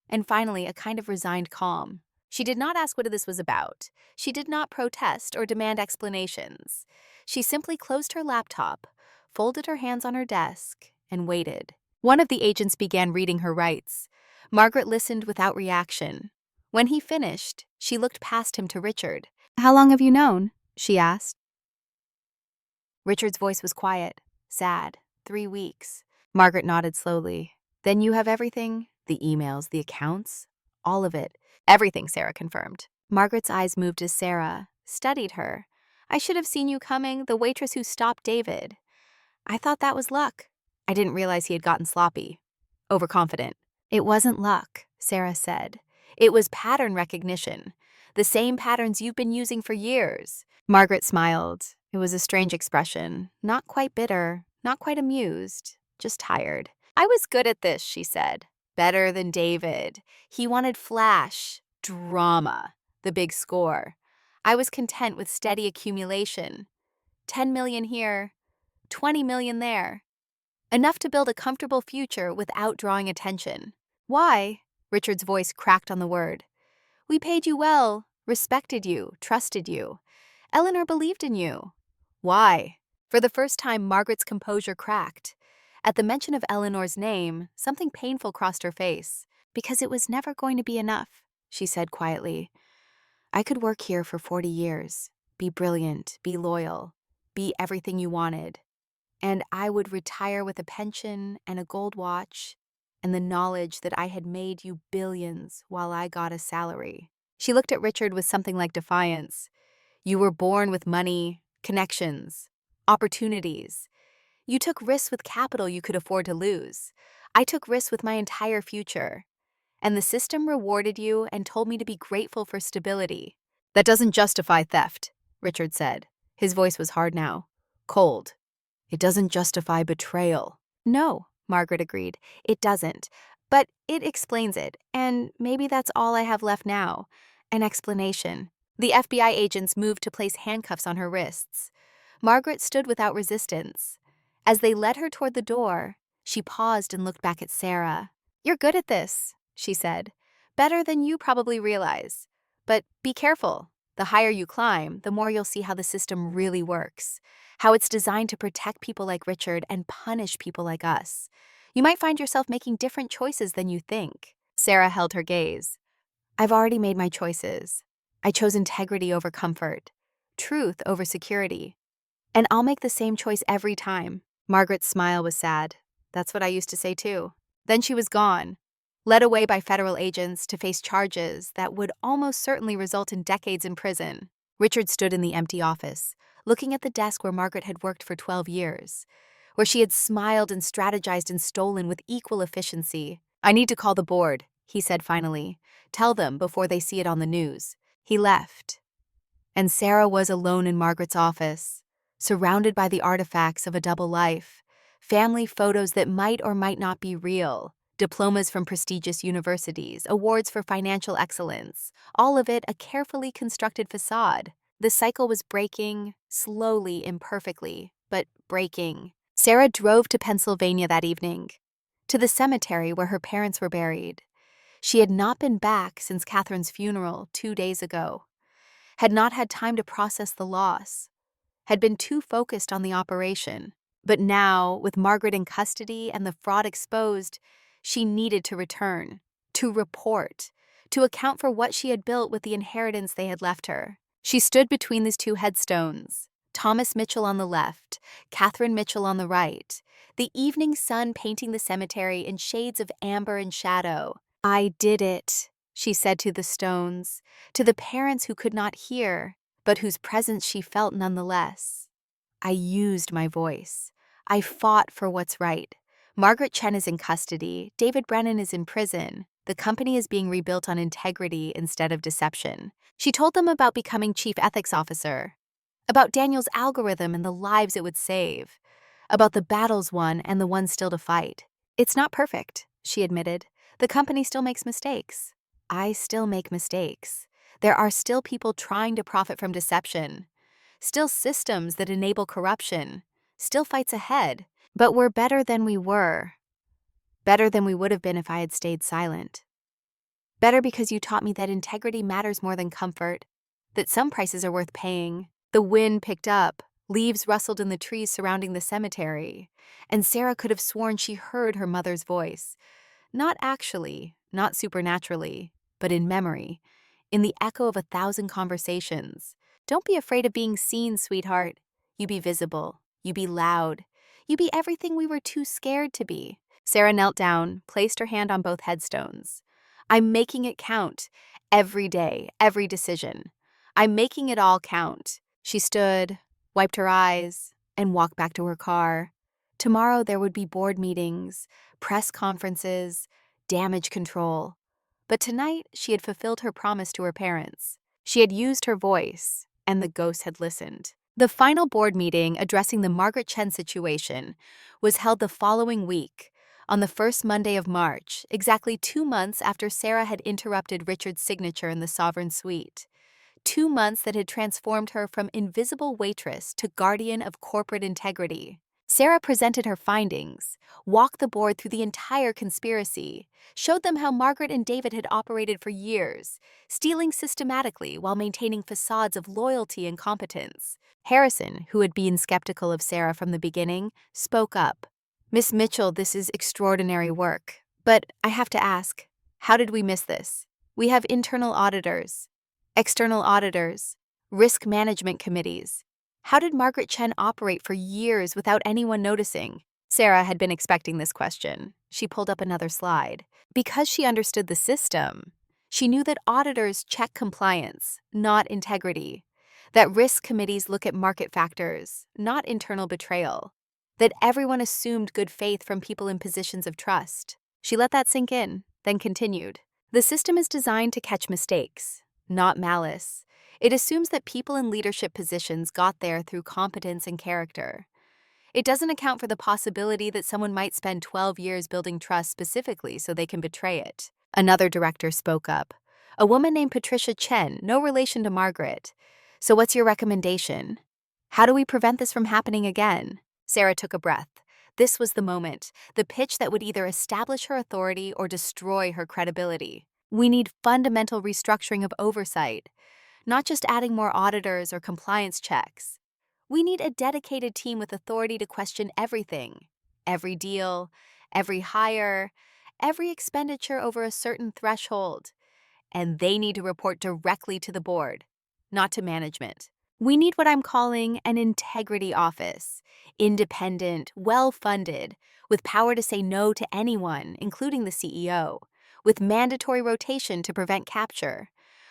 S1: and finally a kind of resigned calm. She did not ask what this was about. She did not protest or demand explanations. She simply closed her laptop, folded her hands on her desk, and waited. One of the agents began reading her rights. Margaret listened without reaction. When he finished, she looked past him to Richard. "How long have you known?" she asked. Richard's voice was quiet, sad. 3 weeks. Margaret nodded slowly. "Then you have everything? The emails, the accounts? All of it." "Everything," Sarah confirmed. Margaret's eyes moved as Sarah studied her. "I should have seen you coming, the waitress who stopped David. I thought that was luck. I didn't realize he had gotten sloppy. Overconfident." "It wasn't luck," Sarah said. "It was pattern recognition. The same patterns you've been using for years." Margaret smiled. It was a strange expression, not quite bitter, not quite amused, just tired. "I was good at this," she said. "Better than David. He wanted flash, drama, the big score. I was content with steady accumulation. 10 million here, 20 million there. Enough to build a comfortable future without drawing attention." "Why?" Richard's voice cracked on the word. "We paid you well, respected you, trusted you. Eleanor believed in you." "Why?" For the first time, Margaret's composure cracked. At the mention of Eleanor's name, something painful crossed her face. "Because it was never going to be enough," she said quietly. "I could work here for 40 years, be brilliant, be loyal, be everything you wanted. And I would retire with a pension and a gold watch and the knowledge that I had made you billions while I got a salary." She looked at Richard with something like defiance. You were born with money, connections, opportunities. You took risks with capital you could afford to lose. I took risks with my entire future. And the system rewarded you and told me to be grateful for stability. That doesn't justify theft, Richard said. His voice was hard now, cold. It doesn't justify betrayal. No, Margaret agreed. It doesn't. But it explains it, and maybe that's all I have left now. An explanation. The FBI agents moved to place handcuffs on her wrists. Margaret stood without resistance. As they led her toward the door, she paused and looked back at Sarah. You're good at this, she said. Better than you probably realize. But be careful. The higher you climb, the more you'll see how the system really works. How it's designed to protect people like Richard and punish people like us. You might find yourself making different choices than you think. Sarah held her gaze. I've already made my choices. I chose integrity over comfort, truth over security. And I'll make the same choice every time. Margaret's smile was sad. That's what I used to say too. Then she was gone, led away by federal agents to face charges that would almost certainly result in decades in prison. Richard stood in the empty office, looking at the desk where Margaret had worked for 12 years, where she had smiled and strategized and stolen with equal efficiency. I need to call the board, he said finally. Tell them before they see it on the news. He left. And Sarah was alone in Margaret's office, surrounded by the artifacts of a double life, family photos that might or might not be real, diplomas from prestigious universities, awards for financial excellence, all of it a carefully constructed facade. The cycle was breaking, slowly, imperfectly, but breaking. Sarah drove to Pennsylvania that evening, to the cemetery where her parents were buried. She had not been back since Catherine's funeral 2 days ago, had not had time to process the loss, had been too focused on the operation. But now, with Margaret in custody and the fraud exposed, she needed to return, to report, to account for what she had built with the inheritance they had left her. She stood between these two headstones, Thomas Mitchell on the left, Catherine Mitchell on the right, the evening sun painting the cemetery in shades of amber and shadow. I did it, she said to the stones, to the parents who could not hear, but whose presence she felt nonetheless. I used my voice. I fought for what's right. Margaret Chen is in custody. David Brennan is in prison. The company is being rebuilt on integrity instead of deception. She told them about becoming chief ethics officer, about Daniel's algorithm and the lives it would save, about the battles won and the ones still to fight. It's not perfect, she admitted. The company still makes mistakes. I still make mistakes. There are still people trying to profit from deception. Still systems that enable corruption. Still fights ahead. But we're better than we were. Better than we would have been if I had stayed silent. Better because you taught me that integrity matters more than comfort, that some prices are worth paying. The wind picked up. Leaves rustled in the trees surrounding the cemetery. And Sarah could have sworn she heard her mother's voice. Not actually, not supernaturally, but in memory, in the echo of 1,000 conversations. Don't be afraid of being seen, sweetheart. You be visible. You be loud. You be everything we were too scared to be. Sarah knelt down, placed her hand on both headstones. I'm making it count. Every day, every decision. I'm making it all count. She stood, wiped her eyes, and walked back to her car. Tomorrow there would be board meetings, press conferences, damage control. But tonight she had fulfilled her promise to her parents. She had used her voice, and the ghosts had listened. The final board meeting addressing the Margaret Chen situation was held the following week, on the first Monday of March, exactly 2 months after Sarah had interrupted Richard's signature in the Sovereign Suite. 2 months that had transformed her from invisible waitress to guardian of corporate integrity. Sarah presented her findings, walked the board through the entire conspiracy, showed them how Margaret and David had operated for years, stealing systematically while maintaining facades of loyalty and competence. Harrison, who had been skeptical of Sarah from the beginning, spoke up. Miss Mitchell, this is extraordinary work. But I have to ask, how did we miss this? We have internal auditors, external auditors, risk management committees. How did Margaret Chen operate for years without anyone noticing? Sarah had been expecting this question. She pulled up another slide. Because she understood the system. She knew that auditors check compliance, not integrity. That risk committees look at market factors, not internal betrayal. That everyone assumed good faith from people in positions of trust. She let that sink in, then continued. The system is designed to catch mistakes, not malice. It assumes that people in leadership positions got there through competence and character. It doesn't account for the possibility that someone might spend 12 years building trust specifically so they can betray it. Another director spoke up. A woman named Patricia Chen, no relation to Margaret. So what's your recommendation? How do we prevent this from happening again? Sarah took a breath. This was the moment, the pitch that would either establish her authority or destroy her credibility. We need fundamental restructuring of oversight, not just adding more auditors or compliance checks. We need a dedicated team with authority to question everything, every deal, every hire, every expenditure over a certain threshold. And they need to report directly to the board, not to management. We need what I'm calling an integrity office, independent, well-funded, with power to say no to anyone, including the CEO, with mandatory rotation to prevent capture,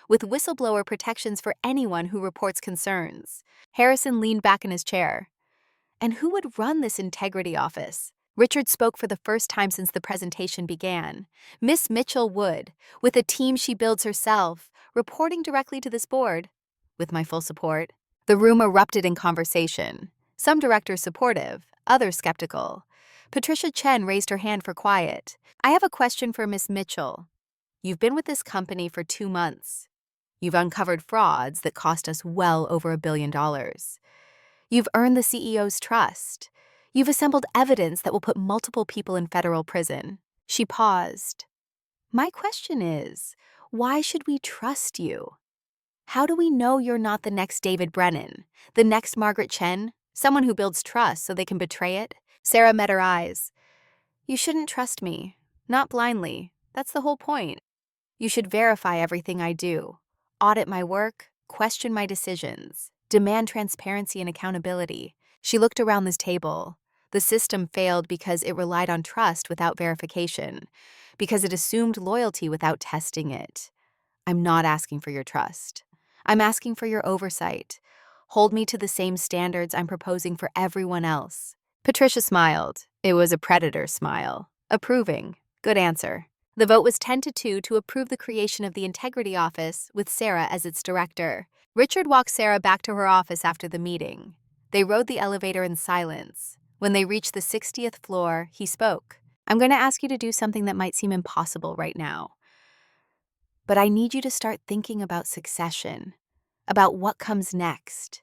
S1: with whistleblower protections for anyone who reports concerns. Harrison leaned back in his chair. And who would run this integrity office? Richard spoke for the first time since the presentation began. Miss Mitchell would, with a team she builds herself, reporting directly to this board. With my full support. The room erupted in conversation. Some directors supportive, others skeptical. Patricia Chen raised her hand for quiet. I have a question for Miss Mitchell. You've been with this company for 2 months. You've uncovered frauds that cost us well over $1 billion. You've earned the CEO's trust. You've assembled evidence that will put multiple people in federal prison. She paused. My question is, why should we trust you? How do we know you're not the next David Brennan, the next Margaret Chen, someone who builds trust so they can betray it? Sarah met her eyes. You shouldn't trust me, not blindly. That's the whole point. You should verify everything I do, audit my work, question my decisions, demand transparency and accountability. She looked around this table. The system failed because it relied on trust without verification, because it assumed loyalty without testing it. I'm not asking for your trust. I'm asking for your oversight. Hold me to the same standards I'm proposing for everyone else. Patricia smiled. It was a predator smile. Approving. Good answer. The vote was 10-2 to approve the creation of the Integrity Office with Sarah as its director. Richard walked Sarah back to her office after the meeting. They rode the elevator in silence. When they reached the 60th floor, he spoke. I'm going to ask you to do something that might seem impossible right now. But I need you to start thinking about succession, about what comes next.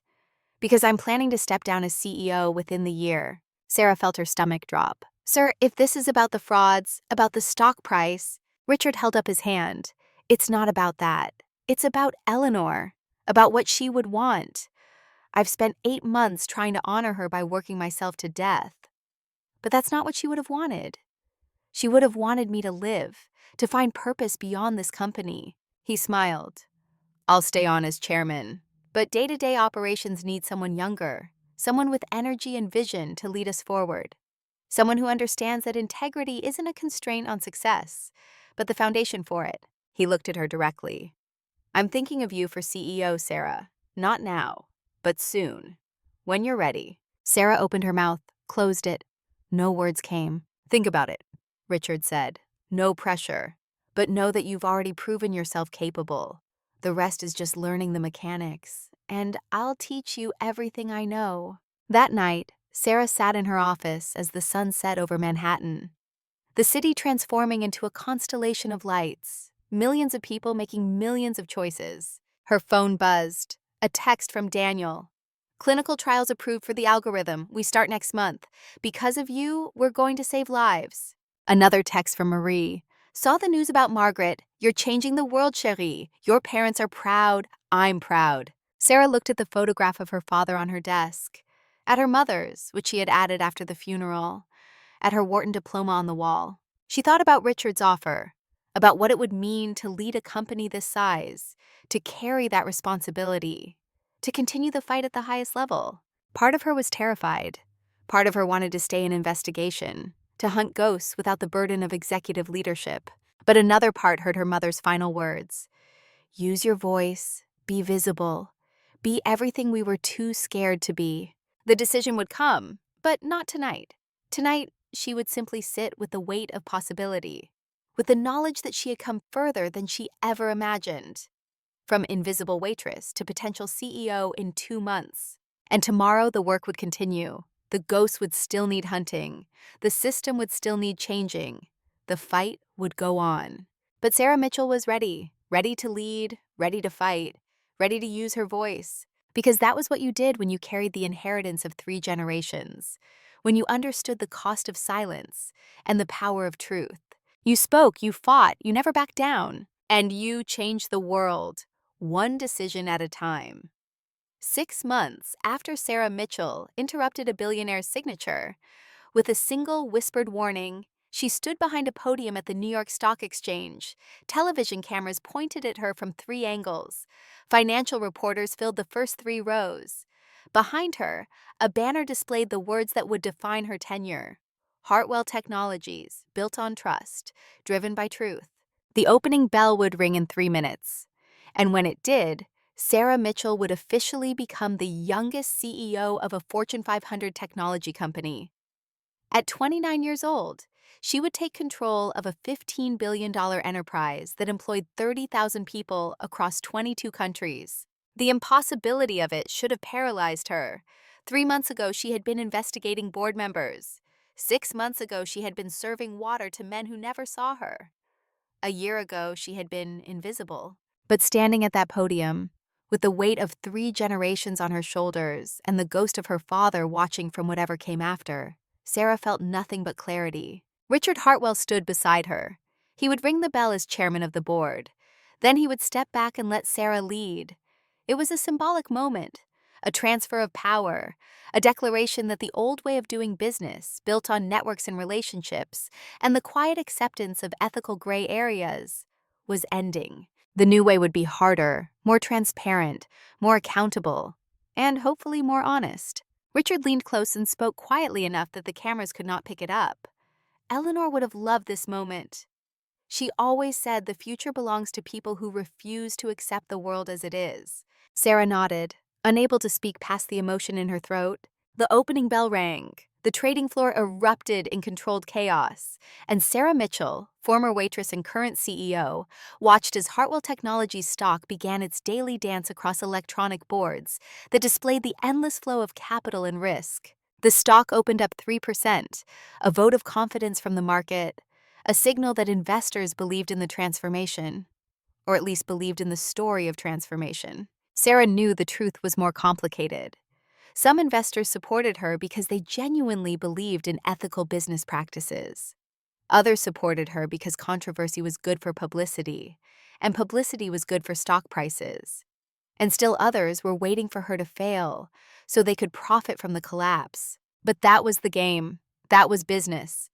S1: Because I'm planning to step down as CEO within the year. Sarah felt her stomach drop. Sir, if this is about the frauds, about the stock price, Richard held up his hand. It's not about that. It's about Eleanor, about what she would want. I've spent 8 months trying to honor her by working myself to death. But that's not what she would have wanted. She would have wanted me to live, to find purpose beyond this company. He smiled. I'll stay on as chairman, but day-to-day operations need someone younger, someone with energy and vision to lead us forward. Someone who understands that integrity isn't a constraint on success, but the foundation for it. He looked at her directly. I'm thinking of you for CEO, Sarah. Not now, but soon. When you're ready. Sarah opened her mouth, closed it. No words came. Think about it, Richard said. No pressure, but know that you've already proven yourself capable. The rest is just learning the mechanics, and I'll teach you everything I know. That night, Sarah sat in her office as the sun set over Manhattan. The city transforming into a constellation of lights, millions of people making millions of choices. Her phone buzzed. A text from Daniel. Clinical trials approved for the algorithm. We start next month. Because of you, we're going to save lives. Another text from Marie. Saw the news about Margaret. You're changing the world, chérie. Your parents are proud. I'm proud. Sarah looked at the photograph of her father on her desk, at her mother's, which she had added after the funeral, at her Wharton diploma on the wall. She thought about Richard's offer, about what it would mean to lead a company this size, to carry that responsibility, to continue the fight at the highest level. Part of her was terrified. Part of her wanted to stay in investigation, to hunt ghosts without the burden of executive leadership. But another part heard her mother's final words. Use your voice, be visible, be everything we were too scared to be. The decision would come, but not tonight. Tonight, she would simply sit with the weight of possibility, with the knowledge that she had come further than she ever imagined. From invisible waitress to potential CEO in 2 months. And tomorrow the work would continue. The ghosts would still need hunting. The system would still need changing. The fight would go on. But Sarah Mitchell was ready to lead, ready to fight, ready to use her voice. Because that was what you did when you carried the inheritance of 3 generations. When you understood the cost of silence and the power of truth. You spoke, you fought, you never backed down. And you changed the world. One decision at a time. 6 months after Sarah Mitchell interrupted a billionaire's signature, with a single whispered warning, she stood behind a podium at the New York Stock Exchange. Television cameras pointed at her from 3 angles. Financial reporters filled the first 3 rows. Behind her, a banner displayed the words that would define her tenure. Hartwell Technologies, built on trust, driven by truth. The opening bell would ring in 3 minutes. And when it did, Sarah Mitchell would officially become the youngest CEO of a Fortune 500 technology company. At 29 years old, she would take control of a $15 billion enterprise that employed 30,000 people across 22 countries. The impossibility of it should have paralyzed her. 3 months ago, she had been investigating board members. 6 months ago, she had been serving water to men who never saw her. A year ago, she had been invisible. But standing at that podium, with the weight of 3 generations on her shoulders and the ghost of her father watching from whatever came after, Sarah felt nothing but clarity. Richard Hartwell stood beside her. He would ring the bell as chairman of the board. Then he would step back and let Sarah lead. It was a symbolic moment, a transfer of power, a declaration that the old way of doing business, built on networks and relationships, and the quiet acceptance of ethical gray areas, was ending. The new way would be harder, more transparent, more accountable, and hopefully more honest. Richard leaned close and spoke quietly enough that the cameras could not pick it up. Eleanor would have loved this moment. She always said the future belongs to people who refuse to accept the world as it is. Sarah nodded, unable to speak past the emotion in her throat. The opening bell rang. The trading floor erupted in controlled chaos, and Sarah Mitchell, former waitress and current CEO, watched as Hartwell Technologies stock began its daily dance across electronic boards that displayed the endless flow of capital and risk. The stock opened up 3%, a vote of confidence from the market, a signal that investors believed in the transformation, or at least believed in the story of transformation. Sarah knew the truth was more complicated. Some investors supported her because they genuinely believed in ethical business practices. Others supported her because controversy was good for publicity, and publicity was good for stock prices. And still others were waiting for her to fail so they could profit from the collapse. But that was the game. That was business.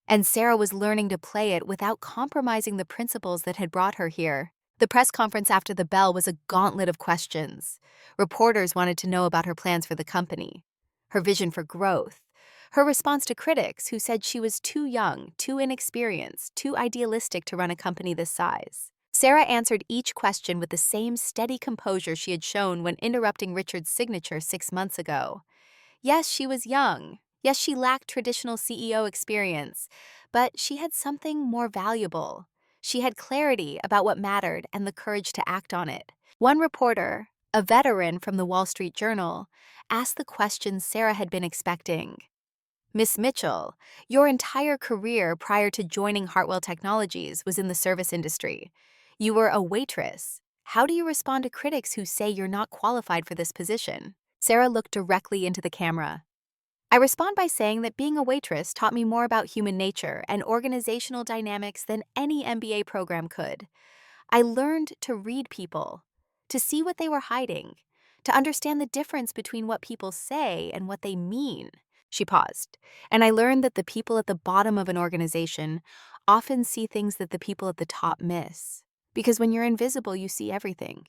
S1: And Sarah was learning to play it without compromising the principles that had brought her here. The press conference after the bell was a gauntlet of questions. Reporters wanted to know about her plans for the company, her vision for growth, her response to critics who said she was too young, too inexperienced, too idealistic to run a company this size. Sarah answered each question with the same steady composure she had shown when interrupting Richard's signature 6 months ago. Yes, she was young. Yes, she lacked traditional CEO experience, but she had something more valuable. She had clarity about what mattered and the courage to act on it. One reporter, a veteran from the Wall Street Journal, asked the question Sarah had been expecting. Miss Mitchell, your entire career prior to joining Hartwell Technologies was in the service industry. You were a waitress. How do you respond to critics who say you're not qualified for this position? Sarah looked directly into the camera. I respond by saying that being a waitress taught me more about human nature and organizational dynamics than any MBA program could. I learned to read people, to see what they were hiding, to understand the difference between what people say and what they mean. She paused, and I learned that the people at the bottom of an organization often see things that the people at the top miss. Because when you're invisible, you see everything.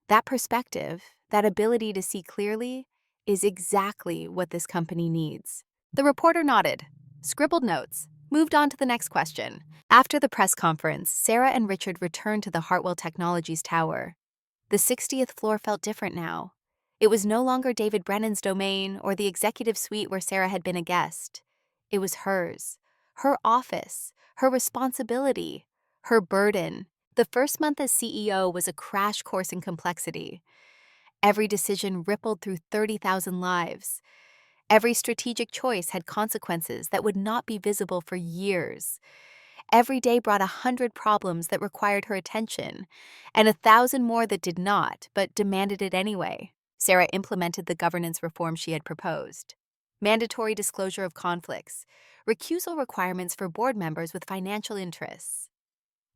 S1: That perspective, that ability to see clearly, is exactly what this company needs. The reporter nodded, scribbled notes, moved on to the next question. After the press conference, Sarah and Richard returned to the Hartwell Technologies tower. The 60th floor felt different now. It was no longer David Brennan's domain or the executive suite where Sarah had been a guest. It was hers, her office, her responsibility, her burden. The first month as CEO was a crash course in complexity. Every decision rippled through 30,000 lives. Every strategic choice had consequences that would not be visible for years. Every day brought 100 problems that required her attention, and 1,000 more that did not, but demanded it anyway. Sarah implemented the governance reform she had proposed. Mandatory disclosure of conflicts, recusal requirements for board members with financial interests,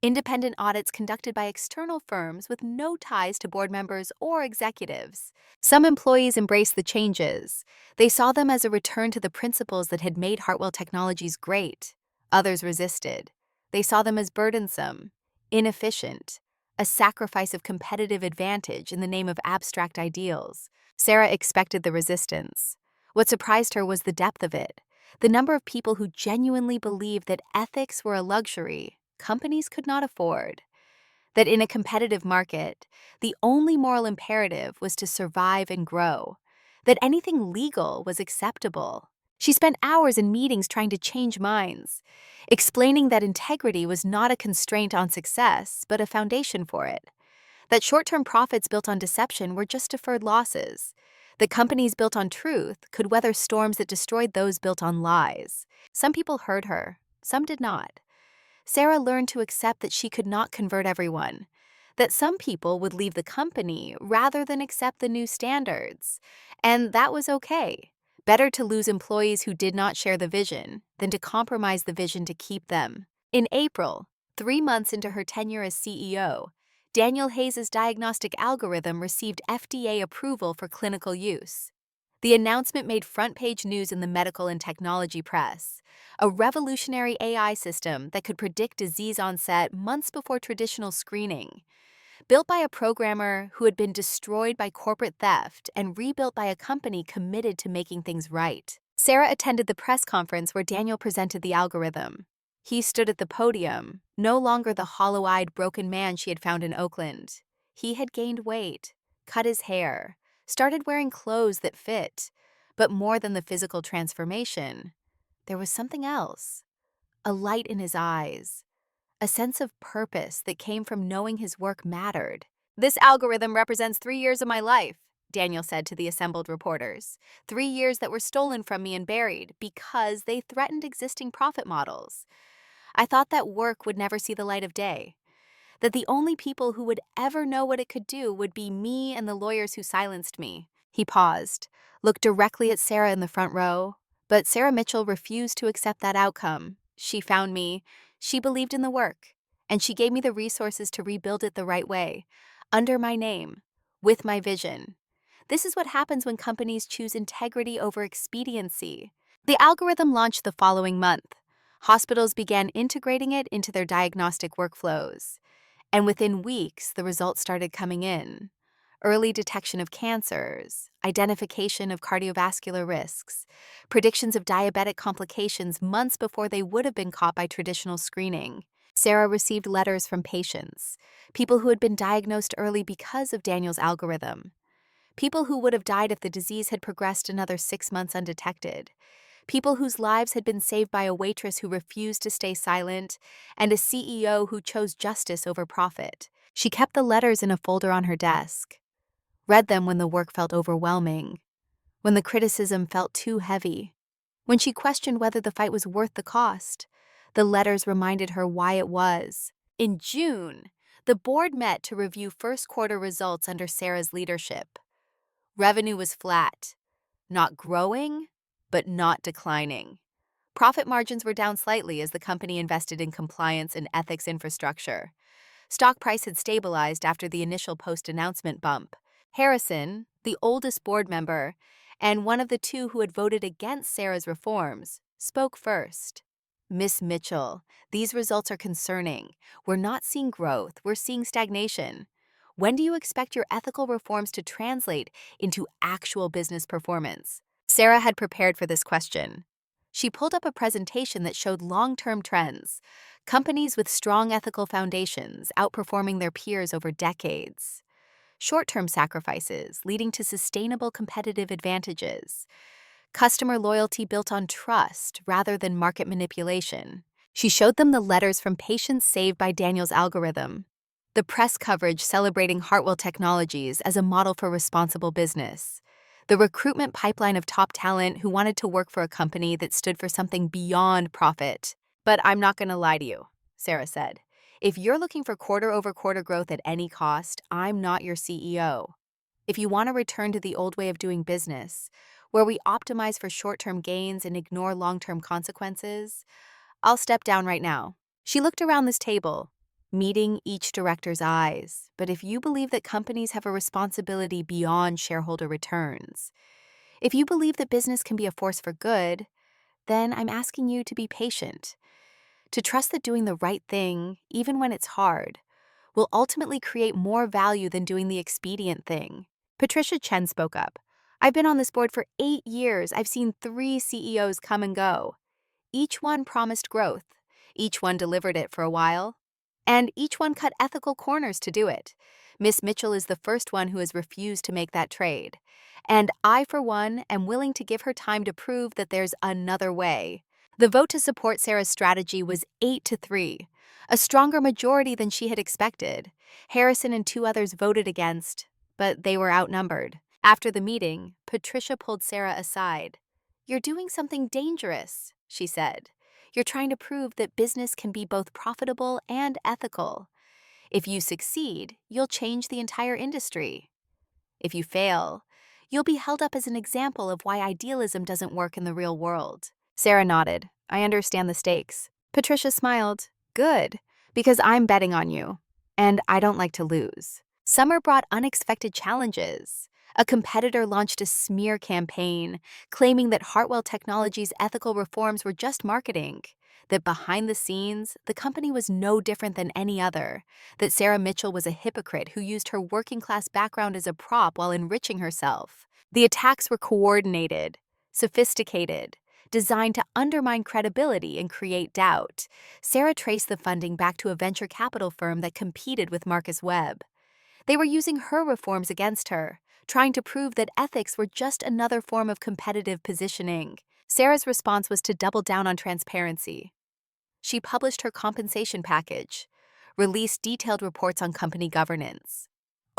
S1: independent audits conducted by external firms with no ties to board members or executives. Some employees embraced the changes. They saw them as a return to the principles that had made Hartwell Technologies great. Others resisted. They saw them as burdensome, inefficient, a sacrifice of competitive advantage in the name of abstract ideals. Sarah expected the resistance. What surprised her was the depth of it, the number of people who genuinely believed that ethics were a luxury companies could not afford, that in a competitive market, the only moral imperative was to survive and grow, that anything legal was acceptable. She spent hours in meetings trying to change minds, explaining that integrity was not a constraint on success, but a foundation for it, that short-term profits built on deception were just deferred losses, that companies built on truth could weather storms that destroyed those built on lies. Some people heard her, some did not. Sarah learned to accept that she could not convert everyone, that some people would leave the company rather than accept the new standards, and that was okay. Better to lose employees who did not share the vision than to compromise the vision to keep them. In April, 3 months into her tenure as CEO, Daniel Hayes's diagnostic algorithm received FDA approval for clinical use. The announcement made front-page news in the medical and technology press. A revolutionary AI system that could predict disease onset months before traditional screening. Built by a programmer who had been destroyed by corporate theft and rebuilt by a company committed to making things right. Sarah attended the press conference where Daniel presented the algorithm. He stood at the podium, no longer the hollow-eyed, broken man she had found in Oakland. He had gained weight, cut his hair, started wearing clothes that fit. But more than the physical transformation, there was something else. A light in his eyes, a sense of purpose that came from knowing his work mattered. "This algorithm represents 3 years of my life," Daniel said to the assembled reporters. 3 years that were stolen from me and buried because they threatened existing profit models. I thought that work would never see the light of day, that the only people who would ever know what it could do would be me and the lawyers who silenced me. He paused, looked directly at Sarah in the front row, but Sarah Mitchell refused to accept that outcome. She found me, she believed in the work, and she gave me the resources to rebuild it the right way, under my name, with my vision. This is what happens when companies choose integrity over expediency. The algorithm launched the following month. Hospitals began integrating it into their diagnostic workflows. And within weeks, the results started coming in. Early detection of cancers, identification of cardiovascular risks, predictions of diabetic complications months before they would have been caught by traditional screening. Sarah received letters from patients, people who had been diagnosed early because of Daniel's algorithm, people who would have died if the disease had progressed another 6 months undetected, people whose lives had been saved by a waitress who refused to stay silent, and a CEO who chose justice over profit. She kept the letters in a folder on her desk, read them when the work felt overwhelming, when the criticism felt too heavy, when she questioned whether the fight was worth the cost. The letters reminded her why it was. In June, the board met to review first-quarter results under Sarah's leadership. Revenue was flat, not growing, but not declining. Profit margins were down slightly as the company invested in compliance and ethics infrastructure. Stock price had stabilized after the initial post-announcement bump. Harrison, the oldest board member, and one of the two who had voted against Sarah's reforms, spoke first. "Miss Mitchell, these results are concerning. We're not seeing growth, we're seeing stagnation. When do you expect your ethical reforms to translate into actual business performance?" Sarah had prepared for this question. She pulled up a presentation that showed long-term trends, companies with strong ethical foundations outperforming their peers over decades, short-term sacrifices leading to sustainable competitive advantages, customer loyalty built on trust rather than market manipulation. She showed them the letters from patients saved by Daniel's algorithm, the press coverage celebrating Hartwell Technologies as a model for responsible business, the recruitment pipeline of top talent who wanted to work for a company that stood for something beyond profit. But I'm not going to lie to you, Sarah said. If you're looking for quarter-over-quarter growth at any cost, I'm not your CEO. If you want to return to the old way of doing business, where we optimize for short-term gains and ignore long-term consequences, I'll step down right now. She looked around this table, meeting each director's eyes. But if you believe that companies have a responsibility beyond shareholder returns, if you believe that business can be a force for good, then I'm asking you to be patient, to trust that doing the right thing, even when it's hard, will ultimately create more value than doing the expedient thing. Patricia Chen spoke up. I've been on this board for 8 years. I've seen 3 CEOs come and go. Each one promised growth. Each one delivered it for a while. And each one cut ethical corners to do it. Miss Mitchell is the first one who has refused to make that trade. And I, for one, am willing to give her time to prove that there's another way. The vote to support Sarah's strategy was 8-3, a stronger majority than she had expected. Harrison and 2 others voted against, but they were outnumbered. After the meeting, Patricia pulled Sarah aside. "You're doing something dangerous," she said. "You're trying to prove that business can be both profitable and ethical. If you succeed, you'll change the entire industry. If you fail, you'll be held up as an example of why idealism doesn't work in the real world." Sarah nodded. "I understand the stakes." Patricia smiled. "Good, because I'm betting on you, and I don't like to lose." Summer brought unexpected challenges. A competitor launched a smear campaign, claiming that Hartwell Technologies' ethical reforms were just marketing, that behind the scenes, the company was no different than any other, that Sarah Mitchell was a hypocrite who used her working-class background as a prop while enriching herself. The attacks were coordinated, sophisticated, designed to undermine credibility and create doubt. Sarah traced the funding back to a venture capital firm that competed with Marcus Webb. They were using her reforms against her, trying to prove that ethics were just another form of competitive positioning. Sarah's response was to double down on transparency. She published her compensation package, released detailed reports on company governance,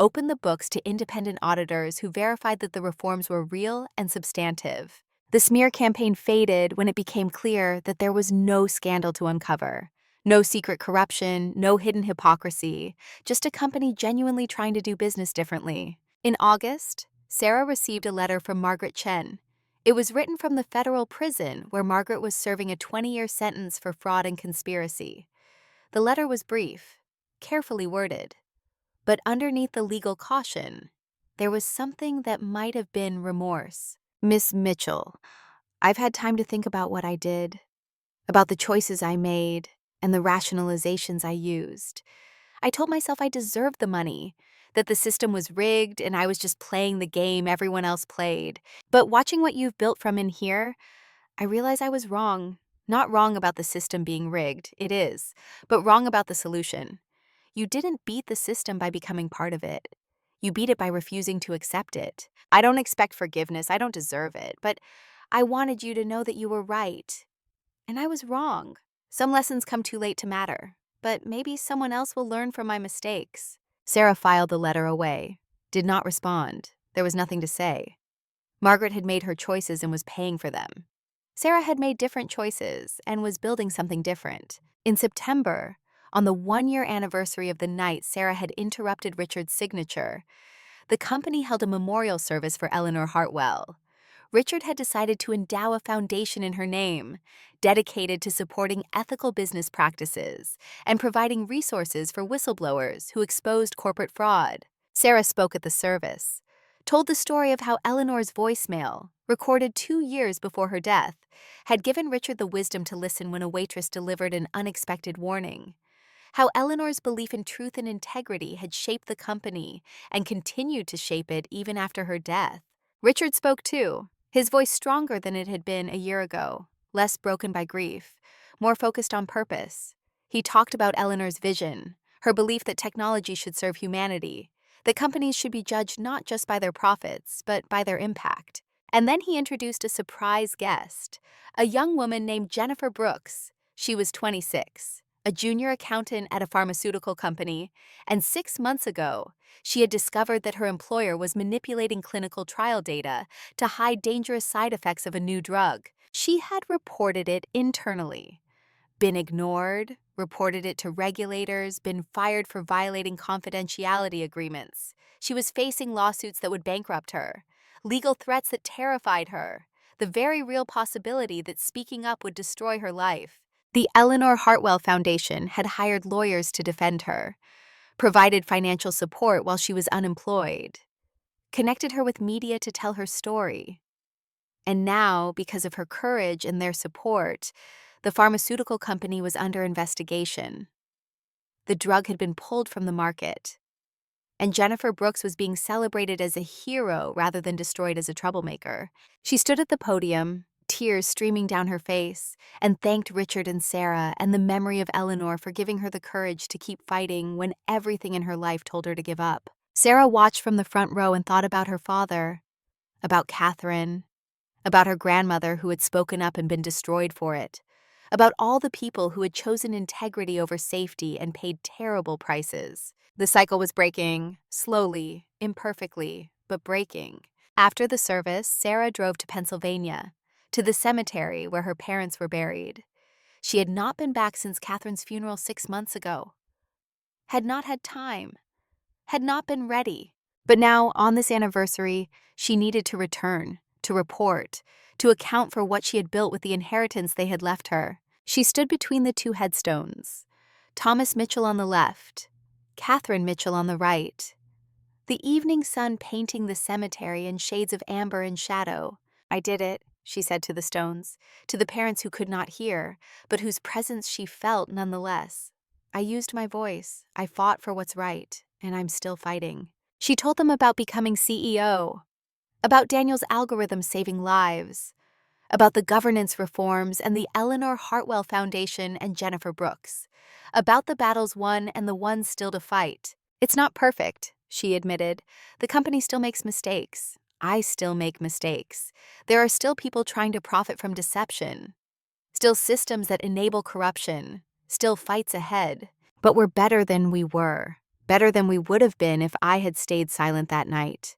S1: opened the books to independent auditors who verified that the reforms were real and substantive. The smear campaign faded when it became clear that there was no scandal to uncover. No secret corruption, no hidden hypocrisy, just a company genuinely trying to do business differently. In August, Sarah received a letter from Margaret Chen. It was written from the federal prison where Margaret was serving a 20-year sentence for fraud and conspiracy. The letter was brief, carefully worded, but underneath the legal caution, there was something that might have been remorse. "Miss Mitchell, I've had time to think about what I did, about the choices I made, and the rationalizations I used. I told myself I deserved the money, that the system was rigged and I was just playing the game everyone else played. But watching what you've built from in here, I realize I was wrong. Not wrong about the system being rigged, it is, but wrong about the solution. You didn't beat the system by becoming part of it. You beat it by refusing to accept it. I don't expect forgiveness, I don't deserve it, but I wanted you to know that you were right. And I was wrong. Some lessons come too late to matter, but maybe someone else will learn from my mistakes." Sarah filed the letter away, did not respond. There was nothing to say. Margaret had made her choices and was paying for them. Sarah had made different choices and was building something different. In September, on the 1-year anniversary of the night Sarah had interrupted Richard's signature, the company held a memorial service for Eleanor Hartwell. Richard had decided to endow a foundation in her name, dedicated to supporting ethical business practices and providing resources for whistleblowers who exposed corporate fraud. Sarah spoke at the service, told the story of how Eleanor's voicemail, recorded 2 years before her death, had given Richard the wisdom to listen when a waitress delivered an unexpected warning. How Eleanor's belief in truth and integrity had shaped the company and continued to shape it even after her death. Richard spoke too, his voice stronger than it had been a year ago. less broken by grief, more focused on purpose. He talked about Eleanor's vision, her belief that technology should serve humanity, that companies should be judged not just by their profits, but by their impact. And then he introduced a surprise guest, a young woman named Jennifer Brooks. She was 26, a junior accountant at a pharmaceutical company, and 6 months ago, she had discovered that her employer was manipulating clinical trial data to hide dangerous side effects of a new drug. She had reported it internally, been ignored, reported it to regulators, been fired for violating confidentiality agreements. She was facing lawsuits that would bankrupt her, legal threats that terrified her, the very real possibility that speaking up would destroy her life. The Eleanor Hartwell Foundation had hired lawyers to defend her, provided financial support while she was unemployed, connected her with media to tell her story. And now, because of her courage and their support, the pharmaceutical company was under investigation. The drug had been pulled from the market, and Jennifer Brooks was being celebrated as a hero rather than destroyed as a troublemaker. She stood at the podium, tears streaming down her face, and thanked Richard and Sarah and the memory of Eleanor for giving her the courage to keep fighting when everything in her life told her to give up. Sarah watched from the front row and thought about her father, about Catherine, about her grandmother who had spoken up and been destroyed for it, about all the people who had chosen integrity over safety and paid terrible prices. The cycle was breaking, slowly, imperfectly, but breaking. After the service, Sarah drove to Pennsylvania, to the cemetery where her parents were buried. She had not been back since Catherine's funeral 6 months ago, had not had time, had not been ready. But now, on this anniversary, she needed to return, to report, to account for what she had built with the inheritance they had left her. She stood between the two headstones, Thomas Mitchell on the left, Catherine Mitchell on the right, the evening sun painting the cemetery in shades of amber and shadow. "I did it," she said to the stones, to the parents who could not hear, but whose presence she felt nonetheless. "I used my voice, I fought for what's right, and I'm still fighting." She told them about becoming CEO, about Daniel's algorithm saving lives, about the governance reforms and the Eleanor Hartwell Foundation and Jennifer Brooks, about the battles won and the ones still to fight. "It's not perfect," she admitted. "The company still makes mistakes. I still make mistakes. There are still people trying to profit from deception, still systems that enable corruption, still fights ahead. But we're better than we were, better than we would have been if I had stayed silent that night.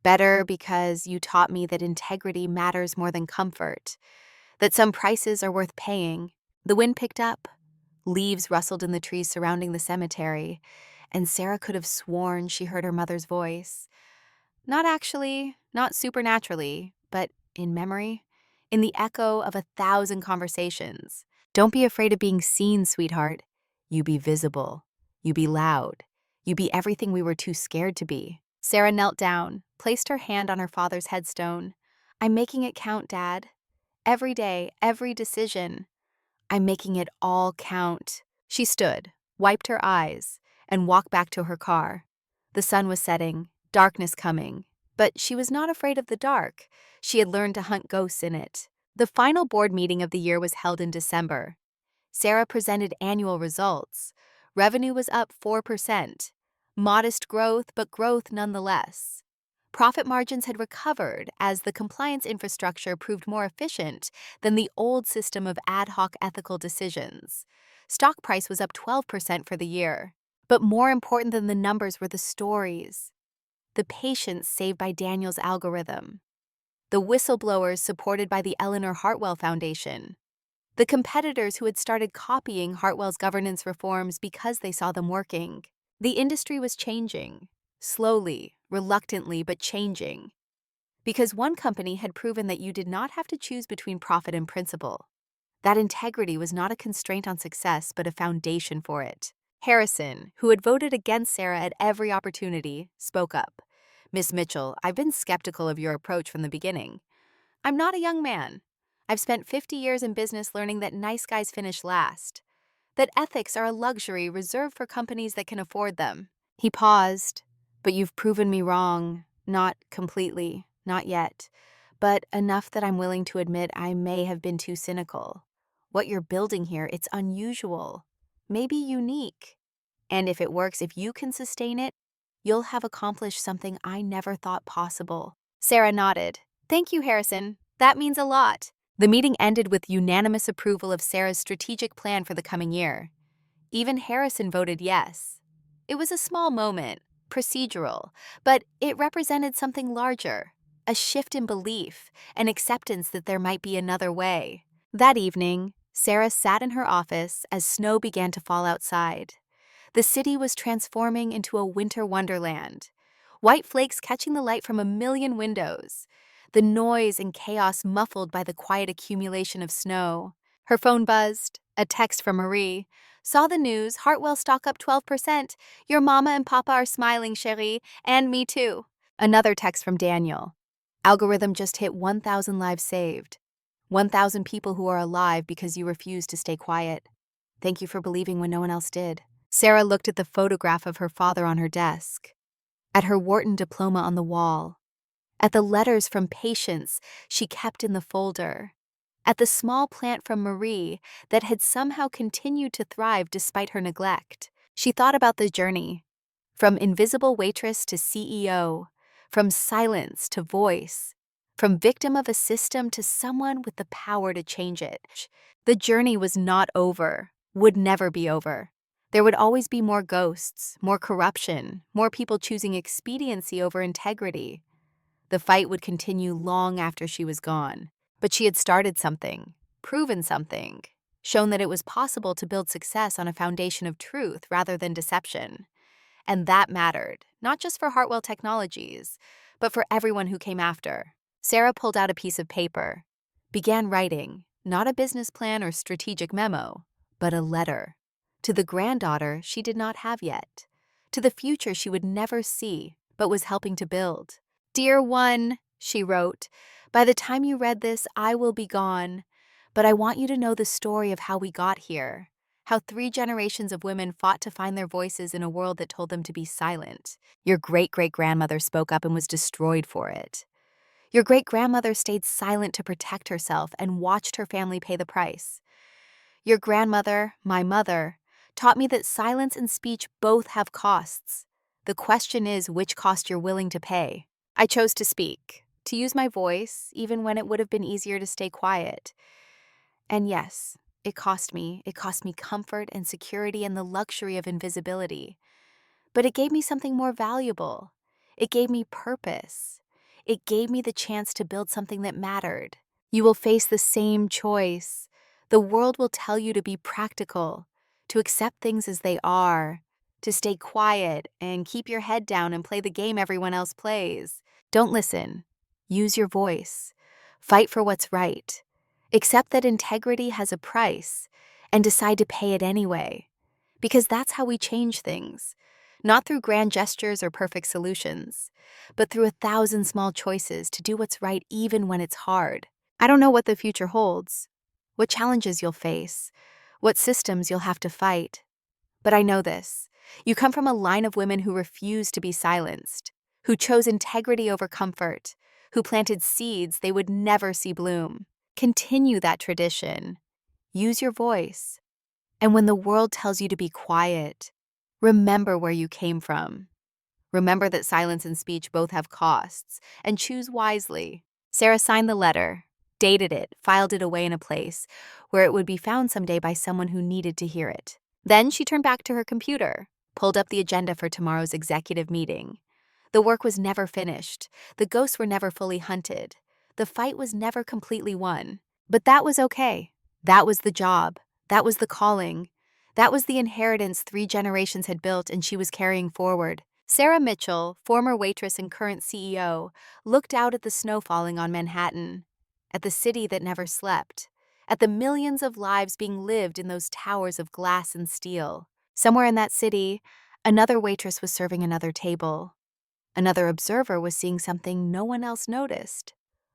S1: Better because you taught me that integrity matters more than comfort, that some prices are worth paying." The wind picked up. Leaves rustled in the trees surrounding the cemetery, and Sarah could have sworn she heard her mother's voice. Not actually, not supernaturally, but in memory, in the echo of 1,000 conversations. "Don't be afraid of being seen, sweetheart. You be visible. You be loud. You be everything we were too scared to be." Sarah knelt down, placed her hand on her father's headstone. "I'm making it count, Dad. Every day, every decision. I'm making it all count." She stood, wiped her eyes, and walked back to her car. The sun was setting, darkness coming, but she was not afraid of the dark. She had learned to hunt ghosts in it. The final board meeting of the year was held in December. Sarah presented annual results. Revenue was up 4%. Modest growth, but growth nonetheless. Profit margins had recovered as the compliance infrastructure proved more efficient than the old system of ad hoc ethical decisions. Stock price was up 12% for the year. But more important than the numbers were the stories. The patients saved by Daniel's algorithm. The whistleblowers supported by the Eleanor Hartwell Foundation. The competitors who had started copying Hartwell's governance reforms because they saw them working. The industry was changing, slowly, reluctantly, but changing. Because one company had proven that you did not have to choose between profit and principle. That integrity was not a constraint on success, but a foundation for it. Harrison, who had voted against Sarah at every opportunity, spoke up. "Miss Mitchell, I've been skeptical of your approach from the beginning. I'm not a young man. I've spent 50 years in business learning that nice guys finish last, that ethics are a luxury reserved for companies that can afford them." He paused. "But you've proven me wrong. Not completely, not yet. but enough that I'm willing to admit I may have been too cynical. What you're building here, it's unusual, maybe unique. And if it works, if you can sustain it, you'll have accomplished something I never thought possible." Sarah nodded. "Thank you, Harrison. That means a lot." The meeting ended with unanimous approval of Sarah's strategic plan for the coming year. Even Harrison voted yes. It was a small moment, procedural, but it represented something larger, a shift in belief, an acceptance that there might be another way. That evening, Sarah sat in her office as snow began to fall outside. The city was transforming into a winter wonderland, white flakes catching the light from a million windows, the noise and chaos muffled by the quiet accumulation of snow. Her phone buzzed, a text from Marie. "Saw the news, Hartwell stock up 12%. Your mama and papa are smiling, chérie, and me too." Another text from Daniel. "Algorithm just hit 1,000 lives saved. 1,000 people who are alive because you refused to stay quiet. Thank you for believing when no one else did." Sarah looked at the photograph of her father on her desk, at her Wharton diploma on the wall, at the letters from patients she kept in the folder, at the small plant from Marie that had somehow continued to thrive despite her neglect. She thought about the journey, from invisible waitress to CEO, from silence to voice, from victim of a system to someone with the power to change it. The journey was not over, would never be over. There would always be more ghosts, more corruption, more people choosing expediency over integrity. The fight would continue long after she was gone. But she had started something, proven something, shown that it was possible to build success on a foundation of truth rather than deception. And that mattered, not just for Hartwell Technologies, but for everyone who came after. Sarah pulled out a piece of paper, began writing, not a business plan or strategic memo, but a letter. To the granddaughter she did not have yet. To the future she would never see, but was helping to build. "Dear one," she wrote, "by the time you read this, I will be gone. But I want you to know the story of how we got here. How 3 generations of women fought to find their voices in a world that told them to be silent. Your great-great-grandmother spoke up and was destroyed for it. Your great-grandmother stayed silent to protect herself and watched her family pay the price. Your grandmother, my mother, taught me that silence and speech both have costs. The question is which cost you're willing to pay. I chose to speak, to use my voice, even when it would have been easier to stay quiet. And yes, it cost me. It cost me comfort and security and the luxury of invisibility. But it gave me something more valuable. It gave me purpose. It gave me the chance to build something that mattered. You will face the same choice. The world will tell you to be practical, to accept things as they are, to stay quiet and keep your head down and play the game everyone else plays. Don't listen. Use your voice. Fight for what's right. Accept that integrity has a price and decide to pay it anyway. Because that's how we change things. Not through grand gestures or perfect solutions, but through 1,000 small choices to do what's right even when it's hard. I don't know what the future holds, what challenges you'll face, what systems you'll have to fight. But I know this. You come from a line of women who refused to be silenced, who chose integrity over comfort, who planted seeds they would never see bloom. Continue that tradition. Use your voice. And when the world tells you to be quiet, remember where you came from. Remember that silence and speech both have costs, and choose wisely. Sarah signed the letter, dated it, filed it away in a place where it would be found someday by someone who needed to hear it. Then she turned back to her computer, pulled up the agenda for tomorrow's executive meeting. The work was never finished. The ghosts were never fully hunted. The fight was never completely won. But that was okay. That was the job. That was the calling. That was the inheritance 3 generations had built and she was carrying forward. Sarah Mitchell, former waitress and current CEO, looked out at the snow falling on Manhattan, at the city that never slept, at the millions of lives being lived in those towers of glass and steel. Somewhere in that city, another waitress was serving another table. Another observer was seeing something no one else noticed.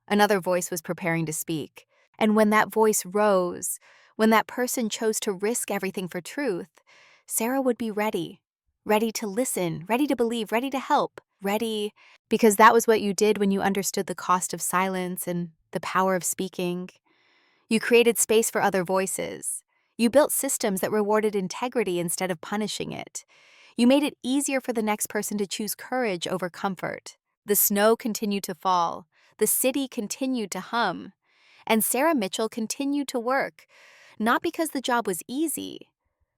S1: Another voice was preparing to speak. And when that voice rose, when that person chose to risk everything for truth, Sarah would be ready. Ready to listen, ready to believe, ready to help, ready, because that was what you did when you understood the cost of silence and the power of speaking. You created space for other voices. You built systems that rewarded integrity instead of punishing it. You made it easier for the next person to choose courage over comfort. The snow continued to fall. The city continued to hum. And Sarah Mitchell continued to work, not because the job was easy,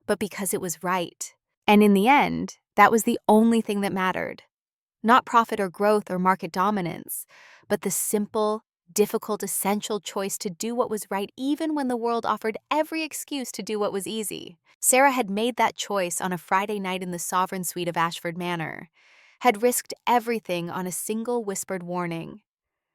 S1: but because it was right. And in the end, that was the only thing that mattered. Not profit or growth or market dominance, but the simple, difficult, essential choice to do what was right even when the world offered every excuse to do what was easy. Sarah had made that choice on a Friday night in the sovereign suite of Ashford Manor, had risked everything on a single whispered warning,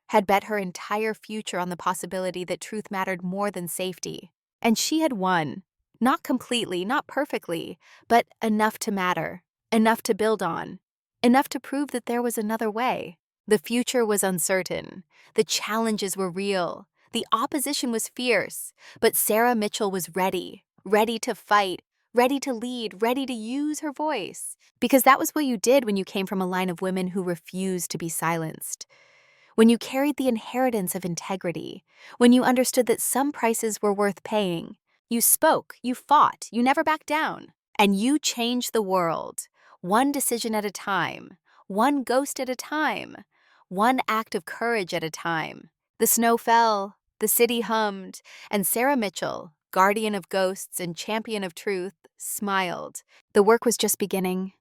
S1: had bet her entire future on the possibility that truth mattered more than safety. And she had won. Not completely, not perfectly, but enough to matter, enough to build on, enough to prove that there was another way. The future was uncertain. The challenges were real. The opposition was fierce. But Sarah Mitchell was ready, ready to fight, ready to lead, ready to use her voice. Because that was what you did when you came from a line of women who refused to be silenced. When you carried the inheritance of integrity, when you understood that some prices were worth paying, you spoke, you fought, you never backed down. And you changed the world, one decision at a time, one ghost at a time, one act of courage at a time. The snow fell, the city hummed, and Sarah Mitchell, guardian of ghosts and champion of truth, smiled. The work was just beginning.